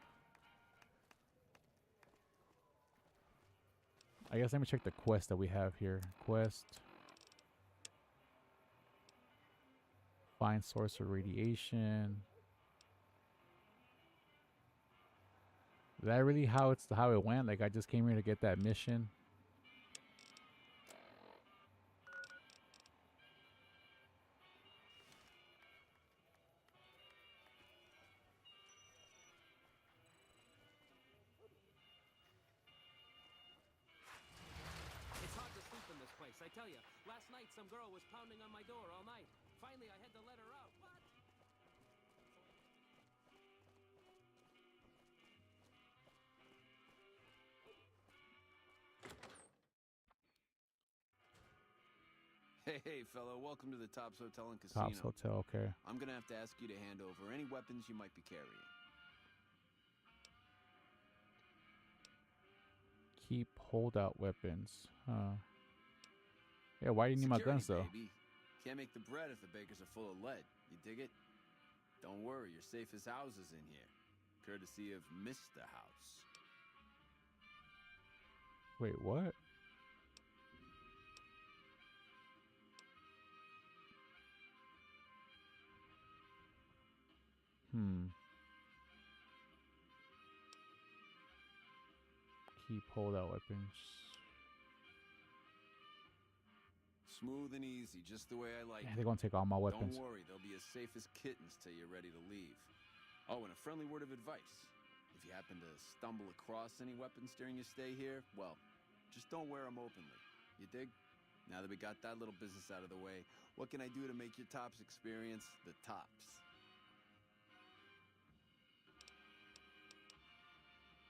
I guess let me check the quest that we have here. Quest. Find source of radiation. Is that really how it went? Like I just came here to get that mission. It's hard to sleep in this place, I tell you. Last night some girl was pounding on my door all night. Finally I had to let her out. What? Hey, fellow, welcome to the Tops Hotel and Casino. Tops Hotel, okay. I'm gonna have to ask you to hand over any weapons you might be carrying. Keep holdout weapons. Huh. Yeah, why do you need my guns though? Baby. Can't make the bread if the bakers are full of lead. You dig it? Don't worry, your safest house is in here. Courtesy of Mr. House. Wait, what? Keep holdout weapons. Smooth and easy, just the way I like Yeah, it. they're gonna take all my weapons. Don't worry, they'll be as safe as kittens till you're ready to leave. Oh, and a friendly word of advice. If you happen to stumble across any weapons during your stay here, well, just don't wear them openly. You dig? Now that we got that little business out of the way, what can I do to make your Tops experience the tops?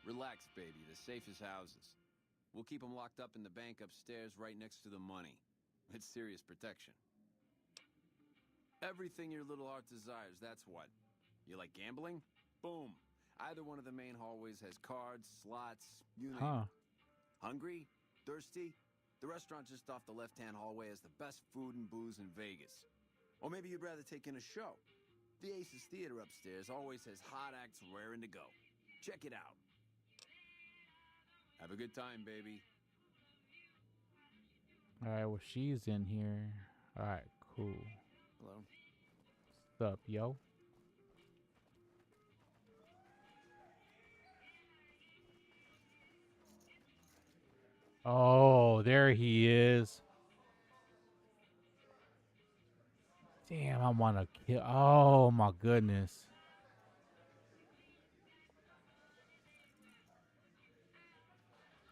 Relax, baby. The safest houses. We'll keep them locked up in the bank upstairs right next to the money. It's serious protection. Everything your little heart desires, that's what. You like gambling? Boom. Either one of the main hallways has cards, slots, you name it. Hungry? Thirsty? The restaurant just off the left-hand hallway has the best food and booze in Vegas. Or maybe you'd rather take in a show. The Aces Theater upstairs always has hot acts raring to go. Check it out. Have a good time, baby. Alright, well, she's in here. Alright, cool. Hello. What's up, yo? Oh, there he is. Damn, I want to kill. Oh, my goodness.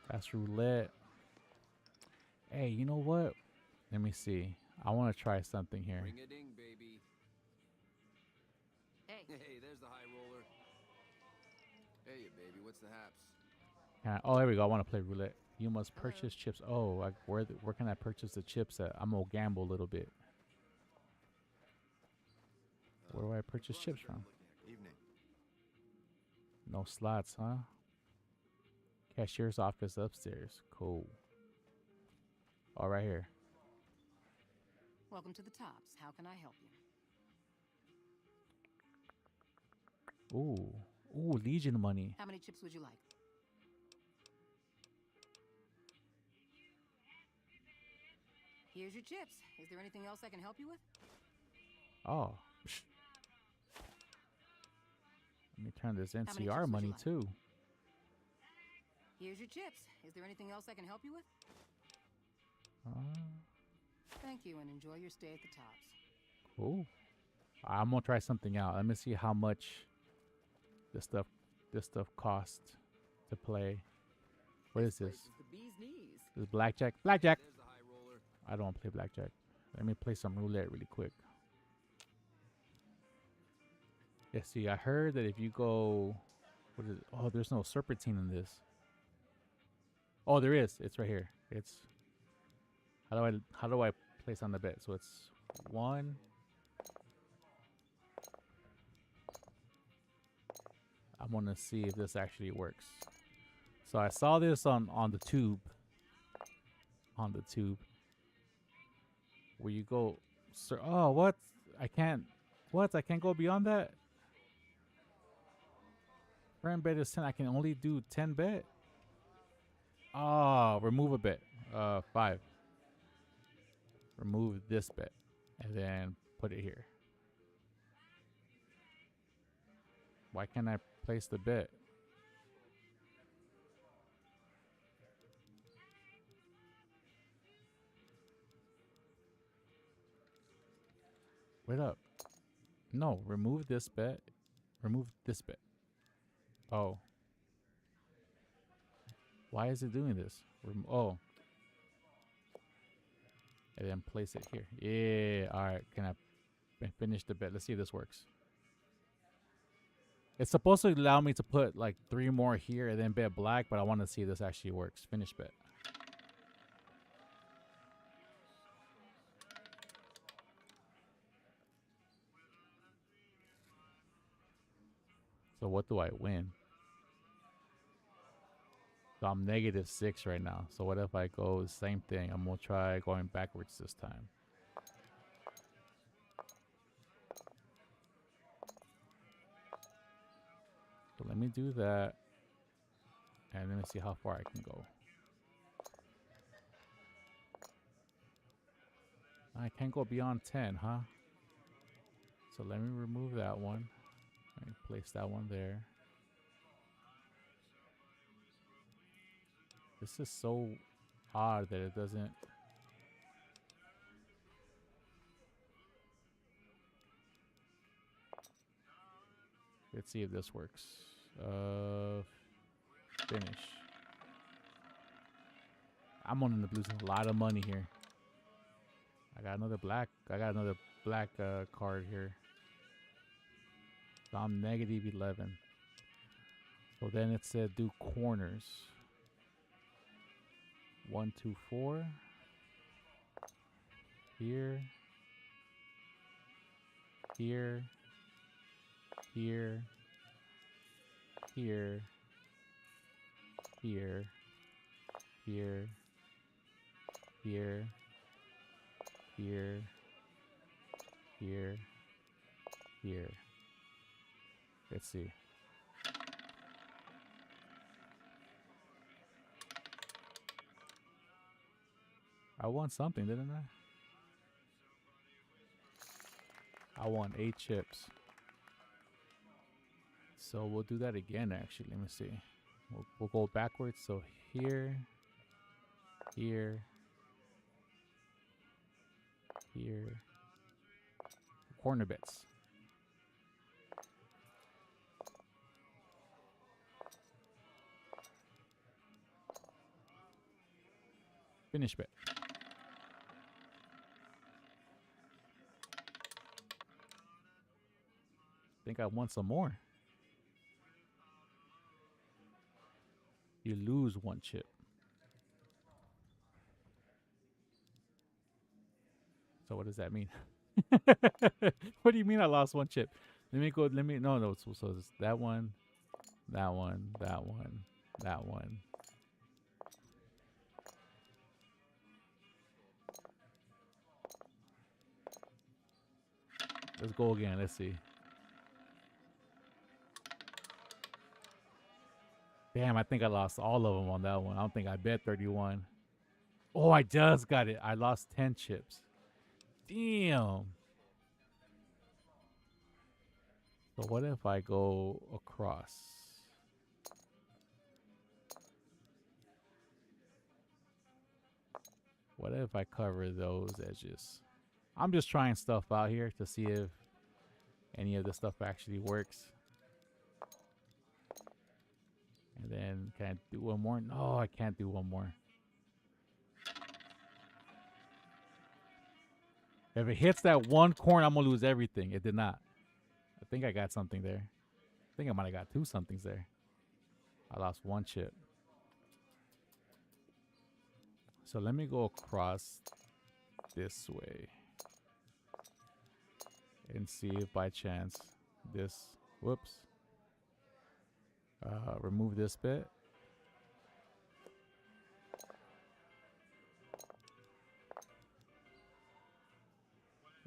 That's roulette. Hey, you know what? Let me see. I want to try something here. Ring a ding, baby. Hey. Hey, there's the high roller. Hey, baby, what's the haps? Oh, there we go. I want to play roulette. You must purchase chips. Oh, where can I purchase the chips at? I'm gonna gamble a little bit. Where do I purchase chips from? Evening. No slots, huh? Cashier's office upstairs. Cool. All right here. Welcome to the Tops. How can I help you? Ooh, Legion money. How many chips would you like? Here's your chips. Is there anything else I can help you with? Oh. Let me turn this NCR money too. Here's your chips. Is there anything else I can help you with? Thank you, and enjoy your stay at the Tops. Cool. I'm gonna try something out. Let me see how much this stuff costs to play. What is this? This is blackjack. Blackjack. I don't want to play blackjack. Let me play some roulette really quick. Yeah, see, I heard that if you go, what is it? Oh, there's no serpentine in this. Oh, there is. It's right here. It's how do I place on the bet? So it's 1. I'm gonna see if this actually works. So I saw this on the tube. On the tube. Where you go, sir? Oh, what? I can't. What? I can't go beyond that. Friend bet is 10. I can only do 10 bet. Oh, remove a bet. 5. Remove this bet, and then put it here. Why can't I place the bet? Wait up. No, remove this bet. Remove this bet. Oh. Why is it doing this? Oh. And then place it here. Yeah. All right. Can I finish the bet? Let's see if this works. It's supposed to allow me to put like 3 more here and then bet black, but I want to see if this actually works. Finish bet. So what do I win? So I'm -6 right now. So what if I go the same thing? I'm going to try going backwards this time. So let me do that. And let me see how far I can go. I can't go beyond 10, huh? So let me remove that one. Let me place that one there. This is so odd that it doesn't. Let's see if this works. Finish. I'm on the blues a lot of money here. I got another black card here. So I'm -11. So then it said do corners. 1, 2, 4. Here. Here. Here. Here. Here. Here. Here. Here. Here. Here. Let's see. I won something, didn't I? I won 8 chips. So we'll do that again, actually. Let me see. We'll go backwards. So here, here, here. Corner bets. Finish bet. Think I want some more. You lose 1 chip. So what does that mean? What do you mean I lost one chip? Let me go. Let me. No, no. So it's that one, that one, that one, that one. Let's go again. Let's see. Damn, I think I lost all of them on that one. I don't think I bet 31. Oh, I just got it. I lost 10 chips. Damn. So what if I go across? What if I cover those edges? I'm just trying stuff out here to see if any of this stuff actually works. And then can I do one more? No, I can't do one more. If it hits that one corner, I'm gonna lose everything. It did not. I think I got something there. I think I might have got two somethings there. I lost one chip. So let me go across this way and see if by chance this, whoops, remove this bit.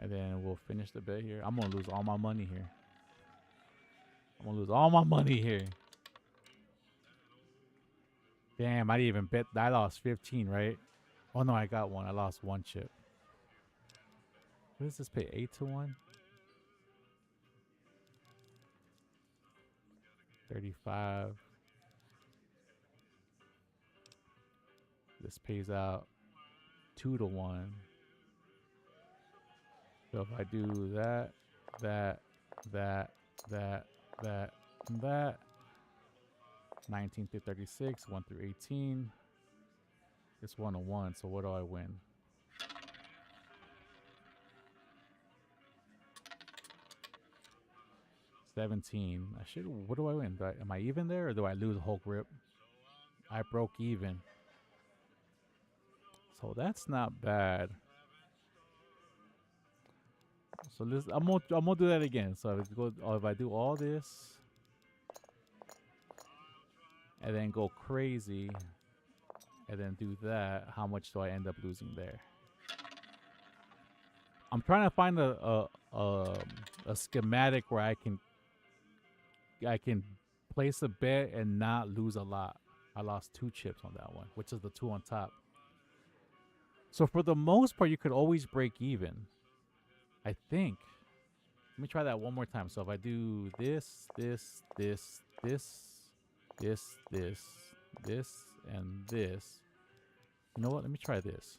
And then we'll finish the bit here. I'm gonna lose all my money here. I'm gonna lose all my money here. Damn, I didn't even bet. I lost 15, right? Oh no, I got one. I lost one chip. What does this pay? 8-1? 35. This pays out 2-1. So if I do that, that, and that, 19 through 36, 1 through 18. It's 1-1, so what do I win? $17. I should. What do I win? Am I even there, or do I lose a whole grip? I broke even. So that's not bad. So this, I'm gonna do that again. So if I do all this and then go crazy and then do that, how much do I end up losing there? I'm trying to find a schematic where I can place a bet and not lose a lot. I lost 2 chips on that one, which is the 2 on top. So for the most part, you could always break even, I think. Let me try that one more time. So if I do this, this, this, this, this, this, this, and this. You know what? Let me try this.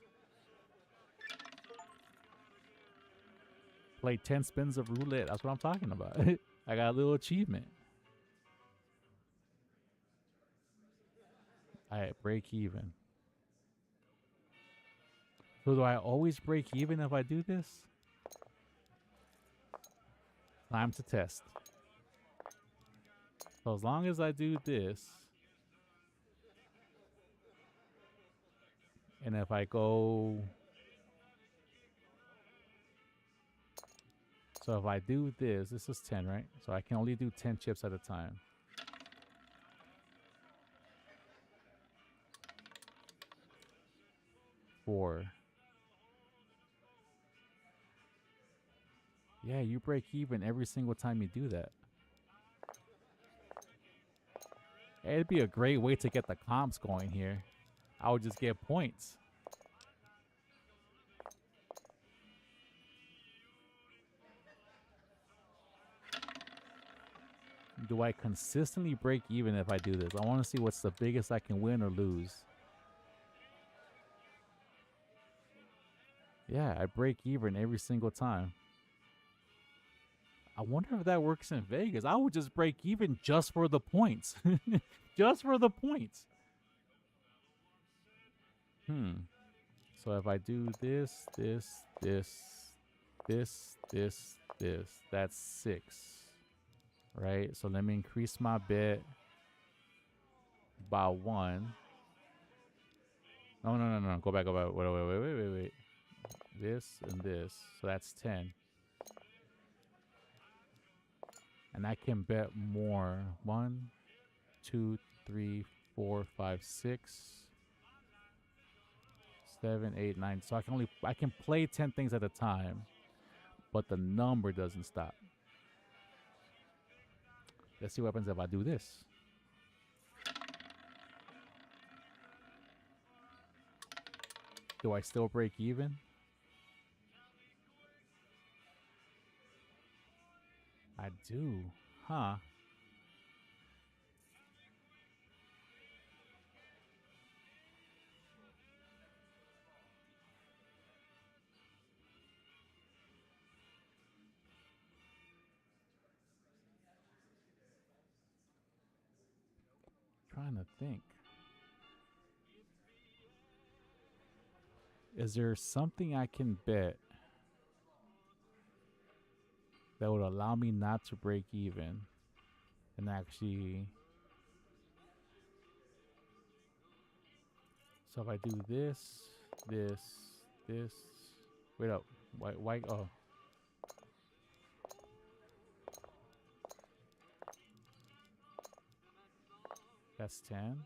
Play 10 spins of roulette. That's what I'm talking about. I got a little achievement. I break even. So do I always break even if I do this? Time to test. So as long as I do this, and if I go, so if I do this is 10, right? So I can only do 10 chips at a time. Four. Yeah, you break even every single time you do that. It'd be a great way to get the comps going here. I would just get points. Do I consistently break even if I do this? I want to see what's the biggest I can win or lose. Yeah, I break even every single time. I wonder if that works in Vegas. I would just break even just for the points. Just for the points. So if I do this, that's 6. Right? So let me increase my bet by 1. No. Go back. Wait. This and this. So that's 10. And I can bet more. 1, 2, 3, 4, 5, 6, 7, 8, 9. So I can play 10 things at a time, but the number doesn't stop. Let's see what happens if I do this. Do I still break even? I do. Huh. Trying to think. Is there something I can bet that would allow me not to break even and actually... So if I do this, wait up, white, oh. That's 10.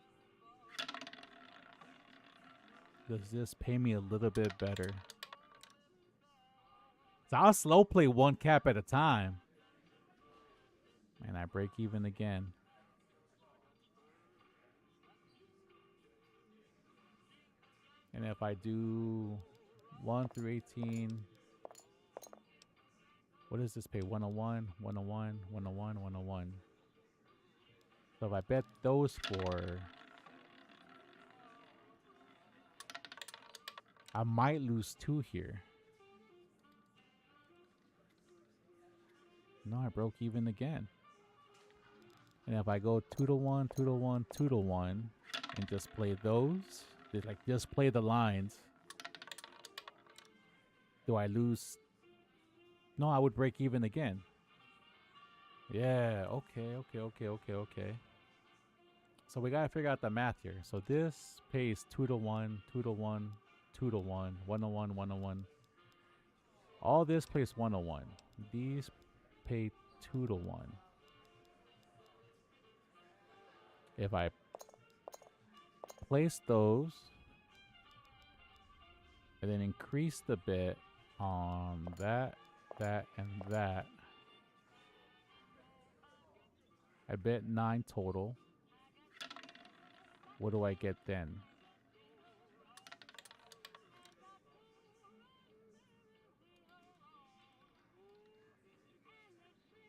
Does this pay me a little bit better? So I'll slow play one cap at a time. And I break even again. And if I do 1 through 18, what does this pay? 101, 101, 101, 101. So if I bet those 4, I might lose 2 here. No, I broke even again. And if I go 2 to 1, 2 to 1, 2 to 1, and just play those, just play the lines, do I lose? No, I would break even again. Yeah, okay. So we gotta figure out the math here. So this pays 2 to 1, 2 to 1, 2 to 1, 101, 101. All this plays 101. These pay 2 to 1. If I place those and then increase the bet on that, and that, I bet 9 total. What do I get then?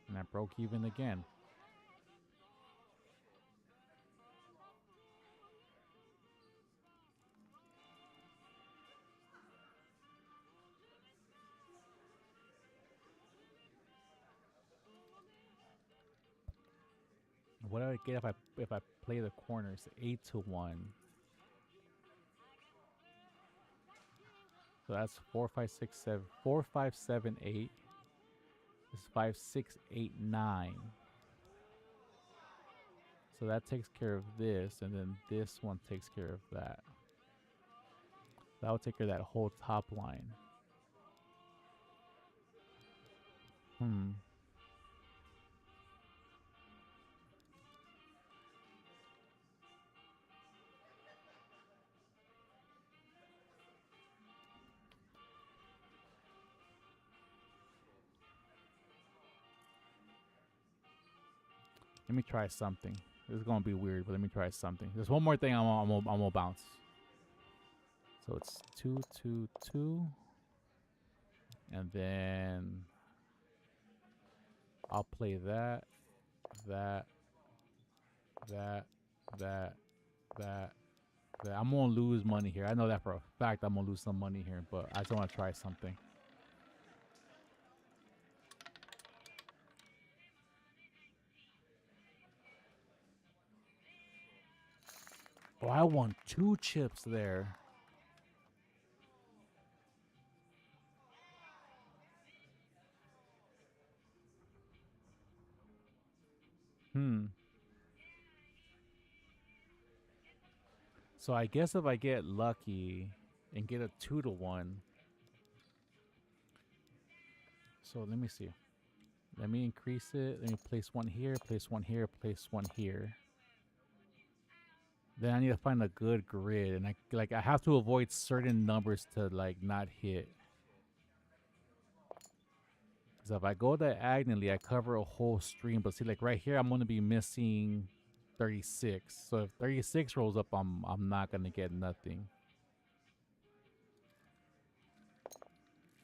And I broke even again. What do I get if I play the corners? 8 to 1. So that's 4, 5, 6, 7. 4, 5, 7, 8. This is 5, 6, 8, 9. So that takes care of this, and then this one takes care of that. That will take care of that whole top line. Let me try something. This is gonna be weird, but let me try something. There's one more thing I'm gonna bounce. So it's 2, 2, 2, and then I'll play that. I'm gonna lose money here. I know that for a fact. I'm gonna lose some money here, but I just want to try something. Oh, I won 2 chips there. So I guess if I get lucky and get a 2 to 1. So let me see. Let me increase it. Let me place one here, place one here, place one here. Then I need to find a good grid, and I have to avoid certain numbers to like not hit. Because if I go diagonally, I cover a whole stream. But see, like right here, I'm gonna be missing 36. So if 36 rolls up, I'm not gonna get nothing.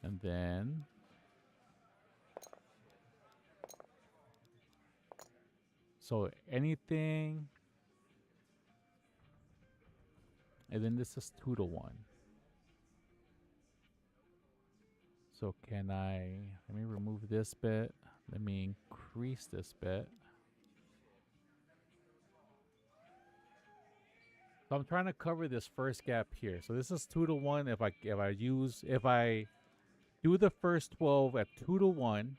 And then so anything, and then this is 2 to 1. So can let me remove this bet. Let me increase this bet. So I'm trying to cover this first gap here. So this is 2 to 1. If I do the first 12 at 2 to 1.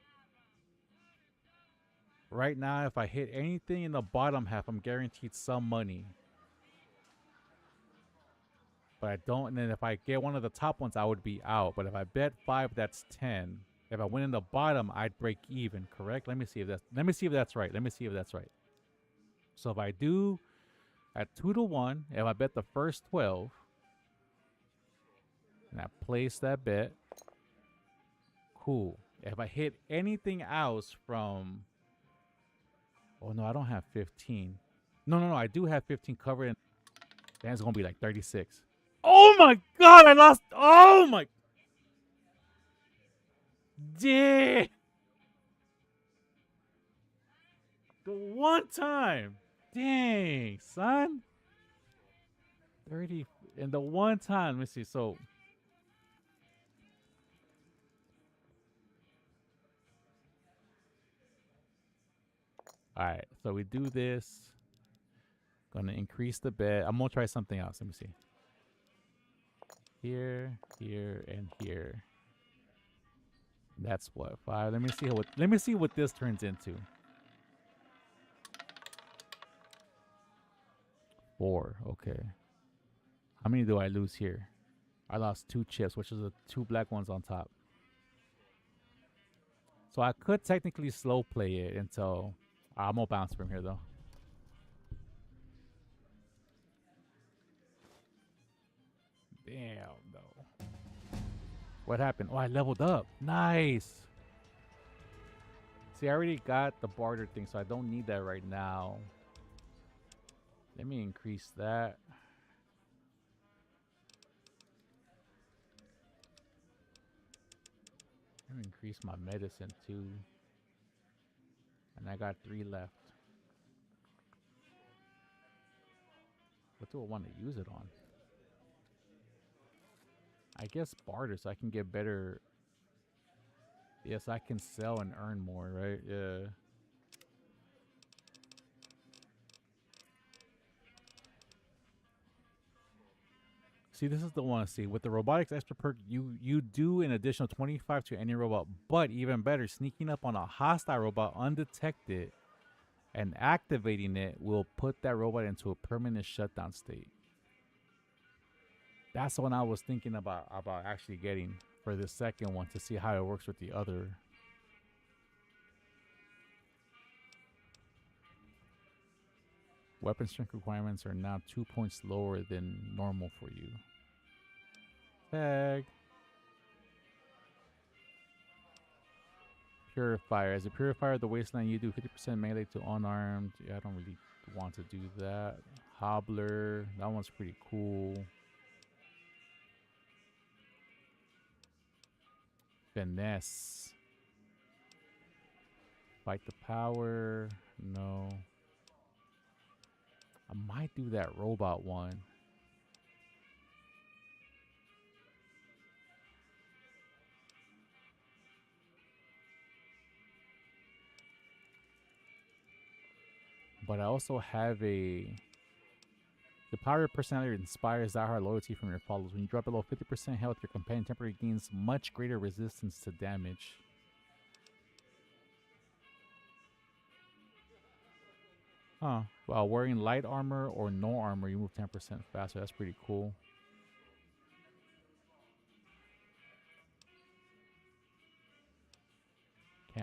Right now, if I hit anything in the bottom half, I'm guaranteed some money. But I don't, and then if I get one of the top ones, I would be out. But if I bet 5, that's 10. If I win in the bottom, I'd break even, correct? Let me see if that's right. Let me see if that's right. So if I do at 2 to 1, if I bet the first 12, and I place that bet, cool. If I hit anything else from, oh no, I don't have 15. No, I do have 15 covered, and then it's gonna be like 36. Oh my god, I lost. Oh my. Dang. The one time. Dang, son. 30. And the one time. Let me see. So. Alright. So we do this. Gonna increase the bet. I'm gonna try something else. Let me see. Here, here, and here. That's what, 5. Let me see what this turns into. 4. Okay. How many do I lose here? I lost 2 chips, which is the 2 black ones on top. So I could technically slow play it until I'm gonna bounce from here though. Damn, though. What happened? Oh, I leveled up. Nice. See, I already got the barter thing, so I don't need that right now. Let me increase that. Let me increase my medicine too. And I got 3 left. What do I want to use it on? I guess barter, so I can get better. Yes, I can sell and earn more, right? Yeah. See, this is the one. See, with the robotics extra perk, you do an additional 25 to any robot, but even better, sneaking up on a hostile robot undetected and activating it will put that robot into a permanent shutdown state. That's the one I was thinking about actually getting for the second one to see how it works with the other. Weapon strength requirements are now 2 points lower than normal for you. Tag. Purifier. As a purifier of the wasteland, you do 50% melee to unarmed. Yeah, I don't really want to do that. Hobbler. That one's pretty cool. Finesse. Fight the power. No. I might do that robot one. But I also have the power of personality inspires diehard loyalty from your followers. When you drop below 50% health, your companion temporarily gains much greater resistance to damage. Huh. While wearing light armor or no armor, you move 10% faster. That's pretty cool.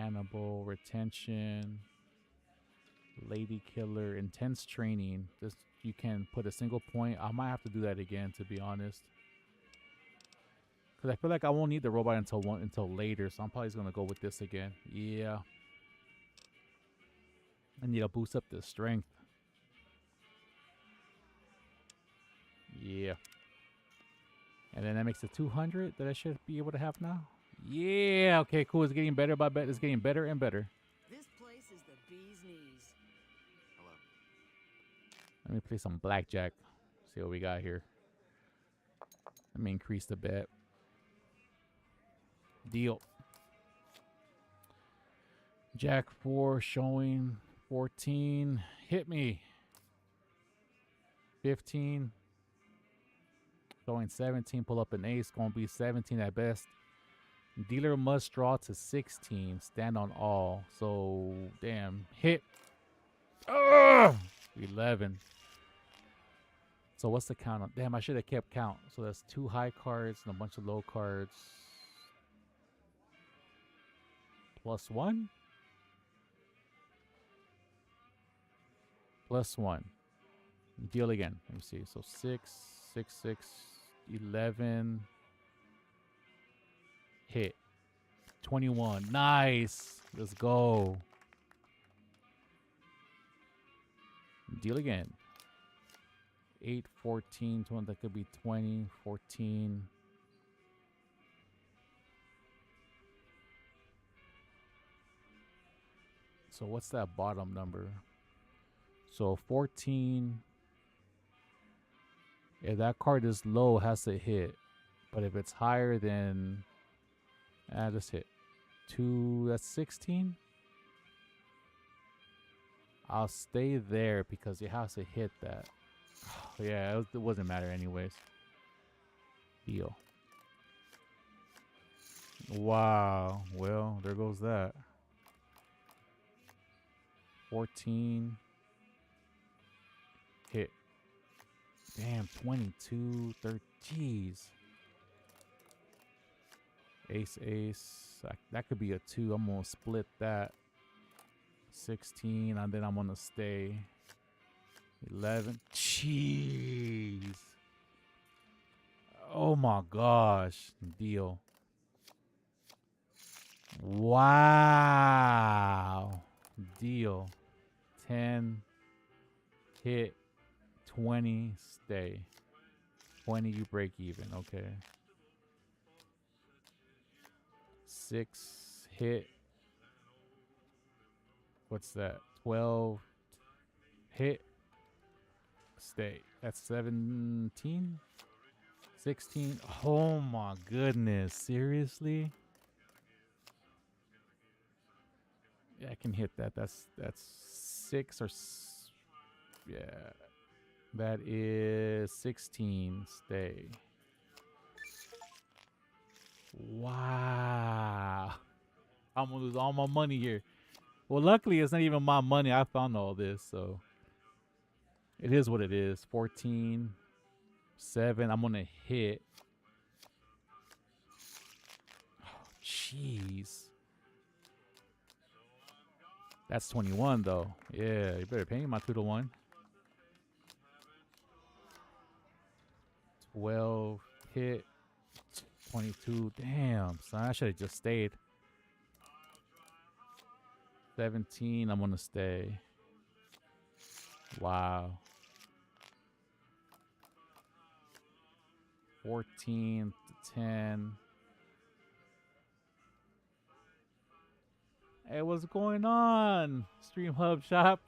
Cannibal, retention, lady killer, intense training. This you can put a single point. I might have to do that again, to be honest, because I feel like I won't need the robot until later. So I'm probably just gonna go with this again. Yeah, I need to boost up the strength. Yeah, and then that makes it 200 that I should be able to have now. Yeah, okay, cool. It's getting better by bet. It's getting better and better. This place is the bee's knees. Hello. Let me play some blackjack. See what we got here. Let me increase the bet. Deal. Jack 4 showing 14. Hit me. 15. Showing 17. Pull up an ace. Gonna be 17 at best. Dealer must draw to 16. Stand on all. So, damn. Hit. 11. So what's the count on? Damn, I should have kept count. So that's 2 high cards and a bunch of low cards. +1? +1. Deal again. Let me see. So 6, 6, 6, 11. Hit. 21. Nice. Let's go. Deal again. 8, 14, 20, that could be 20, 14. So what's that bottom number? So 14. If that card is low, it has to hit. But if it's higher, then just hit. 2, that's 16. I'll stay there because it has to hit that. Yeah, it wasn't matter anyways. Deal. Wow. Well, there goes that. 14. Hit. Damn, 22, 30. Jeez. Ace, ace. That could be a 2. I'm going to split that. 16, and then I'm going to stay. 11. Jeez. Oh my gosh. Deal. Wow. Deal. 10. Hit. 20. Stay. 20, you break even. Okay. 6. Hit. What's that? 12. Hit. Stay. That's 17. 16. Oh my goodness. Seriously? Yeah, I can hit that. That's 6 or yeah. That is 16. Stay. Wow. I'm gonna lose all my money here. Well, luckily it's not even my money. I found all this, so it is what it is. 14, 7. I'm gonna hit. Oh, jeez. That's 21 though. Yeah, you better pay me my 2 to 1. 12 hit. 22. Damn, son. I should have just stayed. 17. I'm gonna stay. Wow. 14 to 10. Hey, what's going on? Stream Hub Shop.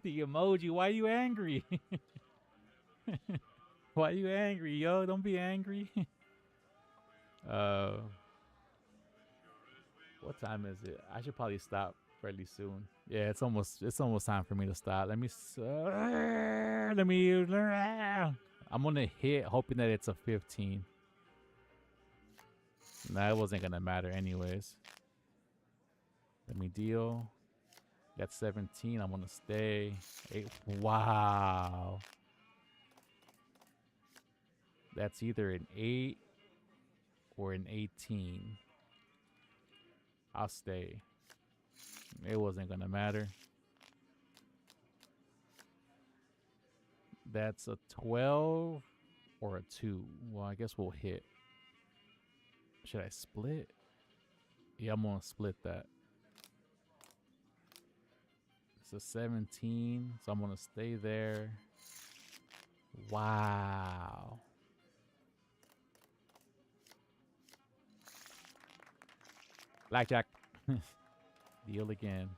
The emoji. Why are you angry? Why are you angry, yo? Don't be angry. What time is it? I should probably stop fairly soon. Yeah, it's almost time for me to stop. I'm gonna hit, hoping that it's a 15. Nah, it wasn't gonna matter anyways. Let me deal. Got 17. I'm gonna stay. 8. Wow. That's either an 8 or an 18. I'll stay. It wasn't gonna matter. That's a 12 or a 2. Well, I guess we'll hit. Should I split? Yeah, I'm gonna split that. It's a 17, so I'm gonna stay there. Wow. Blackjack. Deal again.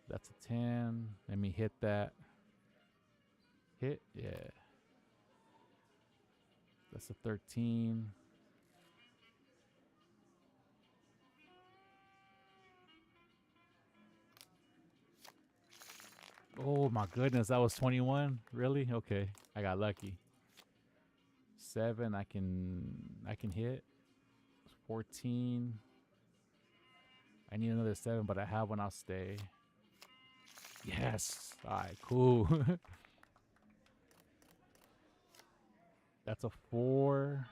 That's a 10. Let me hit that. Hit? Yeah. That's a 13. Oh my goodness, that was 21? Really? Okay. I got lucky. 7 I can hit. 14. I need another 7, but I have one. I'll stay. Yes. All right, cool. That's a 4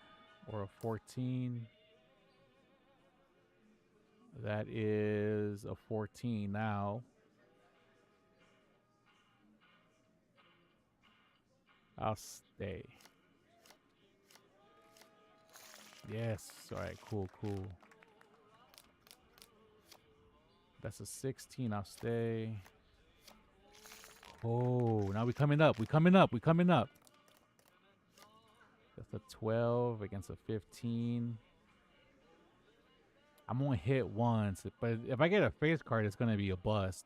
or a 14. That is a 14 now. I'll stay. Yes. All right, cool. That's a 16. I'll stay. Oh, now we're coming up. That's a 12 against a 15. I'm going to hit once, but if I get a face card, it's going to be a bust.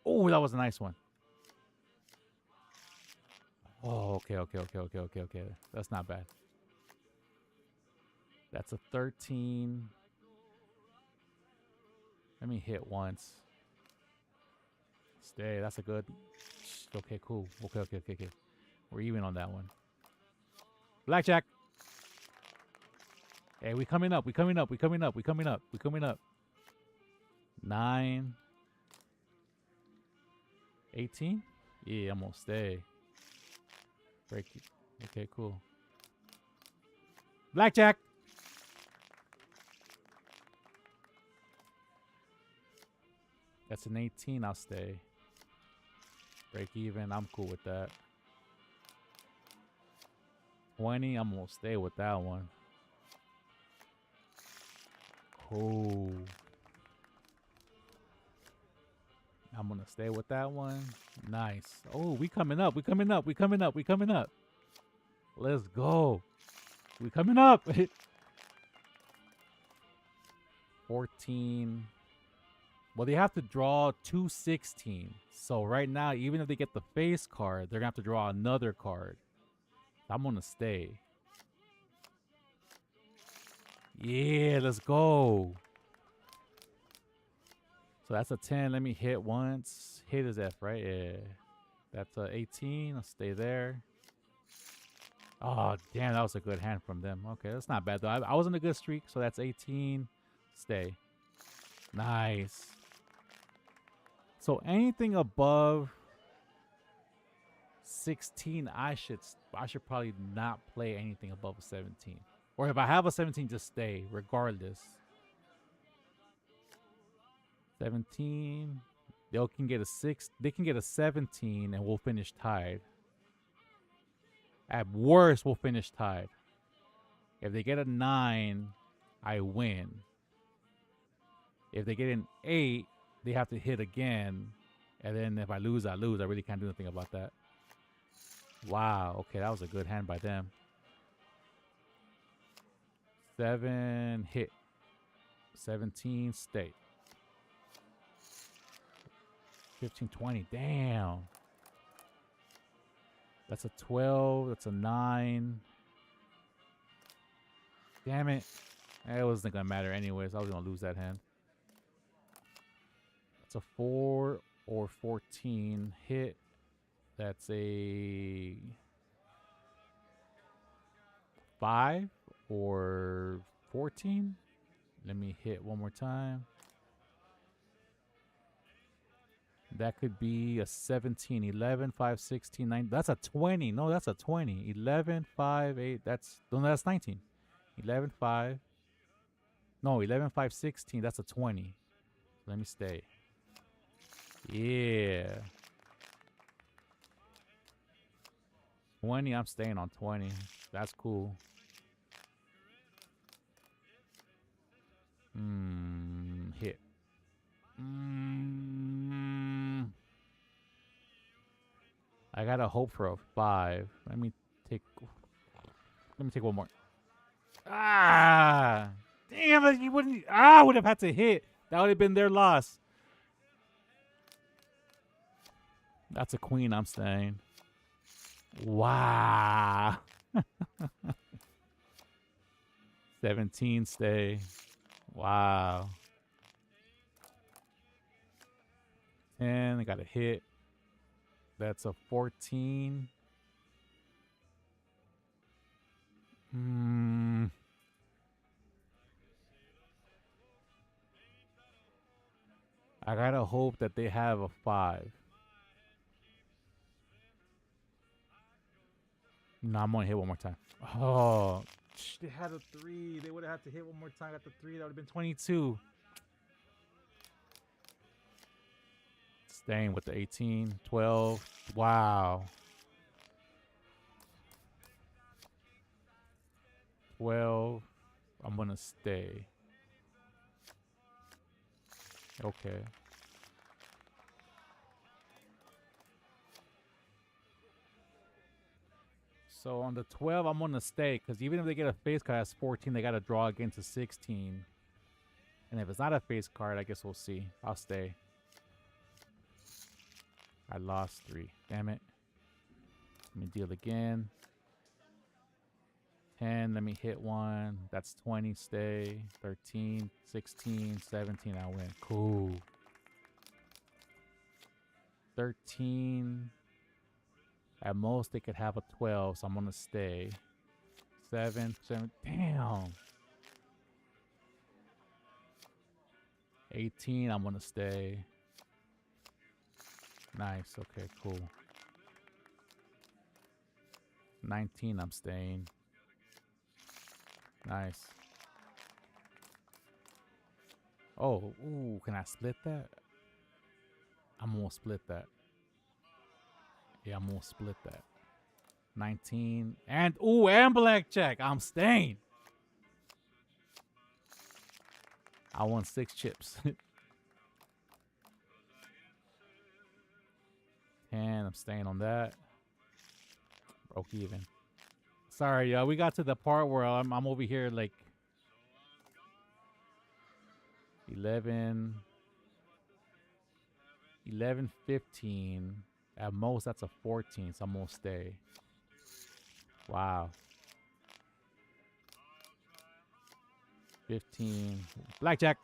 Oh, that was a nice one. Oh, okay. That's not bad. That's a 13. Let me hit once. Stay. That's a good. Okay, cool. Okay. We're even on that one. Blackjack. Hey, we coming up. 9. 18? Yeah, I'm gonna stay. Break it. Okay, cool. Blackjack. That's an 18. I'll stay. Break even. I'm cool with that. 20. I'm going to stay with that one. Cool. I'm going to stay with that one. Nice. Oh, we coming up. Let's go. We coming up. 14. Well, they have to draw 2 16. So right now, even if they get the face card, they're going to have to draw another card. I'm going to stay. Yeah, let's go. So that's a 10. Let me hit once. Hit is F, right? Yeah. That's a 18. I'll stay there. Oh, damn. That was a good hand from them. Okay, that's not bad, though. I was in a good streak, so that's 18. Stay. Nice. So anything above 16, I should probably not play anything above a 17. Or if I have a 17, just stay, regardless. 17. They can get a 6. They can get a 17, and we'll finish tied. At worst, we'll finish tied. If they get a 9, I win. If they get an 8, they have to hit again. And then if I lose, I lose. I really can't do anything about that. Wow. Okay, that was a good hand by them. 7, hit. 17, stay. 15, 20. Damn. That's a 12. That's a 9. Damn it. It wasn't going to matter anyways. I was going to lose that hand. That's a 4 or 14 hit. That's a 5 or 14. Let me hit one more time. That could be a 17, 11, 5, 16, 9. That's a 20. No, that's a 20. 11, 5, 8. That's 19. 11, 5. No, 11, 5, 16. That's a 20. Let me stay. Yeah. 20, I'm staying on 20. That's cool. Hit. I gotta hope for a 5. Let me take one more. Ah! Damn it, you wouldn't. I would have had to hit. That would have been their loss. That's a queen, I'm saying. Wow. 17 stay. Wow. 10, I got a hit. That's a 14. I gotta hope that they have a 5. No, I'm gonna hit one more time. Oh, they had a 3. They would have had to hit one more time at the 3. That would have been 22. Staying with the 18, 12. Wow. 12. I'm gonna stay. Okay. So on the 12, I'm gonna stay because even if they get a face card as 14, they gotta draw again to 16. And if it's not a face card, I guess we'll see. I'll stay. I lost 3. Damn it. Let me deal again. 10. Let me hit 1. That's 20. Stay. 13, 16, 17. I win. Cool. 13. At most, they could have a 12, so I'm going to stay. 7. Damn. 18. I'm going to stay. Nice. Okay, cool. 19. I'm staying. Nice. Oh, ooh, can I split that? I'm going to split that. Yeah, I'm going to split that. 19. And, ooh, and blackjack. I'm staying. I won 6 chips. 10. I'm staying on that. Broke even. Sorry, y'all. We got to the part where I'm over here like 11, 15. At most, that's a 14, so I'm going to stay. Wow. 15. Blackjack.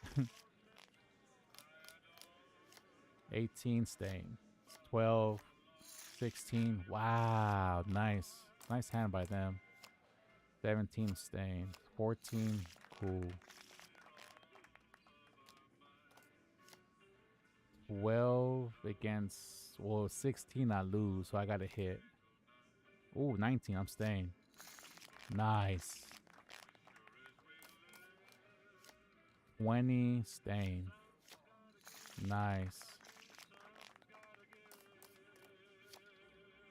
18, staying. 12, 16. Wow, nice. Nice hand by them. 17, staying. 14, cool. 12 against, well, 16 I lose, so I got to hit. Ooh, 19, I'm staying. Nice. 20, staying. Nice.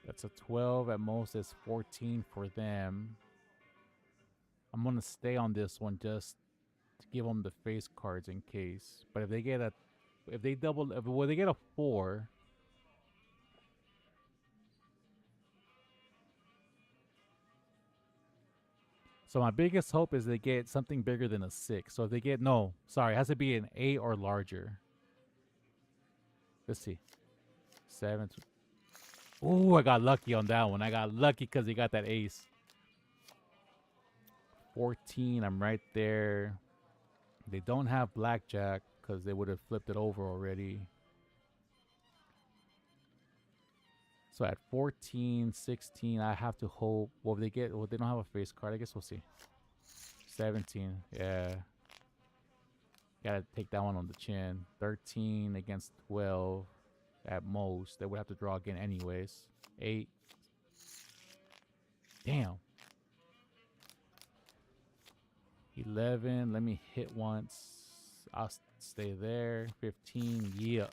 That's a 12. At most, it's 14 for them. I'm going to stay on this one just to give them the face cards in case. But if they get a, if they double, well, they get a 4. So my biggest hope is they get something bigger than a 6. So if they get, no, sorry, it has to be an 8 or larger. Let's see. 7. Ooh, I got lucky on that one. I got lucky because he got that ace. 14, I'm right there. They don't have blackjack because they would have flipped it over already. So at 14, 16, I have to hope. Well, if they get, well, they don't have a face card. I guess we'll see. 17, yeah. Gotta take that one on the chin. 13 against 12 at most. They would have to draw again anyways. 8. Damn. 11. Let me hit once. I'll stay there. 15. Yeah.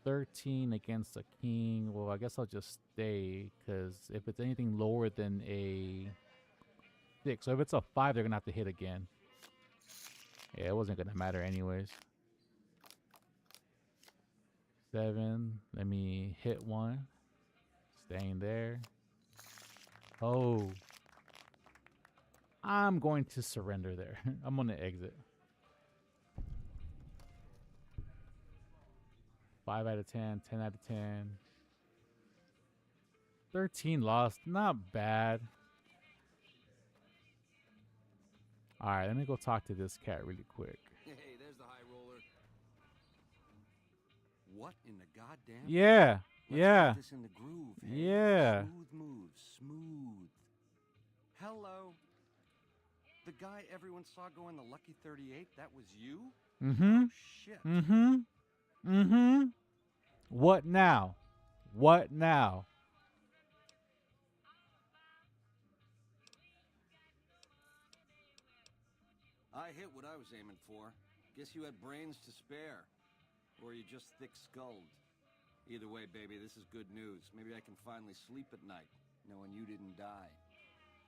13 against a king. Well, I guess I'll just stay, because if it's anything lower than a 6, so if it's a 5, they're gonna have to hit again. Yeah, it wasn't gonna matter anyways. 7. Let me hit one. Staying there. Oh. I'm going to surrender there. I'm gonna exit. 5 out of 10, 10 out of 10. 13 lost. Not bad. Alright, let me go talk to this cat really quick. Hey, there's the high roller. What in the goddamn? Yeah. Yeah. Let's get this in the groove. Hey? Yeah. Smooth moves. Smooth. Hello. The guy everyone saw going the Lucky 38, that was you? Mm-hmm. Oh, shit. Mm-hmm. Mm-hmm. What now? What now? I hit what I was aiming for. Guess you had brains to spare. Or you just thick-skulled. Either way, baby, this is good news. Maybe I can finally sleep at night, knowing you didn't die.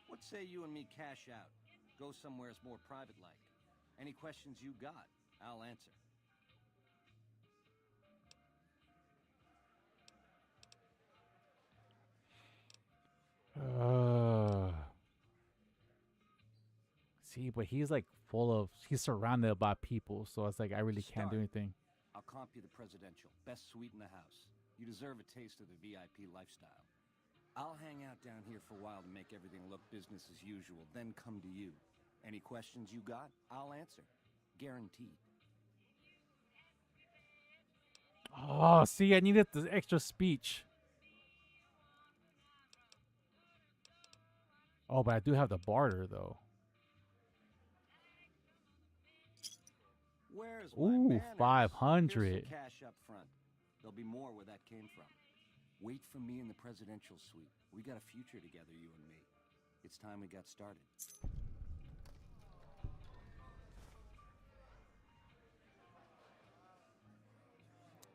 What say you and me cash out? Go somewheres more private-like. Any questions you got, I'll answer. See, but he's like he's surrounded by people, so it's like I really can't do anything. I'll comp you the presidential, best suite in the house. You deserve a taste of the VIP lifestyle. I'll hang out down here for a while to make everything look business as usual, then come to you. Any questions you got, I'll answer. Guaranteed. Oh, see, I needed the extra speech. Oh, but I do have the barter, though. Where's Ooh, 500. Here's some cash up front. There'll be more where that came from. Wait for me in the presidential suite. We got a future together, you and me. It's time we got started.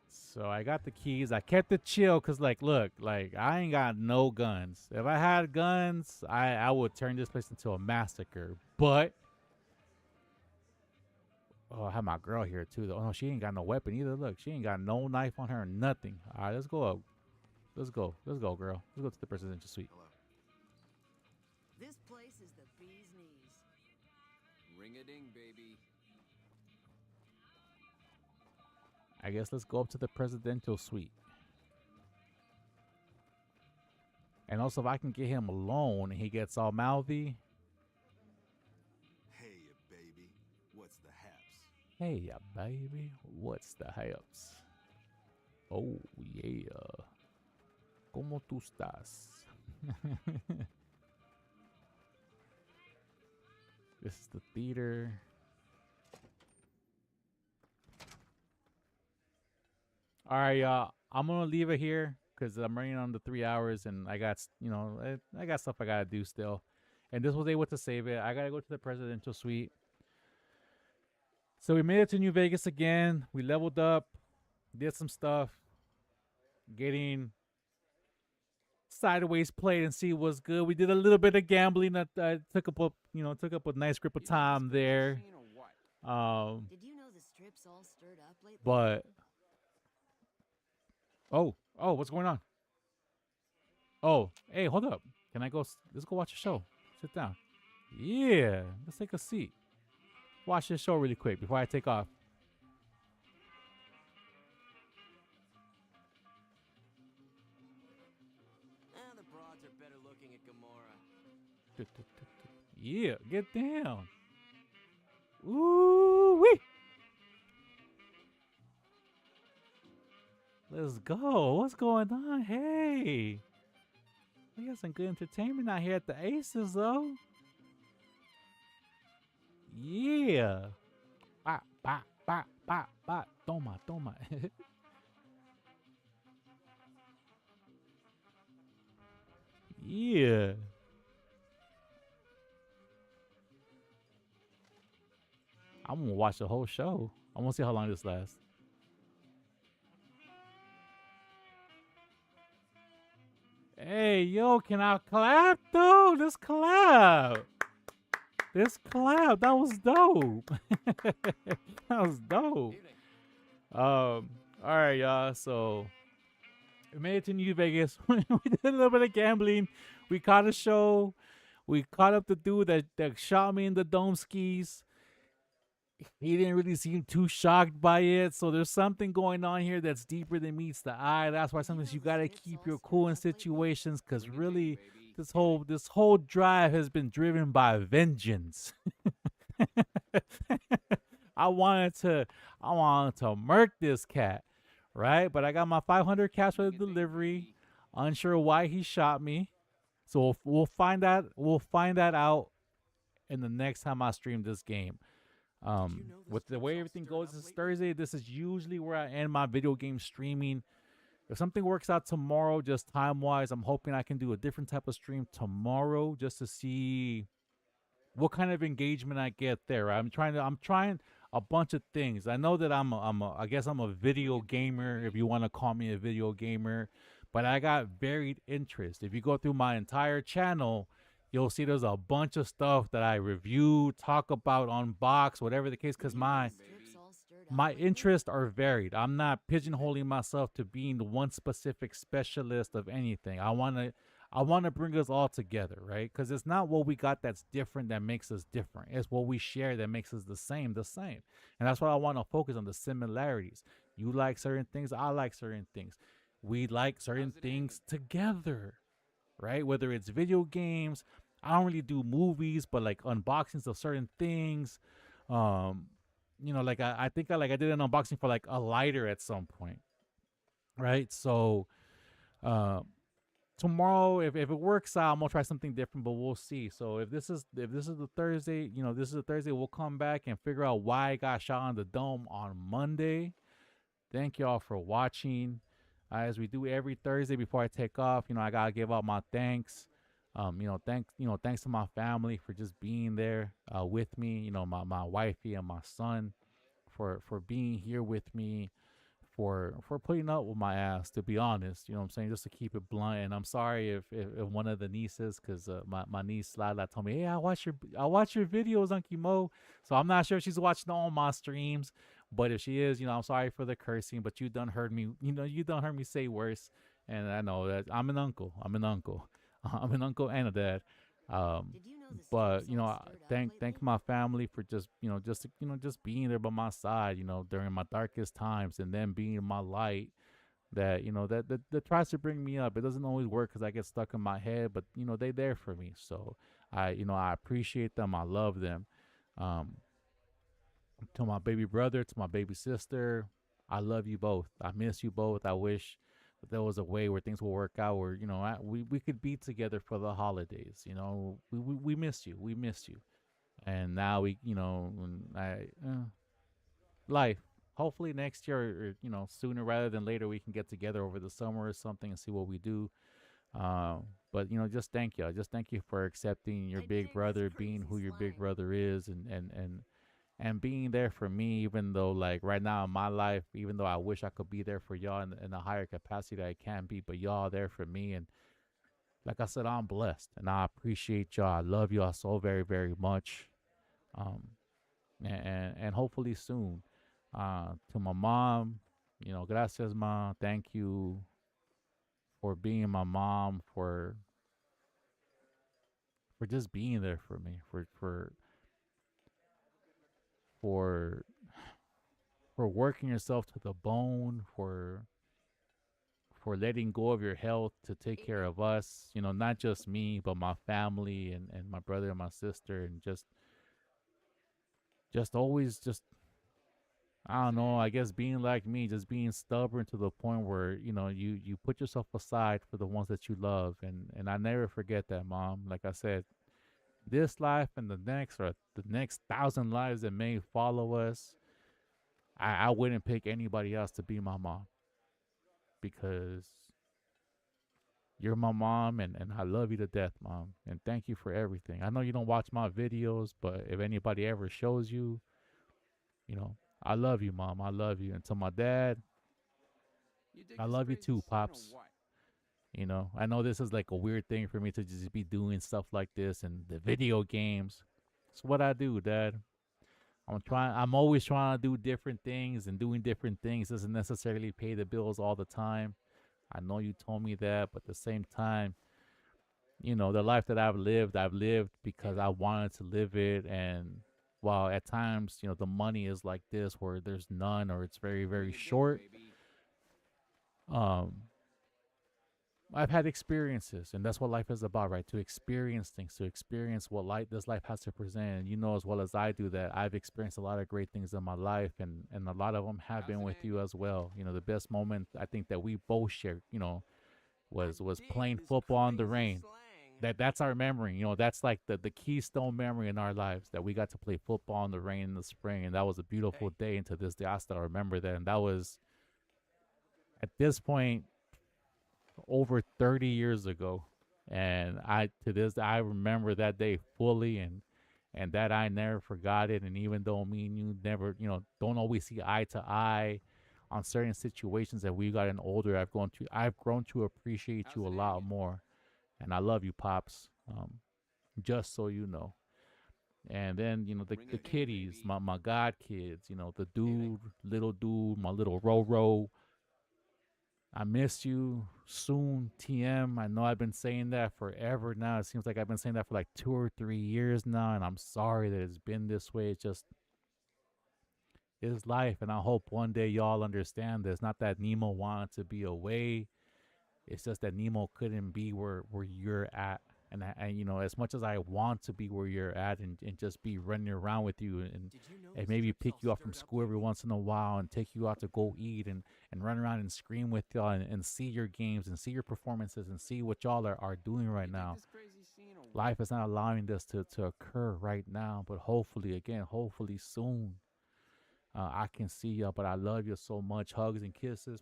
So I got the keys. I kept it chill because, like, look, like, I ain't got no guns. If I had guns, I would turn this place into a massacre. But, oh, I have my girl here, too, though. Oh, no, she ain't got no weapon either. Look, she ain't got no knife on her or nothing. All right, let's go up. Let's go. Let's go, girl. Let's go to the presidential suite. Hello. This place is the bee's knees. Ring-a-ding, baby. I guess let's go up to the presidential suite. And also, if I can get him alone and he gets all mouthy. Hey, baby. What's the haps? Hey, baby. What's the haps? Oh, yeah. ¿Cómo tú estás? This is the theater. All right, y'all. I'm gonna leave it here because I'm running on the 3 hours, and I got, I got stuff I gotta do still. And this was able to save it. I gotta go to the presidential suite. So we made it to New Vegas again. We leveled up, did some stuff, getting sideways played and see what's good. We did a little bit of gambling that took up a nice grip of time there. Did you know the strip's all stirred up lately? But oh, what's going on? Oh, hey, hold up. Can I go? Let's go watch a show. Sit down. Yeah, let's take a seat. Watch this show really quick before I take off. The broads are better looking at Gamora. Yeah, get down. Ooh wee. Let's go. What's going on? Hey. We got some good entertainment out here at the Aces, though. Yeah. Ba, ba, ba, ba, ba. Toma, toma. Yeah. I'm gonna watch the whole show. I want to see how long this lasts. Hey, yo, can I clap though? This clap. That was dope. That was dope. All right, y'all. So we made it to New Vegas. We did a little bit of gambling. We caught a show. We caught up the dude that shot me in the dome skis. He didn't really seem too shocked by it. So there's something going on here that's deeper than meets the eye. That's why sometimes you gotta keep your cool in situations, because really this whole drive has been driven by vengeance. I wanted to murk this cat, right? But I got my 500 cash for the delivery. Unsure why he shot me. So we'll find that out in the next time I stream this game. With the way everything goes, this is Thursday. This is usually where I end my video game streaming. If something works out tomorrow, just time-wise, I'm hoping I can do a different type of stream tomorrow just to see what kind of engagement I get there. I'm trying a bunch of things. I know that I guess I'm a video gamer, if you want to call me a video gamer, but I got varied interest. If you go through my entire channel, you'll see there's a bunch of stuff that I review, talk about, unbox, whatever the case, because my interests are varied. I'm not pigeonholing myself to being the one specific specialist of anything. I want to bring us all together, right? Because it's not what we got that's different that makes us different. It's what we share that makes us the same. And that's what I want to focus on, the similarities. You like certain things, I like certain things. We like certain things together, right? Whether it's video games, I don't really do movies, but like unboxings of certain things. Like I think I did an unboxing for like a lighter at some point, right? So tomorrow, if it works out, I'm gonna try something different, but we'll see. So if this is the Thursday, this is the Thursday, we'll come back and figure out why I got shot on the dome on Monday. Thank y'all for watching. As we do every Thursday before I take off, I gotta give out my thanks. Thanks to my family for just being there with me. My wifey and my son for being here with me, for putting up with my ass, to be honest. You know what I'm saying? Just to keep it blunt. And I'm sorry if one of the nieces, because my niece Lila told me, hey, I watch your videos, Uncle Mo. So I'm not sure if she's watching all my streams, but if she is, I'm sorry for the cursing, but you done heard me, you done heard me say worse. And I know that I'm an uncle. I'm an uncle and a dad. But thank my family for just being there by my side, during my darkest times, and then being my light that that tries to bring me up. It doesn't always work because I get stuck in my head, but they there for me. So I appreciate them. I love them. To my baby brother, to my baby sister, I love you both. I miss you both. I wish that there was a way where things will work out where we could be together for the holidays. We miss you. We miss you. And now life. Hopefully next year, or sooner rather than later, we can get together over the summer or something and see what we do. But just thank you. Just thank you for accepting your big brother, being who your big brother is, and being there for me, even though, like, right now in my life, even though I wish I could be there for y'all in a higher capacity that I can be, but y'all are there for me. And like I said, I'm blessed, and I appreciate y'all. I love y'all so very, very much. And hopefully soon. To my mom, gracias, ma. Thank you for being my mom, for just being there for me, for working yourself to the bone, for letting go of your health to take care of us, not just me, but my family and my brother and my sister, and just always I don't know, I guess being like me, just being stubborn to the point where, you put yourself aside for the ones that you love. And I never forget that, Mom. Like I said, this life and the next, or the next 1,000 lives that may follow us, I wouldn't pick anybody else to be my mom, because you're my mom, and I love you to death, Mom. And thank you for everything. I know you don't watch my videos, but if anybody ever shows you you know, I love you, Mom. I love you. And to my dad, I love you too, Pops. You know, I know this is like a weird thing for me to just be doing stuff like this and the video games. It's what I do, Dad. I'm always trying to do different things, and doing different things doesn't necessarily pay the bills all the time. I know you told me that, but at the same time, you know, the life that I've lived because I wanted to live it. And while at times, you know, the money is like this where there's none or it's very, very short, I've had experiences, and that's what life is about, right? To experience things, to experience what this life has to present. And you know as well as I do that I've experienced a lot of great things in my life, and a lot of them have been with you as well. You know, the best moment I think that we both shared, you know, was playing football in the rain. That's our memory. You know, that's like the keystone memory in our lives, that we got to play football in the rain in the spring, and that was a beautiful day. And to this day, I still remember that. And that was, at this point, over 30 years ago. And I remember that day fully, and that I never forgot it. And even though me and you never, you know, don't always see eye to eye on certain situations that we've gotten older, I've grown to appreciate you a lot more. And I love you, Pops. Just so you know. And then, you know, the kiddies, my god kids, you know, the little dude, my little Roro. I miss you soon, TM. I know I've been saying that forever now. It seems like I've been saying that for like 2 or 3 years now, and I'm sorry that it's been this way. It's just, it's life, and I hope one day y'all understand this. Not that Nemo wanted to be away. It's just that Nemo couldn't be where you're at. And you know, as much as I want to be where you're at and just be running around with you and maybe pick you up from school every once in a while and take you out to go eat and run around and scream with y'all and see your games and see your performances and see what y'all are doing right now. Life is not allowing this to occur right now, but hopefully soon I can see y'all. But I love you so much. Hugs and kisses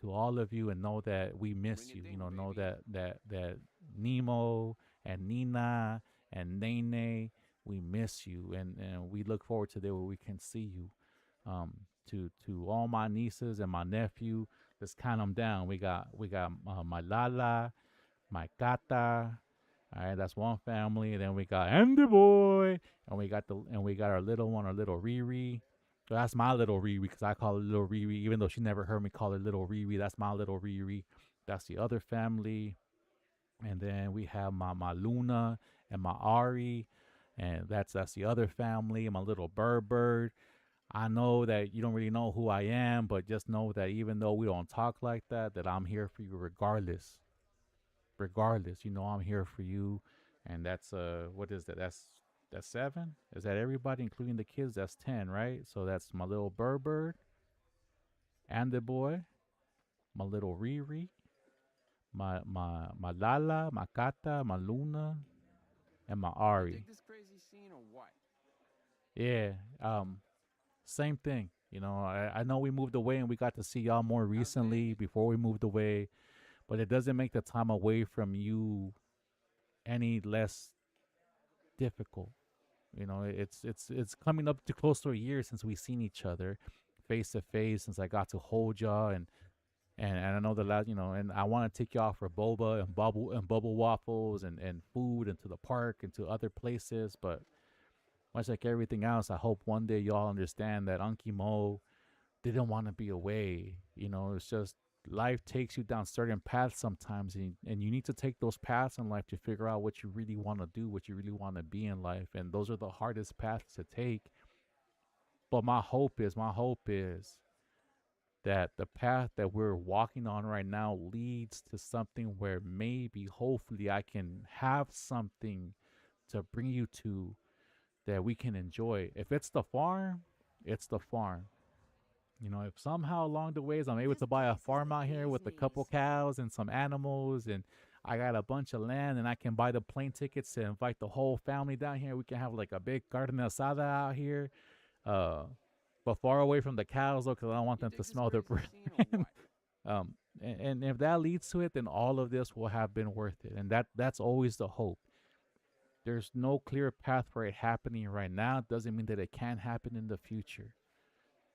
to all of you, and know that we miss you. You know that Nemo and Nina and Nene, we miss you, and we look forward to the day where we can see you. To all my nieces and my nephew, let's count them down. We got my Lala, my Kata. All right, that's one family. And then we got Andy Boy, and we got our little one, our little Riri. So that's my little Riri, because I call her little Riri, even though she never heard me call her little Riri. That's my little Riri. That's the other family. And then we have my Luna and my Ari, and that's the other family. My little Bird. I know that you don't really know who I am, but just know that even though we don't talk like that I'm here for you regardless. Regardless, you know I'm here for you. And that's what is that? That's 7? Is that everybody, including the kids? That's 10, right? So that's my little Bird, and the boy, my little Riri, my Lala, my Kata, my Luna, and my Ari. Dig this crazy scene or what? Yeah, same thing. You know, I know we moved away and we got to see y'all more recently before we moved away, but it doesn't make the time away from you any less difficult. You know, it's coming up to close to a year since we've seen each other face to face, since I got to hold y'all, and I know the last, you know, and I want to take y'all for boba and bubble waffles and food and to the park and to other places. But much like everything else, I hope one day y'all understand that Unky Mo didn't want to be away. You know, it's just life takes you down certain paths sometimes, and you need to take those paths in life to figure out what you really want to do, what you really want to be in life. And those are the hardest paths to take. But my hope is that the path that we're walking on right now leads to something where maybe, hopefully, I can have something to bring you to that we can enjoy. If it's the farm, it's the farm. You know, if somehow along the ways I'm able to buy a farm out here with a couple cows and some animals, and I got a bunch of land, and I can buy the plane tickets to invite the whole family down here, we can have like a big carne asada out here, but far away from the cows though, because I don't want them to smell the bread. And if that leads to it, then all of this will have been worth it. And that's always the hope. there's no clear path for it happening right now. It doesn't mean that it can't happen in the future.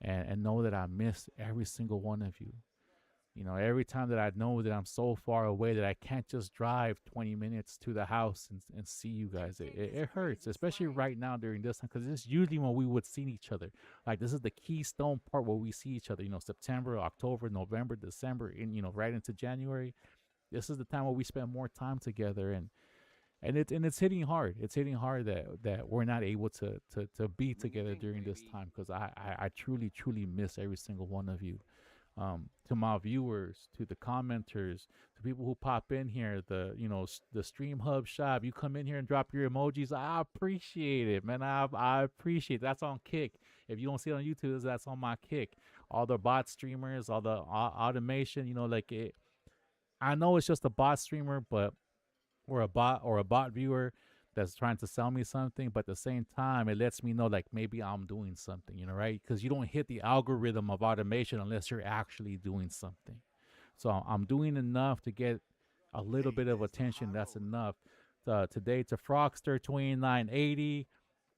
And know that I miss every single one of you. You know, every time that I know that I'm so far away that I can't just drive 20 minutes to the house and see you guys, it hurts, especially right now during this time, because this is usually when we would see each other. Like, this is the keystone part where we see each other, you know, September, October, November, December, and, you know, right into January. This is the time where we spend more time together, and it's hitting hard. It's hitting hard that we're not able to be together during this time, because I truly miss every single one of you. To my viewers, to the commenters, to people who pop in here, the Stream Hub shop, you come in here and drop your emojis. I appreciate it, man. I appreciate it. That's on Kick. If you don't see it on YouTube, that's on my Kick. All the bot streamers, all the automation, you know, like it. I know it's just a bot streamer, or a bot viewer that's trying to sell me something, but at the same time, it lets me know, like, maybe I'm doing something, you know, right? Because you don't hit the algorithm of automation unless you're actually doing something. So I'm doing enough to get a little bit of attention. That's enough. Today to Frogster 2980,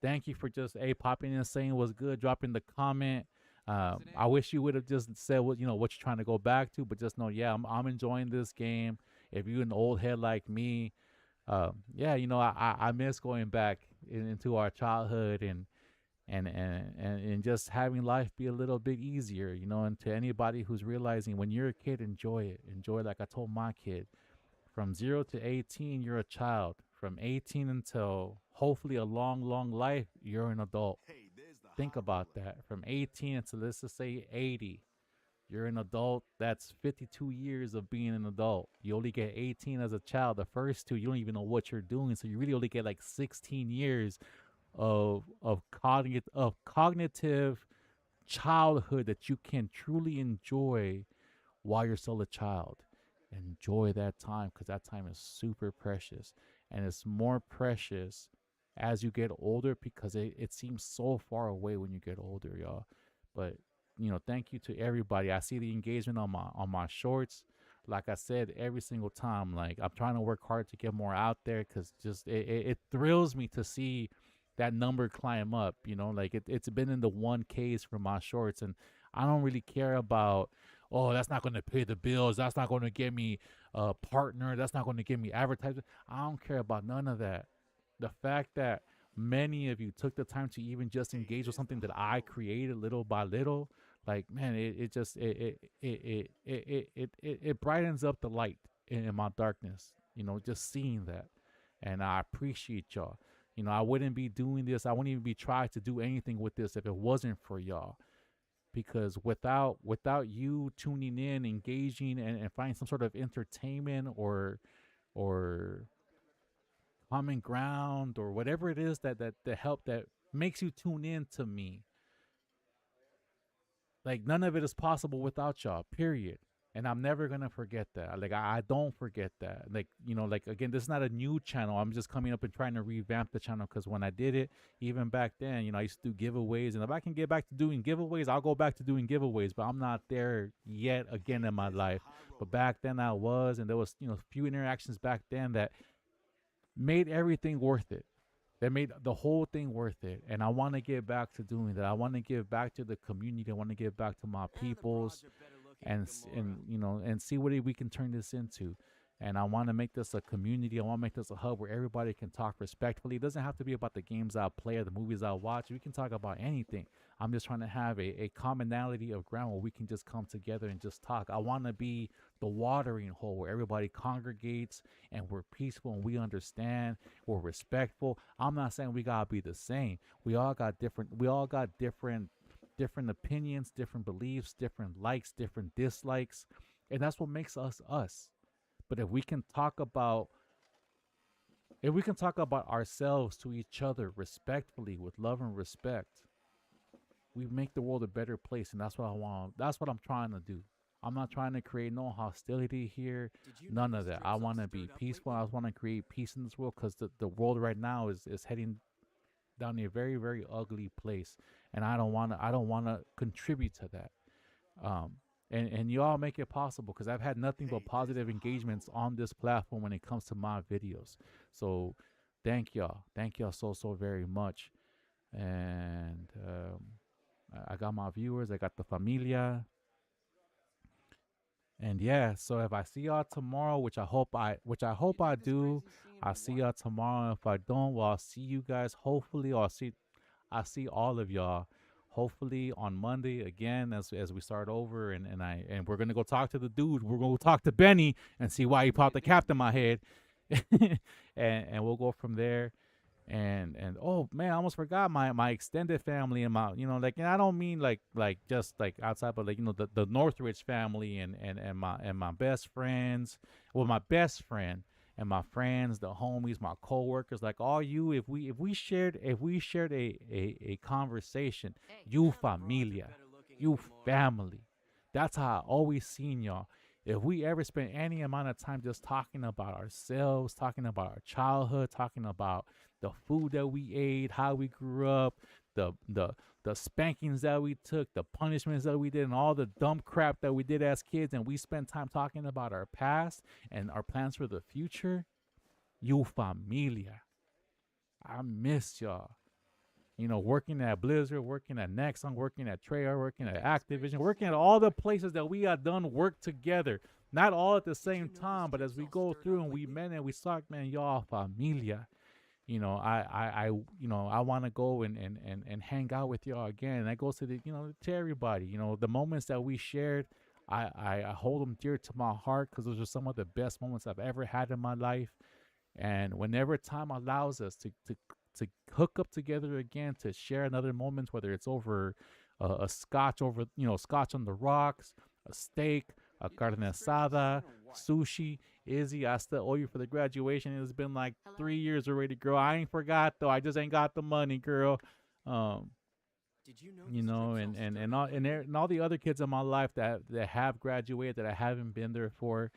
thank you for just popping in, saying what's good, dropping the comment. I wish you would have just said what you're trying to go back to, but just know, yeah, I'm enjoying this game. If you're an old head like me, yeah, you know, I miss going back into our childhood and just having life be a little bit easier, you know. And to anybody who's realizing, when you're a kid, enjoy it. Enjoy, like I told my kid, from 0 to 18, you're a child. From 18 until hopefully a long, long life, you're an adult. Think about that. From 18 until, let's just say, 80. You're an adult. That's 52 years of being an adult. You only get 18 as a child. The first 2, you don't even know what you're doing. So you really only get like 16 years of cognitive childhood that you can truly enjoy while you're still a child. Enjoy that time, because that time is super precious. And it's more precious as you get older, because it seems so far away when you get older, y'all. But you know, thank you to everybody. I see the engagement on my shorts. Like I said, every single time, like, I'm trying to work hard to get more out there, because just it thrills me to see that number climb up. You know, like it's been in the 1Ks for my shorts, and I don't really care about, oh, that's not going to pay the bills, that's not going to get me a partner, that's not going to get me advertisement. I don't care about none of that. The fact that many of you took the time to even just engage with something that I created little by little, like, man, it brightens up the light in my darkness, you know, just seeing that. And I appreciate y'all. You know, I wouldn't be doing this, I wouldn't even be trying to do anything with this if it wasn't for y'all. Because without you tuning in, engaging, and finding some sort of entertainment or common ground, or whatever it is that help that makes you tune in to me, like, none of it is possible without y'all, period. And I'm never going to forget that. Like, I don't forget that. Like, you know, like, again, this is not a new channel. I'm just coming up and trying to revamp the channel, because when I did it, even back then, you know, I used to do giveaways. And if I can get back to doing giveaways, I'll go back to doing giveaways. But I'm not there yet again in my life. But back then I was, and there was, you know, a few interactions back then that made everything worth it. That made the whole thing worth it. And I want to get back to doing that. I want to give back to the community. I want to give back to my peoples, and you know, and see what we can turn this into. And I want to make this a community. I want to make this a hub where everybody can talk respectfully. It doesn't have to be about the games I play or the movies I watch. We can talk about anything. I'm just trying to have a commonality of ground where we can just come together and just talk. I want to be the watering hole where everybody congregates and we're peaceful and we understand, we're respectful. I'm not saying we gotta be the same. We all got different opinions, different beliefs, different likes, different dislikes, and that's what makes us us. But if we can talk about ourselves to each other respectfully, with love and respect, we make the world a better place. And that's what I want. That's what I'm trying to do. I'm not trying to create no hostility here. None of that. I want to be peaceful. I want to create peace in this world, because the world right now is heading down a very, very ugly place. And I don't want to contribute to that. And you all make it possible, because I've had nothing but positive engagements on this platform when it comes to my videos. So thank y'all. Thank y'all so very much. And I got my viewers. I got the familia. And yeah, so if I see y'all tomorrow, which I hope I do, I'll see y'all tomorrow. If I don't, well, I'll see you guys. Hopefully, I'll see all of y'all. Hopefully on Monday again as we start over, and we're gonna go talk to the dude. We're gonna go talk to Benny and see why he popped the cap in my head, and we'll go from there. And oh man, I almost forgot my extended family and my, you know, like, and I don't mean like just like outside, but like, you know, the Northridge family and my best friends, well, my best friend and my friends, the homies, my coworkers, like all you, if we shared a conversation, you familia, you family. That's how I always seen y'all. If we ever spend any amount of time just talking about ourselves, talking about our childhood, talking about the food that we ate, how we grew up, the spankings that we took, the punishments that we did, and all the dumb crap that we did as kids, and we spent time talking about our past and our plans for the future, you familia. I miss y'all. You know, working at Blizzard, working at Nexon, working at Treyarch, working at Activision, working at all the places that we got done work together. Not all at the same time, but as we go through and we met and we saw, man, y'all familia. You know, I want to go and hang out with y'all again. And that goes to to everybody. You know, the moments that we shared, I hold them dear to my heart because those are some of the best moments I've ever had in my life. And whenever time allows us to hook up together again, to share another moment, whether it's over a scotch scotch on the rocks, a steak, a carne asada, sushi. Izzy, I still owe you for the graduation. It's been like 3 years already, girl. I ain't forgot though. I just ain't got the money, girl. Did you know? And all the other kids in my life that have graduated that I haven't been there for.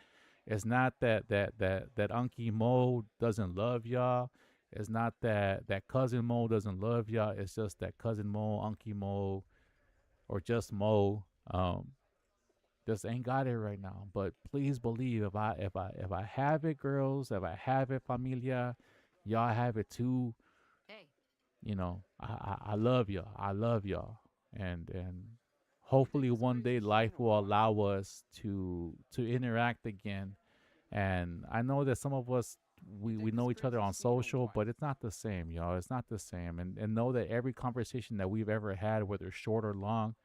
It's not that Unky Mo doesn't love y'all. It's not that cousin Mo doesn't love y'all. It's just that cousin Mo, Unky Mo, or just Mo, just ain't got it right now. But please believe, if I have it, girls, if I have it, familia, y'all have it too. Hey. You know, I love y'all. I love y'all. And hopefully one day life will allow us to interact again. And I know that some of us, we know each other on social, but it's not the same, y'all. It's not the same. And know that every conversation that we've ever had, whether short or long,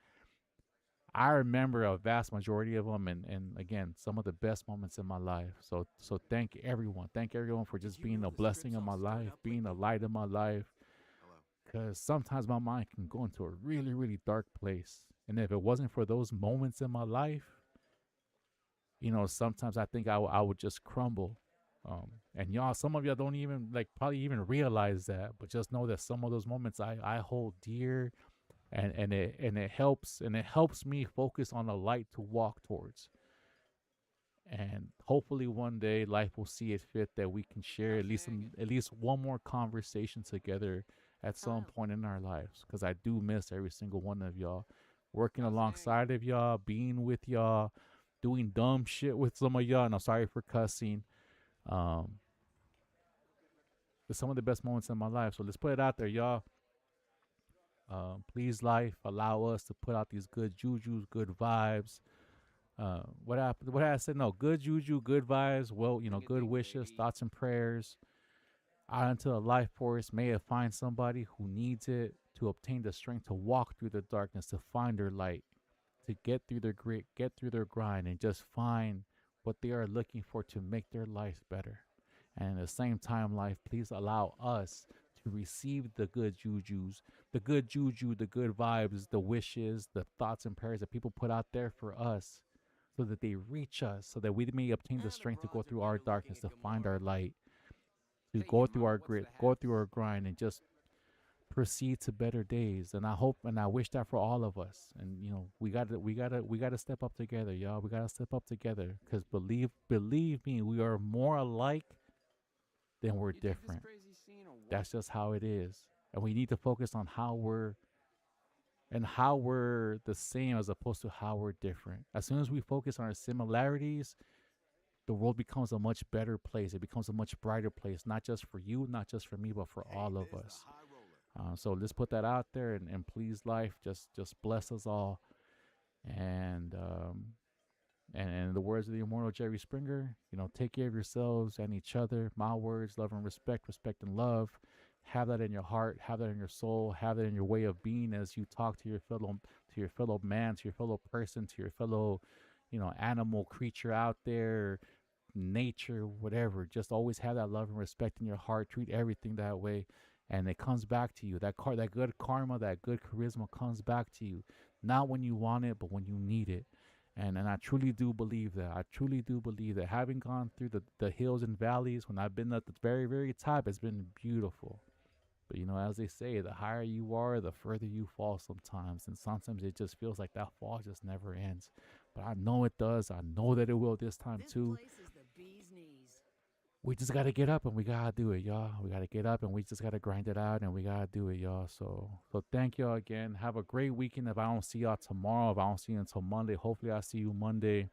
I remember a vast majority of them, and again, some of the best moments in my life. So thank everyone. Thank everyone for just being a blessing in my life, being a light in my life. Because sometimes my mind can go into a really, really dark place. And if it wasn't for those moments in my life, you know, sometimes I think I would just crumble. And y'all, some of y'all don't even probably even realize that, but just know that some of those moments I hold dear. And it helps me focus on a light to walk towards. And hopefully one day life will see it fit that we can share at least one more conversation together at some point in our lives. Because I do miss every single one of y'all, working alongside of y'all, being with y'all, doing dumb shit with some of y'all. And I'm sorry for cussing. It's some of the best moments in my life. So let's put it out there, y'all. Please, life, allow us to put out these good jujus, good vibes. What did I say? No, good juju, good vibes. Well, you know, good wishes, thoughts and prayers out into the life force. May it find somebody who needs it to obtain the strength to walk through the darkness, to find their light, to get through their grit, get through their grind, and just find what they are looking for to make their life better. And at the same time, life, please allow us to receive the good jujus, the good juju, the good vibes, the wishes, the thoughts and prayers that people put out there for us, so that they reach us, so that we may obtain the strength to go through our darkness, to find our light, to go through our grit, go through our grind, and just proceed to better days. And I hope and I wish that for all of us. And you know, we gotta step up together, y'all. We gotta step up together, because believe me, we are more alike than we're different. That's just how it is. And we need to focus on how we're the same as opposed to how we're different. As soon as we focus on our similarities, the world becomes a much better place. It becomes a much brighter place, not just for you, not just for me, but for all of us. So let's put that out there, and please, life, just bless us all. And in the words of the immortal Jerry Springer, take care of yourselves and each other. My words, love and respect, respect and love. Have that in your heart, have that in your soul, have that in your way of being as you talk to your fellow man, to your fellow person, to your fellow, animal creature out there, nature, whatever. Just always have that love and respect in your heart. Treat everything that way, and it comes back to you. That good karma, that good charisma comes back to you, not when you want it, but when you need it. And I truly do believe that. I truly do believe that. Having gone through the hills and valleys, when I've been at the very, very top, it's been beautiful. But, as they say, the higher you are, the further you fall sometimes. And sometimes it just feels like that fall just never ends. But I know it does. I know that it will this time too. This place is the bee's knees. We just got to get up and we got to do it, y'all. We got to get up and we just got to grind it out and we got to do it, y'all. So thank y'all again. Have a great weekend. If I don't see y'all tomorrow, if I don't see you until Monday, hopefully I see you Monday.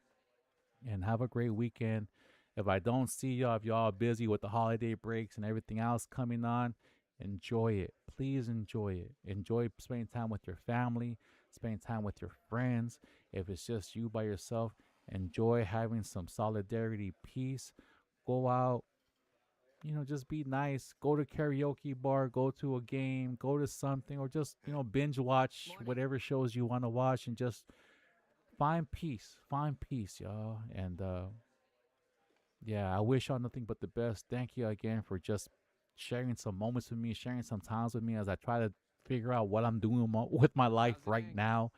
And have a great weekend. If I don't see y'all, if y'all are busy with the holiday breaks and everything else coming on, enjoy it. Please enjoy it. Enjoy spending time with your family, spending time with your friends. If it's just you by yourself, enjoy having some solidarity, peace. Go out, just be nice. Go to karaoke bar, go to a game, go to something, or just, binge watch whatever shows you want to watch and just find peace. Find peace, y'all. And I wish y'all nothing but the best. Thank you again for just sharing some moments with me, sharing some times with me as I try to figure out what I'm doing with my life right now.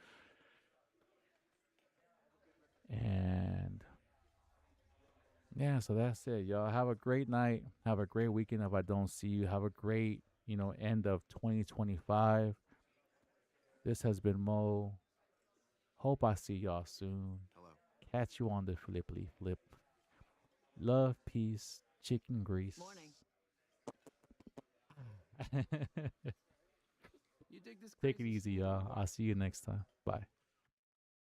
And so that's it, y'all. Have a great night. Have a great weekend if I don't see you. Have a great, end of 2025. This has been Mo. Hope I see y'all soon. Hello. Catch you on the flippity flip. Love, peace, chicken grease. Morning. You dig this Take it crazy easy, school y'all. I'll see you next time. Bye.